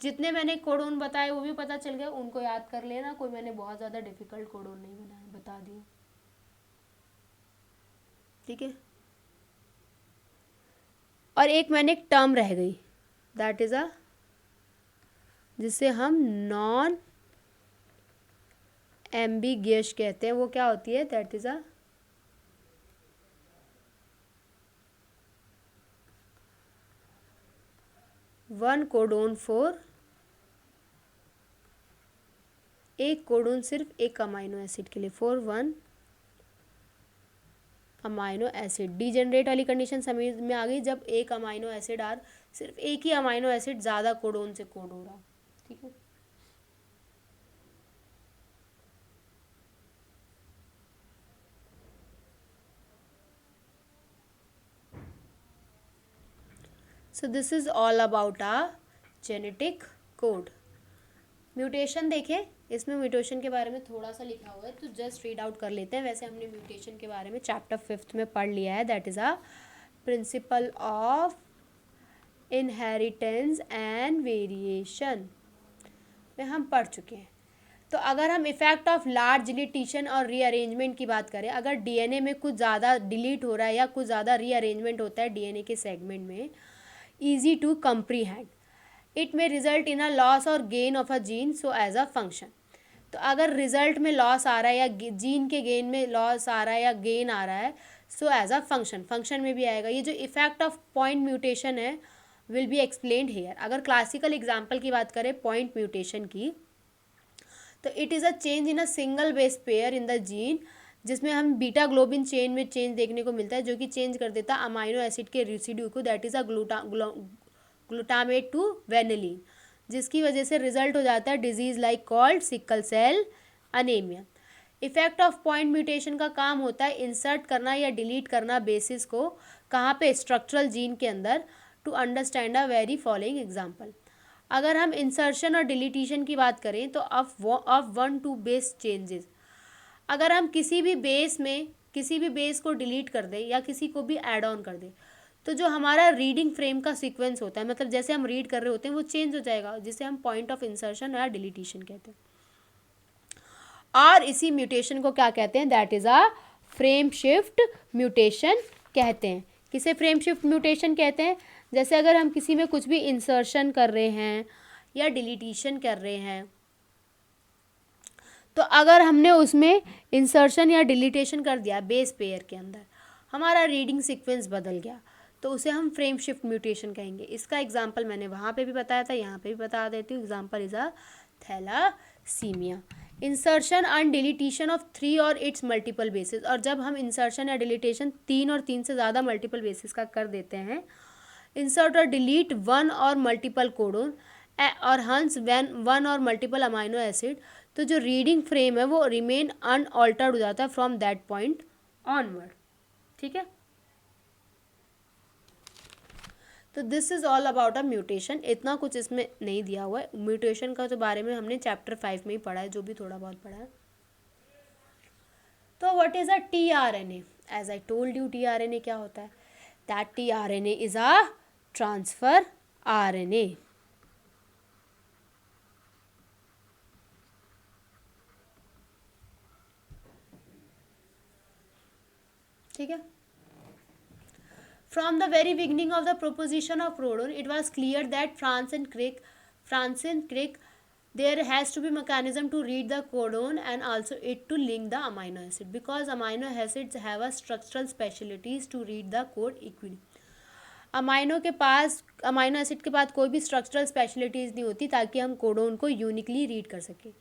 जितने मैंने कोडोन बताए वो भी पता चल गया, उनको याद कर लेना, कोई मैंने बहुत ज़्यादा डिफिकल्ट कोडोन नहीं बनाया, बता दिया। ठीक है, और एक मैंने एक टर्म रह गई, दैट इज़ अ, जिसे हम नॉन एम्बिगियस कहते हैं। वो क्या होती है? That is a 1 codon for, एक कोडोन सिर्फ एक अमाइनो एसिड के लिए, फॉर 1 अमाइनो एसिड। डीजेनरेट वाली कंडीशन समझ में आ गई, जब एक अमाइनो एसिड आर सिर्फ एक ही अमाइनो एसिड ज़्यादा कोडोन से कोड हो रहा, ठीक है। So this is all about a genetic code. Mutation देखें, इसमें म्यूटेशन के बारे में थोड़ा सा लिखा हुआ है, तो जस्ट रीड आउट कर लेते हैं। वैसे हमने म्यूटेशन के बारे में चैप्टर 5 में पढ़ लिया है, that is a principle of inheritance and variation में हम पढ़ चुके हैं। तो अगर हम इफेक्ट ऑफ लार्ज डिलीटिशन और रीअरेंजमेंट की बात करें, अगर डीएनए में कुछ ज़्यादा डिलीट हो रहा है या कुछ ज़्यादा रीअरेंजमेंट होता है डीएनए के सेगमेंट में, ईजी टू कंप्रीहेंड, इट में result in a loss or gain of a gene so as a function. तो अगर रिजल्ट में लॉस आ रहा है या जीन के गेन में लॉस आ रहा है या गेन आ रहा है, सो एज अ फंक्शन में भी आएगा। ये जो इफेक्ट ऑफ पॉइंट म्यूटेशन है विल बी एक्सप्लेन्ड हेयर। अगर क्लासिकल एग्जाम्पल की बात करें पॉइंट म्यूटेशन की, तो it is a change in a single base pair in the gene, जिसमें हम बीटा ग्लोबिन चेन में चेंज देखने को मिलता है, जो कि चेंज कर देता है अमाइनो एसिड के रेसिड्यू को, that is a glutamate to valine, जिसकी वजह से रिजल्ट हो जाता है disease like called sickle cell anaemia. Effect of point mutation का काम होता है इंसर्ट करना या डिलीट करना बेसिस को, कहाँ पे, स्ट्रक्चरल जीन के अंदर, to understand a very following example. अगर हम इंसर्शन और डिलीटिशन की बात करें तो ऑफ 1 to बेस चेंजेस, अगर हम किसी भी बेस को डिलीट कर दें या किसी को भी ऐड ऑन कर दें, तो जो हमारा रीडिंग फ्रेम का सीक्वेंस होता है, मतलब जैसे हम रीड कर रहे होते हैं वो चेंज हो जाएगा, जिसे हम पॉइंट ऑफ इंसर्शन या डिलीटिशन कहते हैं। और इसी म्यूटेशन को क्या कहते हैं, that is a frame shift mutation कहते हैं। किसे फ्रेम शिफ्ट म्यूटेशन कहते हैं, जैसे अगर हम किसी में कुछ भी इंसर्शन कर रहे हैं या डिलीटिशन कर रहे हैं, तो अगर हमने उसमें इंसर्शन या डिलीटेशन कर दिया बेस पेयर के अंदर, हमारा रीडिंग सीक्वेंस बदल गया, तो उसे हम फ्रेम शिफ्ट म्यूटेशन कहेंगे। इसका एग्जांपल मैंने वहाँ पे भी बताया था, यहाँ पे भी बता देती हूँ। Example is a thalassaemia. Insertion and deletion of 3 और इट्स मल्टीपल बेसिस, और जब हम इंसर्शन या डिलीटेशन 3 और 3 से ज़्यादा मल्टीपल बेसिस का कर देते हैं, इंसर्ट और डिलीट 1 और मल्टीपल कोडोन और हंस वन और मल्टीपल अमाइनो एसिड, तो जो रीडिंग फ्रेम है वो रिमेन अनऑल्टर्ड हो जाता है फ्रॉम दैट पॉइंट ऑनवर्ड, ठीक है। तो this is all about a mutation. इतना कुछ इसमें नहीं दिया हुआ है, म्यूटेशन का तो बारे में हमने चैप्टर 5 में ही पढ़ा है, जो भी थोड़ा बहुत पढ़ा है। तो what is a tRNA? As I told you tRNA क्या होता है, that tRNA is a transfer RNA। ठीक है। From the very beginning of the proposition of Proudhon, it was clear that Francis Crick, there has to be mechanism to read the codon and also it to link the amino acid, because amino acids have a structural specialties to read the code equally. Amino acid के पास कोई भी स्ट्रक्चरल स्पेशलिटीज़ नहीं होती ताकि हम कोडोन को यूनिकली रीड कर सकें।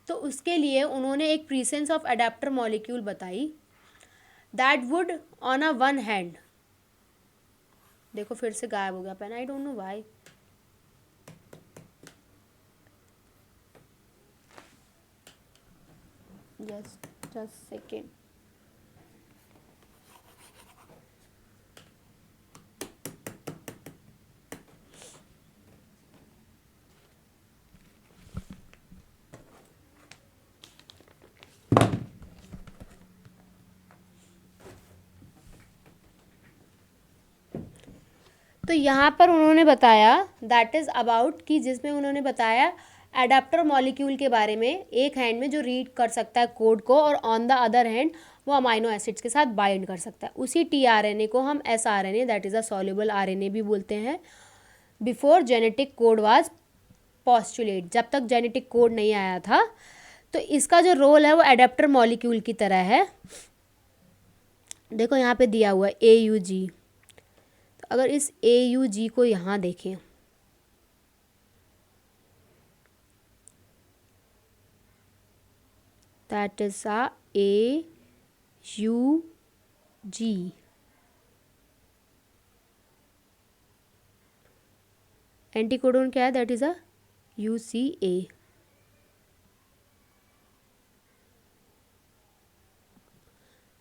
तो उसके लिए उन्होंने एक प्रीसेंस ऑफ अडेप्टर मॉलिक्यूल बताई, that would on a one hand, देखो फिर से गायब हो गया pen, I don't know why. Just a second. तो यहाँ पर उन्होंने बताया दैट इज़ अबाउट कि जिसमें उन्होंने बताया एडाप्टर मॉलिक्यूल के बारे में, एक हैंड में जो रीड कर सकता है कोड को और ऑन द अदर हैंड वो अमाइनो एसिड्स के साथ बाइंड कर सकता है। उसी tRNA को हम sRNA that is a soluble RNA भी बोलते हैं। Before genetic code was postulate, जब तक जेनेटिक कोड नहीं आया था, तो इसका जो रोल है वो एडाप्टर मॉलिक्यूल की तरह है। देखो यहाँ पे दिया हुआ है AUG, तो अगर इस AUG को यहाँ देखें दैट इज AUG. एंटीकोडोन क्या है? That is UCA.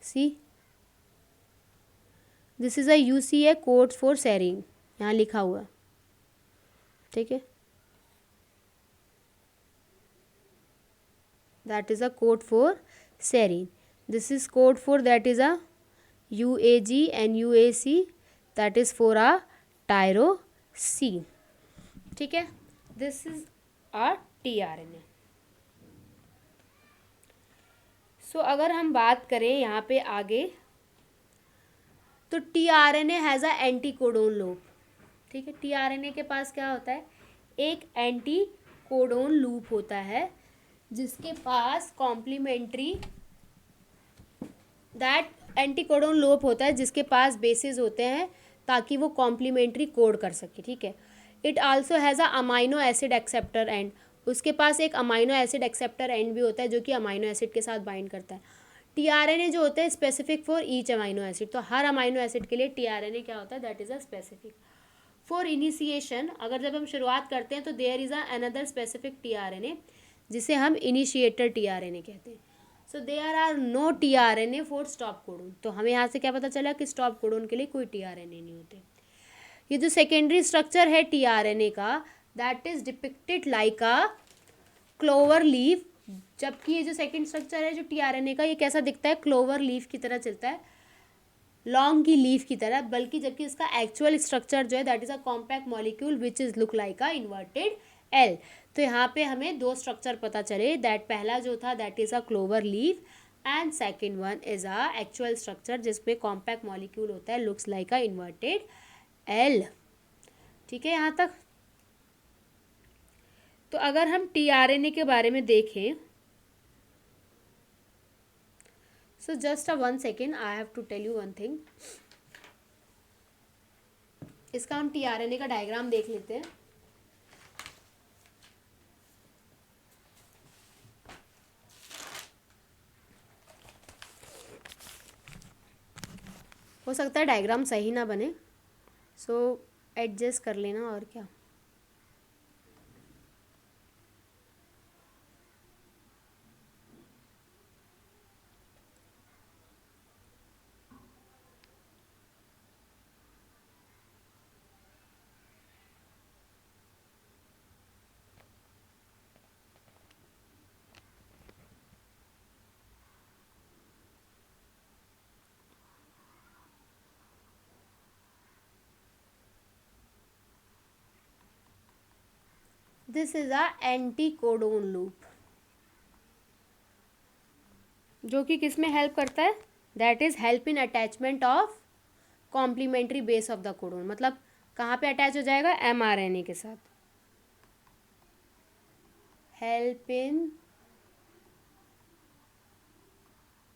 See, this is UCA code for serine, यहाँ लिखा हुआ, ठीक है. That is a code for serine. This is code for, that is a UAG and UAC, that is for a tyrosine. ठीक है. This is a tRNA. So अगर हम बात करें यहाँ पे आगे, तो tRNA has a anticodon loop. ठीक है. tRNA के पास क्या होता है? एक एंटीकोडोन लूप होता है जिसके पास कॉम्प्लीमेंट्री, दैट एंटीकोडोन लूप होता है जिसके पास बेसिस होते हैं ताकि वो कॉम्प्लीमेंट्री कोड कर सके. ठीक है. It also has a amino acid acceptor and. उसके पास एक अमाइनो एसिड एक्सेप्टर एंड भी होता है जो कि अमाइनो एसिड के साथ बाइंड करता है. tRNA जो होता है specific for each amino acid. तो हर अमाइनो एसिड के लिए tRNA क्या होता है? That is a specific. For initiation, अगर जब हम शुरुआत करते हैं तो there is a another specific tRNA जिसे हम इनिशिएटर tRNA कहते हैं. So there are no tRNA for stop codon. तो हमें यहाँ से क्या पता चला कि स्टॉप कोडोन के लिए कोई tRNA नहीं होते. ये जो सेकेंडरी स्ट्रक्चर है tRNA का, that is depicted like a clover leaf. जबकि ये जो सेकेंड स्ट्रक्चर है जो tRNA का, ये कैसा दिखता है? क्लोवर लीफ की तरह चलता है, लॉन्ग की लीफ की तरह. बल्कि जबकि इसका एक्चुअल स्ट्रक्चर जो है that is a compact molecule which is look like a inverted L. तो यहाँ पे हमें दो स्ट्रक्चर पता चले. दैट पहला जो था that is a clover leaf and second one is a actual structure जिसपे कॉम्पैक्ट मॉलिक्यूल होता है, लुक्स लाइक अ इन्वर्टेड एल. ठीक है यहाँ तक. तो अगर हम tRNA के बारे में देखें, so just a 1 second, I have to tell you one thing. इसका हम tRNA का डायग्राम देख लेते हैं. हो सकता है डायग्राम सही ना बने, सो एडजस्ट कर लेना. और क्या, this is a anticodon loop जो कि किस में हेल्प करता है? That is help in attachment of complementary base of the codon. मतलब कहाँ पे अटैच हो जाएगा? mRNA के साथ. Help in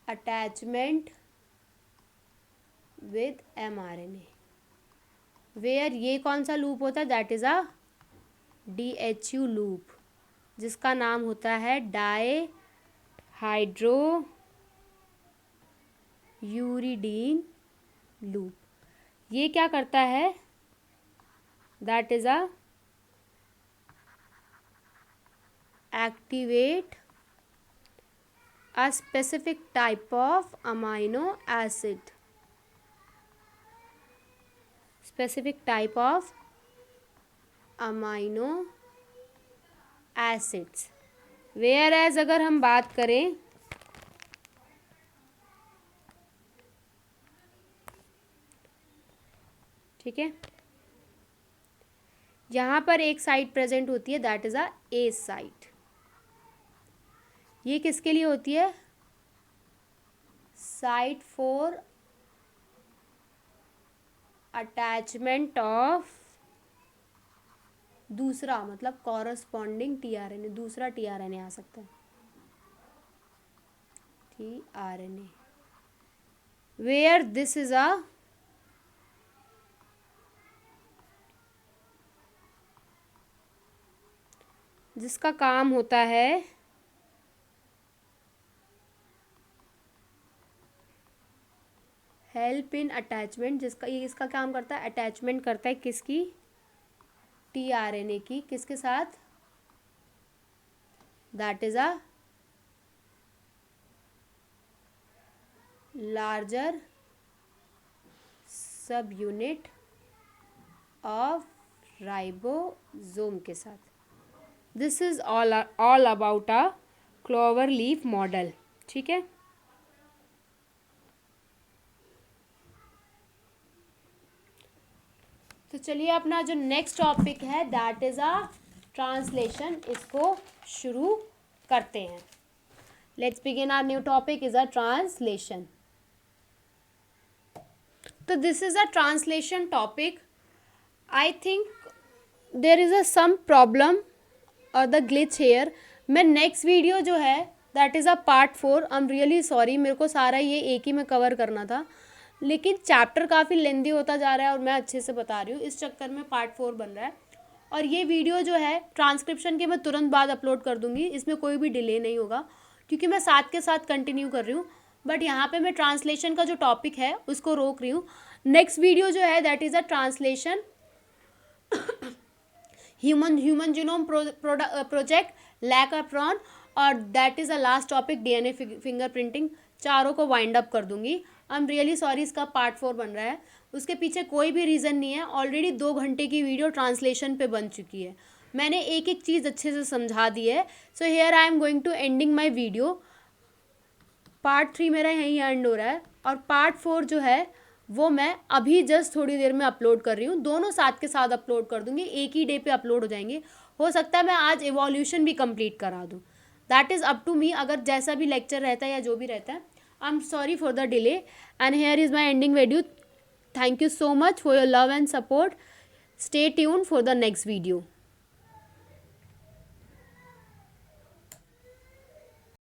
attachment with mRNA. Where ये कौन सा लूप होता है? That is a DHU loop जिसका नाम होता है डाई हाइड्रो यूरिडीन लूप. ये क्या करता है? That is a activate a specific type of amino acid. Specific type of amino acids. Where as अगर हम बात करें, ठीक है, यहाँ पर एक साइट प्रेजेंट होती है that is a A site. ये किसके लिए होती है? साइट फॉर अटैचमेंट ऑफ दूसरा, मतलब कॉरस्पॉन्डिंग tRNA. दूसरा tRNA आ सकता है, tRNA. Where this is a जिसका काम होता है हेल्प इन अटैचमेंट, जिसका ये इसका काम करता है, अटैचमेंट करता है किसकी, tRNA की, किसके साथ, that is a larger subunit of ribosome के साथ। This is all about a clover leaf model. ठीक है, तो चलिए अपना जो नेक्स्ट टॉपिक है दैट इज अ ट्रांसलेशन, इसको शुरू करते हैं। Let's begin our new topic is a translation. तो this is a translation topic. I think there is a some problem और द ग्लिच हेयर। मैं नेक्स्ट वीडियो जो है that is a part 4। I am really sorry, मेरे को सारा ये एक ही में कवर करना था, लेकिन चैप्टर काफ़ी लेंदी होता जा रहा है और मैं अच्छे से बता रही हूँ, इस चक्कर में पार्ट 4 बन रहा है। और ये वीडियो जो है ट्रांसक्रिप्शन के मैं तुरंत बाद अपलोड कर दूँगी, इसमें कोई भी डिले नहीं होगा क्योंकि मैं साथ के साथ कंटिन्यू कर रही हूँ। बट यहाँ पे मैं ट्रांसलेशन का जो टॉपिक है उसको रोक रही हूँ। नेक्स्ट वीडियो जो है that is a translation human genome project, lac operon, और that is the last topic DNA fingerprinting. चारों को वाइंड अप कर दूंगी। आई एम रियली सॉरी, इसका पार्ट 4 बन रहा है। उसके पीछे कोई भी रीज़न नहीं है, ऑलरेडी 2 घंटे की वीडियो ट्रांसलेशन पे बन चुकी है, मैंने एक एक चीज़ अच्छे से समझा दी है। So here I am going to ending my video. Part 3 मेरा यहीं एंड हो रहा है और पार्ट 4 जो है वो मैं अभी जस्ट थोड़ी देर में अपलोड कर रही हूँ। दोनों साथ के साथ अपलोड कर दूँगी, एक ही डे पे अपलोड हो जाएंगे। हो सकता है मैं आज इवोल्यूशन भी कंप्लीट करा दूँ, that is up to me, अगर जैसा भी लेक्चर रहता है या जो भी रहता है। I am sorry for the delay and here is my ending video. Thank you so much for your love and support. Stay tuned for the next video.